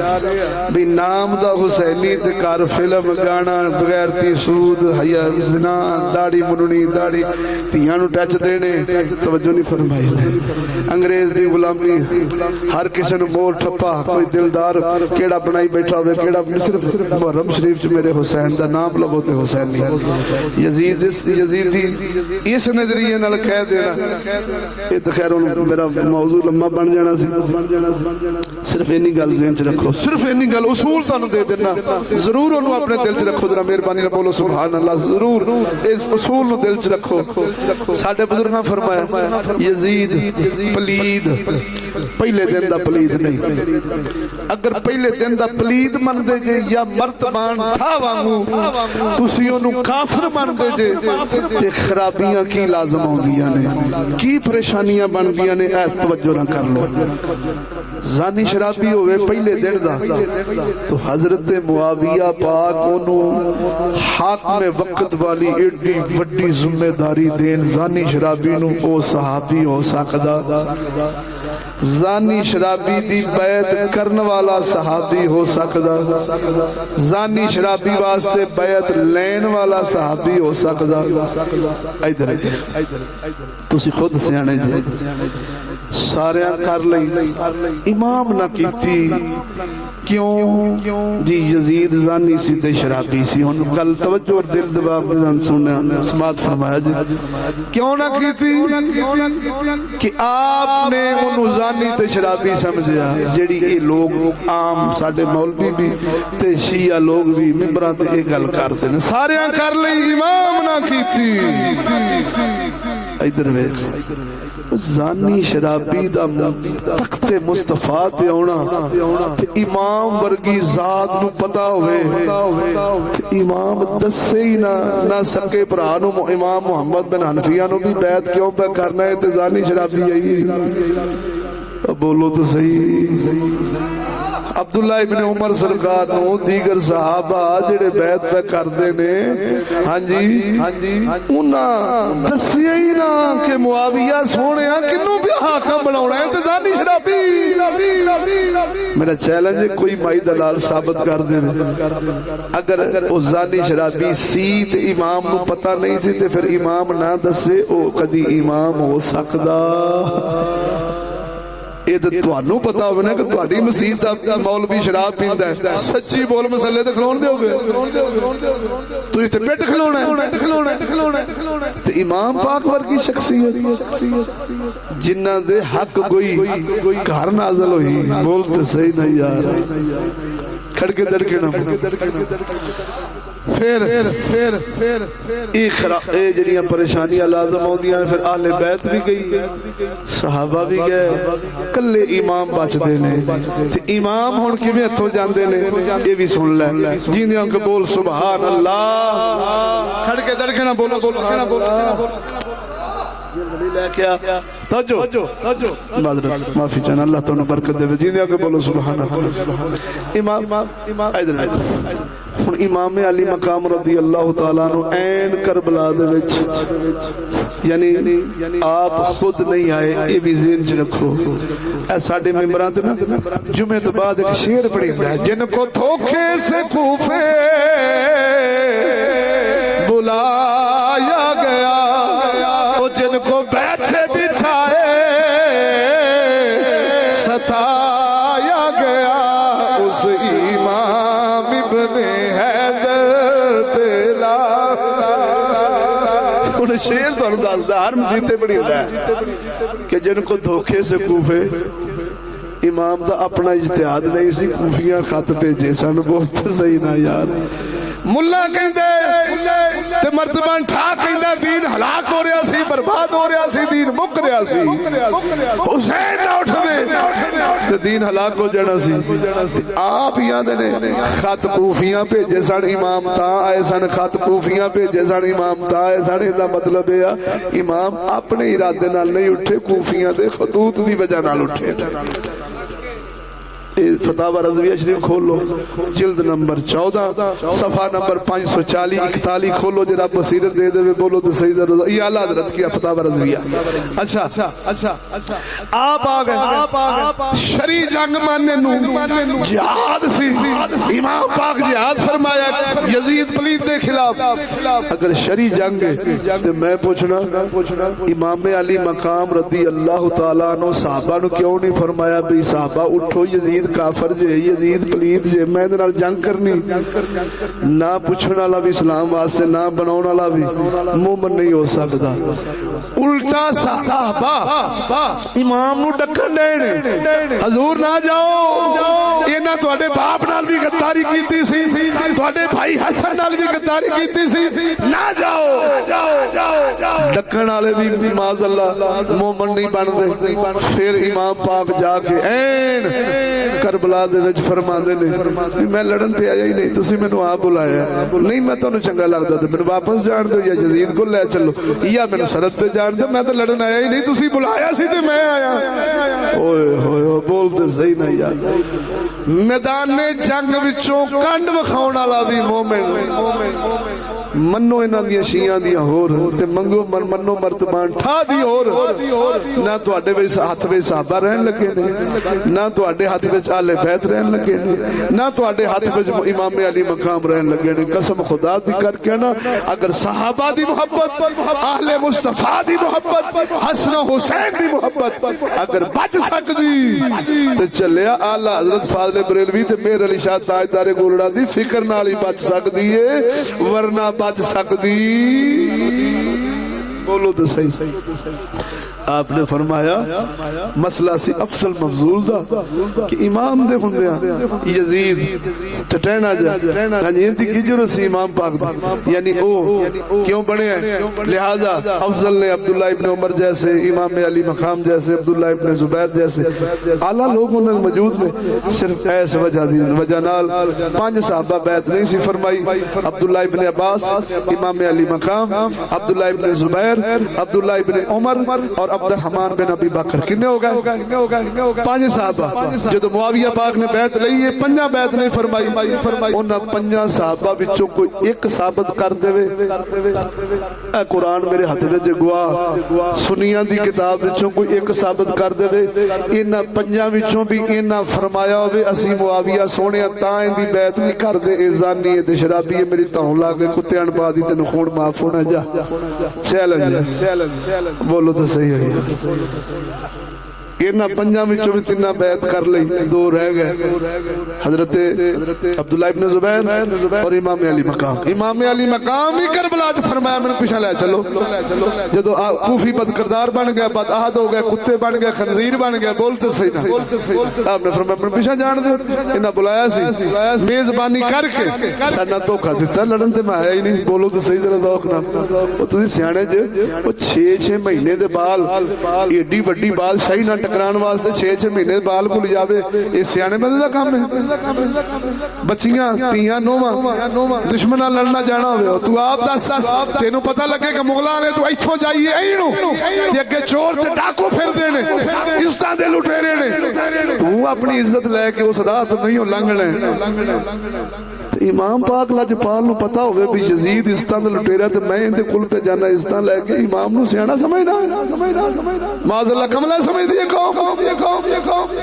بھئی نام دا حسینی تے کار فلم گانا بغیر تی سود حیا زنا داڑھی مننی داڑھی تیاں نو ٹچ دینے توجہ نہیں فرمائی انگریز دی غلامی ہر کسی نے مور ٹھپا کوئی دلدار کیڑا بنائی بیٹھا ہوئے کیڑا صرف محرم شریف جو میرے حسین دا نام لگو تے حسین نہیں یزیدی اس نظریے نال کہہ دینا یہ تو خیر میرا موضوع لمبا بن جانا سی صرف اینی گل ذہن چ رکھو صرف اینی گل اصول تانوں دے دینا ضرور انہوں اپنے دل چ رکھو ذرا مہربانی نال بولو سبحان اللہ ضرور اس اصول نو دل چ رکھو ساڈے بزرگاں فرمایا یزید پلید پہلے دن دا پلید نہیں اگر پہلے دن دا پلید من دے جے یا مرتبان تھا وانگو تسی انہوں کافر من دے جے تے خرابیاں کی لازم ہوں دیا نے کی پریشانیاں بن دیا نے اے توجہ نہ کر لو زانی شرابی ہوئے پہلے دن دا تو حضرت معاویہ پاک انہوں حاکم وقت والی ایڈی وڈی ذمہ داری دین زانی شرابی نو او صحابی ہو سکدا زانی شرابی دی بیعت کرن والا صحابی ہو سکدا زانی شرابی واسطے بیعت لین والا صحابی ہو سکدا ادھر تسی خود سیانے جے سارے کر لئی امام نہ کیتی کیوں جی یزید زانی سی تے شرابی سی ان کل توجہ اور دل دباب دن سننا سماعت فرمایا جی کیوں نہ کیتی کہ آپ نے انہوں زانی تے شرابی سمجھیا جیڑی یہ لوگ عام ساڑھے مولوی بھی تے شیعہ لوگ بھی ممبران تے ایک گل کرتے ہیں سارے کر لئی امام نہ کیتی ادھر ویکھ زانی شرابی دا تخت مصطفیٰ تے ہونا تے امام ورگی ذات نو پتا ہوئے تے امام دسے ہی نہ سکے پرانو امام محمد بن حنفیہ نو بھی بیعت کیوں پہ کرنا ہے تے زانی شرابی یہی بولو تو صحیح عبداللہ ابن عمر سرکار نو دیگر صحابہ جڑے بیعت پہ کردے نے ہاں جی انہاں دسیا ہی نا کہ معاویہ سونے کنوں بھی حاکم بناونا ہے تے زانی شرابی میرا چیلنج ہے کوئی مائی دلال ثابت کر دے اگر او زانی شرابی سی تے امام نو پتہ نہیں سی تے پھر امام نہ دسے او کدی امام ہو سکدا یہ تو انہوں پتا ہوگا نا کہ تہاڈی مسجد دا مولوی شراب پیندا ہے سچی بول مسئلے تے کھلون دیو گے تو تے پیٹ کھلونا تے امام پاک ورگی شخصیت جنہ دے حق گوئی گھر نازل ہوئی بولتے صحیح نہیں یار کھڑکے دڑکے نہ پھر اے جڑیاں پریشانیاں لازم ہوندیاں پھر اہل بیت بھی گئی صحابہ بھی گئے کلے امام بچدے نے تے امام ہن کیویں ہتھوں جاندے نے یہ بھی سن لے جیندیاں کہ بول سبحان اللہ کھڑ کے دڑکے نہ بولو لے کیا توجہ معذرت معافی چاہنا اللہ تعالیٰ برکت دے جیندیاں کہ بولو سبحان اللہ امام ادھر امام علی مقام رضی اللہ تعالیٰ عنہ این کربلا دے وچ یعنی آپ خود نہیں آئے یہ بھی ذہن چ رکھو اے ساڈے ممبراں تے نا جمعے تو بعد ایک شعر پڑھیندا ہے جن کو دھوکے سے کوفے بلایا گیا وہ جن کو بیٹھے بٹھائے ستایا گیا اس امام ابن حیدر بلا انہیں شیر تو اندازدہ ہر مسیطے بڑی ہوتا ہے کہ جن کو دھوکے سے کوفے امام دا اپنا اجتہاد نہیں سی کوفیاں خط بھیجے سن بہت صحیح نہ یار ملا کہندے تے مرتبان ٹھا کہندے دین ہلاک ہو رہا سی برباد ہو رہا سی دین مک رہا سی حسین نہ اٹھ دے تے دین ہلاک ہو جانا سی آپ ہی آندے نے خط کوفیاں بھیجے سن امام تا آئے سن خط کوفیاں بھیجے سن امام تا آئے سن دا مطلب ہے امام اپنے ارادے نال نہیں اٹھے کوفیاں دے خطوط دی وجہ نال اٹھے فتاوی رضویہ شریف کھول لو جلد نمبر 14 صفحہ نمبر 540 41 کھولو جی رب بصیرت دے دے بولو تو صحیح درد یہ اعلیٰ حضرت کیا فتاوی رضویہ اچھا آپ آگئے شری جنگ ماننے نو جہاد سی امام پاک جہاد فرمایا یزید پلید دے خلاف اگر شری جنگ تو میں پوچھنا امام علی مقام رضی اللہ تعالیٰ عنہ صحابہ نو کیوں نہیں فرمایا بھی صحابہ اٹھو یزید کافر جے یزید پلید جے میں دنال جنگ کرنی نہ پوچھنا والا بھی اسلام واسطے نہ بناؤنا والا بھی مومن نہیں ہو سکتا الٹا صحابہ امام نو ڈکن دین حضور نہ جاؤ یہ نہ تواڈے باپ نال بھی غداری کیتی سی تواڈے بھائی حسن نال بھی غداری کیتی سی نہ جاؤ ڈکن والے بھی معاذ اللہ مومن نہیں بن دے پھر امام پاک جا کے این کربلا دے وچ فرماندے نے میں لڑن تے آیا ہی نہیں تسی مینوں آ بلایا نہیں میں تانوں چنگا لگدا تے مینوں واپس جان دو یا یزید کو لے چلو یا مینوں سرحد تے جان دو میں تے لڑن آیا ہی نہیں تسی بلایا سی تے میں آیا اوئے ہوئے بولتے صحیح نہ یار میدان جنگ وچوں کنڈ وکھاون والا بھی مومن منو انہاں دی شیعاں دی ہور تے منگو منو مرتبان ٹھا دی ہور نہ تواڈے وچ ہاتھ وچ صحابہ رہن لگے نے نہ تواڈے ہاتھ وچ اہل بیت رہن لگے نے نہ تواڈے ہاتھ وچ امام علی مقام رہن لگے نے قسم خدا دی کر کے نا اگر صحابہ دی محبت اہل مصطفیٰ دی محبت حسن و حسین دی محبت اگر بچ سکدی تے چلیا اعلی حضرت فاضل بریلوی تے میر علی شاہ تاجدار گولڑا دی فکر نال ہی بچ سکدی ہے ورنہ بچ سکدی بولو تو صحیح آپ نے فرمایا مسئلہ سی افضل مفضول دا کہ امام دے ہوندیاں یزید ٹٹینا جا ہنجینتی کی جو رسی امام پاک دا یعنی او کیوں بڑے ہیں لہذا افضل نے عبداللہ ابن عمر جیسے امام علی مقام جیسے عبداللہ ابن زبیر جیسے اعلیٰ لوگوں نے موجود نے صرف ایسے وجہ دی وجہ نال 5 صحابہ بیعت نہیں سی فرمائی عبداللہ ابن عباس امام علی مقام عبداللہ ابن زبیر عبداللہ ابن عمر اور عبد الرحمن بن ابی بکر کنے ہو گئے 5 صحابہ جدو معاویہ پاک نے بیعت لئی ہے 5 بیعت نہیں فرمائی انہاں 5 صحابہ وچوں کوئی ایک ثابت کر دے اے قرآن میرے ہاتھ وچ گواہ سنیاں دی کتاب وچوں کوئی ایک ثابت کر دے انہاں 5 وچوں بھی انہاں فرمایا ہوئے اسی معاویہ سونے تاں ان دی بیعت نہیں کر دے اے زانی ہے تے شرابی ہے میری تہوں لا کے کتےاں پا دی تینوں خون معاف ہونا جا چیلنج بولو تو صحیح ہے انہاں 5 وچوں بھی 3 بیعت کر لئی 2 رہ گئے حضرت عبداللہ ابن زبیر اور امام علی مقام امام علی مقام ہی کربلا جو فرمایا میں نے پیچھے لے چلو جدو کوفی بد کردار بن گیا بد عہد ہو گئے کتے بن گئے خنزیر بن گئے بولتے صحیح نہ آپ نے فرمایا میں پیچھے جان دے انہاں بلایا سی میزبانی کر کے ساڈا دھوکا دتا لڑن تے میں آیا ہی نہیں بولو تو صحیح ذرا ذوق نہ او تسی سیانے جے او 6 مہینے دے بال ایڈی وڈی بال شاہی نہ ٹکران واسطے 6 مہینے بال بھول جاوے یہ سیانے بندے دا کام ہے بچیاں تیاں نوواں دشمن نال لڑنا جانا ہوے تو آپ دس تینوں پتہ لگے کہ مغلاں نے تو ایتھوں جائیے اینو تے اگے چور تے ڈاکو پھردے نے عزتاں دے لٹیرے نے تو اپنی عزت لے کے اس راہ تو نہیں لنگنا امام پاک لاجپال نو پتہ ہوئے بھی یزید عزتاں دے لٹیرا تے میں اندے کل پہ جانا عزتاں لے کے امام نو سیاںا سمجھنا معاذ اللہ کملا سمجھ دیے قوم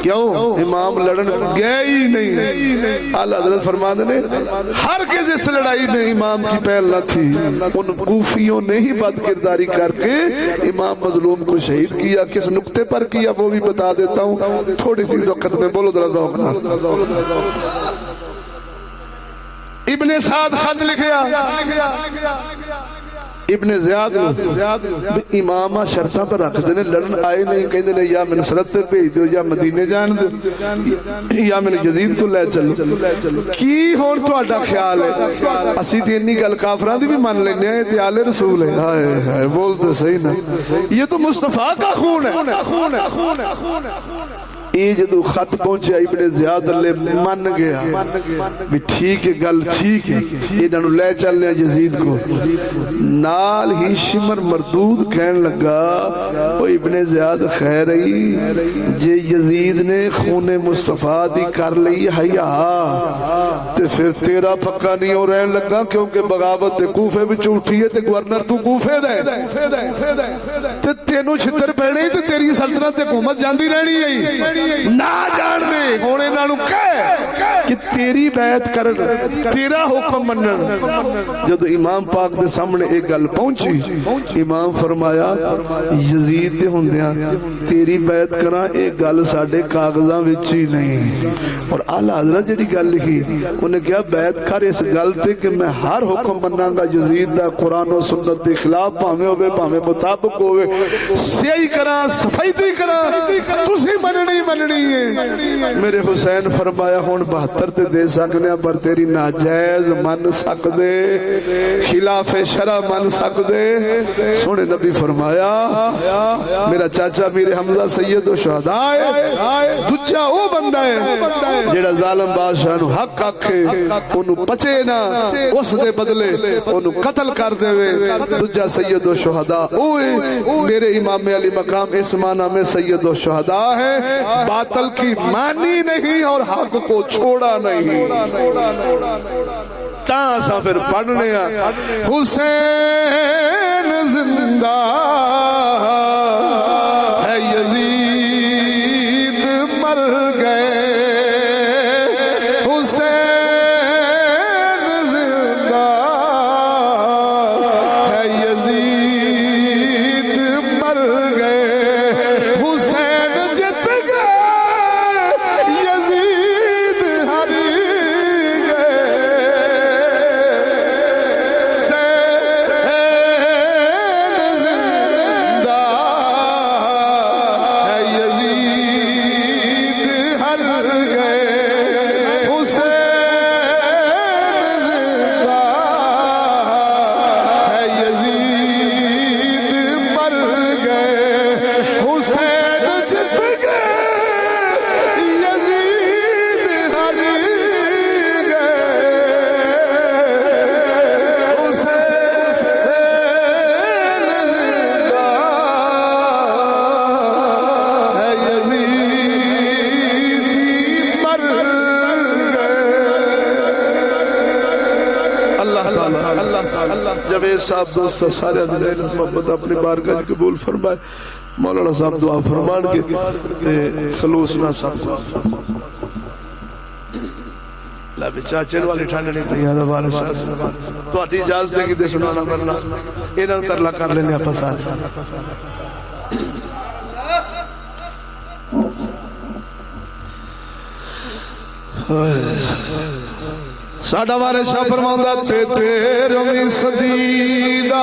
کیوں امام لڑن گئے ہی نہیں. اعلیٰ حضرت فرماتے نے ہرگز اس لڑائی میں امام کی پہل نہ تھی. ان کوفیوں نے ہی بد کرداری کر کے امام مظلوم کو شہید کیا. کس نقطے پر کیا وہ بھی بتا دیتا ہوں تھوڑی سی وقت میں. بولو ذرا ذوق نال. ابن سعد خط لکھیا ابن زیاد امامہ شرطہ پر رکھ دینے لڑن آئے نہیں کہتے نے یا میں نصرت تے بھیج دو یا مدینے جان دو یا میں یزید کو لے چلو. کی ہون تو اڈا خیال ہے اسی تی انی گل کافران دی بھی مان لینے ہیں تے آل رسول ہے. ہائے ہائے بولتے صحیح نا. یہ تو مصطفیٰ کا خون ہے. یہ جدو خط پہنچیا ابن زیاد اللہ من گیا بھی ٹھیک ہے گل ٹھیک ہے انہوں لے چلنے یزید کو. نال ہی شمر مردود کہن لگا وہ ابن زیاد خیر ہی جے یزید نے خون مصطفیٰ دی کر لی حیا تے پھر تیرا پکا نہیں ہو رہن لگا کیونکہ بغاوت کوفے وچ اٹھی ہے تے گورنر تو کوفے دے تے تینوں چھتر پینے تے تیری سلطنت تے حکومت جاندی رہنی ہے. نہ جان دے ہونے نالو کہے کہ تیری بیعت کر تیرا حکم منن. جب امام پاک دے سامنے ایک گل پہنچی امام فرمایا یزید دے ہوندیاں تیری بیعت کراں ایک گل ساڈے کاغذاں وچ ہی نہیں. اور اعلیٰ حضرت جڑی گل لکھی انہیں کہا بیعت کر اس گل تے کہ میں ہر حکم مناں گا یزید دا قرآن و سنت دے خلاف بھاویں ہوے بھاویں مطابق ہوے صحیح کراں صفائی کراں تسی مننی ہے. میرے حسین فرمایا ہون 72 تے دے سکنے پر تیری ناجائز من سکدے خلاف شرع من سکدے. سونے نبی فرمایا میرا چاچا میر حمزہ سید و شہداء ہے دجا او بندہ ہے جیڑا ظالم بادشاہ نو حق آکھے انہوں پچے نہ اس دے بدلے انہوں قتل کر دے دجا سید و شہداء اوے. میرے امام علی مقام اس معنی میں سید و شہداء ہے باطل کی مانی نہیں اور حق کو چھوڑا نہیں. تاں پھر پڑھنے حسین زندہ ہے یزید مر گئے. حسین زندہ ہے یزید مر گئے. حسین جت گئے یزید ہر جوید صاحب دوست سارے دل محبت اپنی بارگاہ قبول فرمائے. مولانا صاحب دعا فرمان کے خلوص نہ صاحب لا بچاچے والی ٹھانڈ نہیں پہیا دا والے شاہ تو آٹی اجازت دے گی دے سنانا کرنا انہاں ترلا کر لینے آپ ساتھ. ساڈا وارث شاہ فرماؤندا تے تیرہویں صدی دا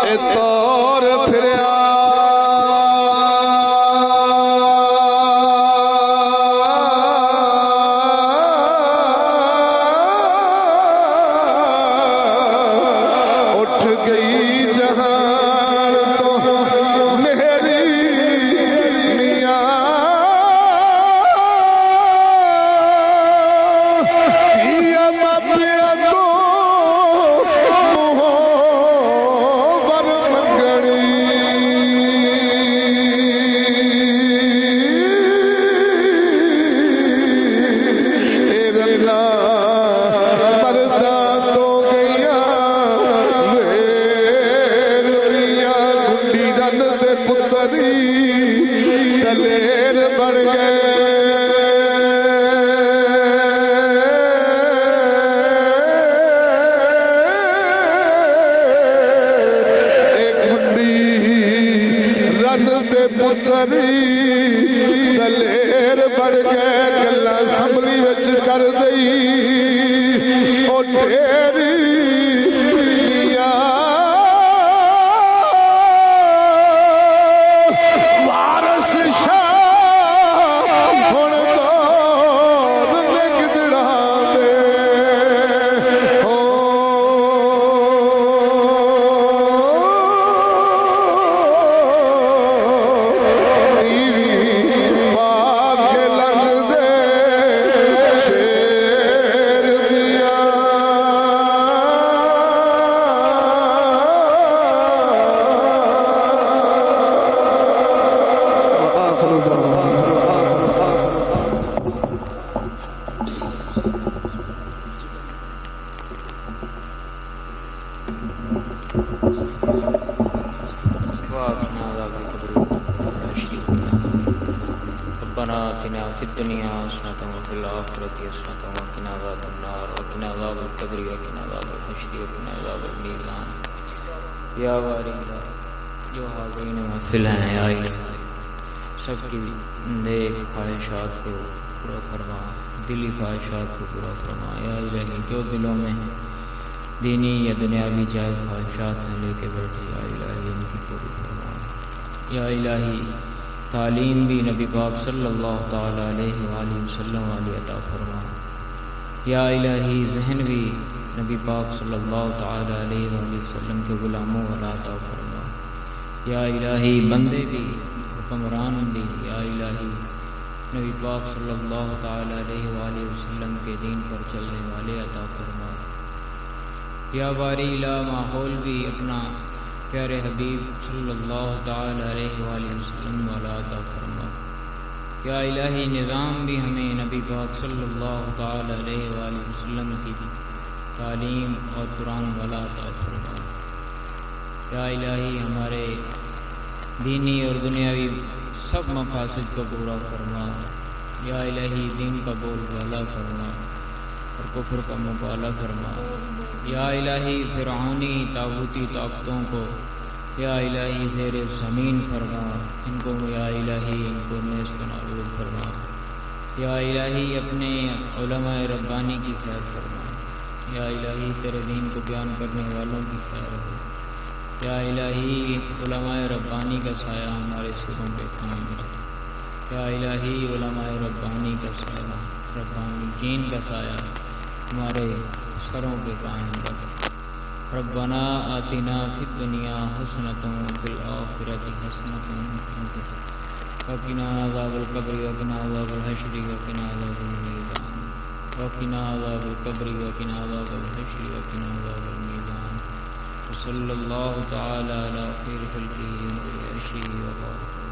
اے طور پھریا اٹھ گئی جہان تو میری میاں دلیر بن گئے دلیر بڑھ گئے گلا سملی وچ کر دئی او ڈیری وارث شاہ ہن دور میں گدڑا دے ربنا آتنا في الدنيا حسنة وفي الآخرة حسنة وقنا عذاب النار وقنا عذاب القبر وقنا عذاب الحشر وقنا عذاب الميزان یا باری جو حاضرین محفل ہیں یا الہی سب کی نیک خواہشات کو پورا فرما، دلی خواہشات کو پورا فرما یا الہی، جو دلوں میں دینی یا دنیاوی جائز خواہشات ہیں لے کے بیٹھے یا الہی ان کی پوری فرما یا الہی۔ تعلیم بھی نبی پاک صلی اللہ تعالیٰ علیہ وآلہ وسلم والی عطا فرما یا الہی، ذہن بھی نبی پاک صلی اللہ تعالیٰ علیہ وآلہ وسلم کے غلاموں والا عطا فرما یا الہی، بندے بھی حکمران بھی یا الہی نبی پاک صلی اللہ تعالیٰ علیہ وآلہ وسلم کے دین پر چلنے والے عطا فرما یا باری الہ، ماحول بھی اپنا پیارے حبیب صلی اللہ تعالیٰ علیہ وآلہ وسلم والا عطا فرما یا الہی، نظام بھی ہمیں نبی پاک صلی اللہ تعالیٰ علیہ وآلہ وسلم کی تعلیم اور قرآن والا عطا فرما یا الہی، ہمارے دینی اور دنیاوی سب مقاصد کو پورا فرما یا الہی، دین کا بول بالا فرما اور کفر کا مقابلہ فرما یا الہی، فرعونی طاغوتی طاقتوں کو یا الہی زیر زمین فرما، ان کو یا الہی ان کو نیست نابود فرما یا الہی، اپنے علماء ربانی کی خیر فرما یا الہی، تیرے دین کو بیان کرنے والوں کی خیر ہو یا الہی، علماء ربانی کا سایہ ہمارے سروں پہ قائم رکھ یا الہی، علماء ربانی کا سایہ، ربانی دین کا سایہ ہمارے سروں پہ قائم رکھ۔ ربنا آتنا فی الدنیا حسنۃ وفی الآخرۃ حسنۃ وقنا عذاب القبر وقنا عذاب الحشر وقنا عذاب المیزان وقنا عذاب القبر وقنا عذاب الحشر وقنا عذاب المیزان صلی اللہ تعالی علی خیر خلقہ وعلیہ وسلم۔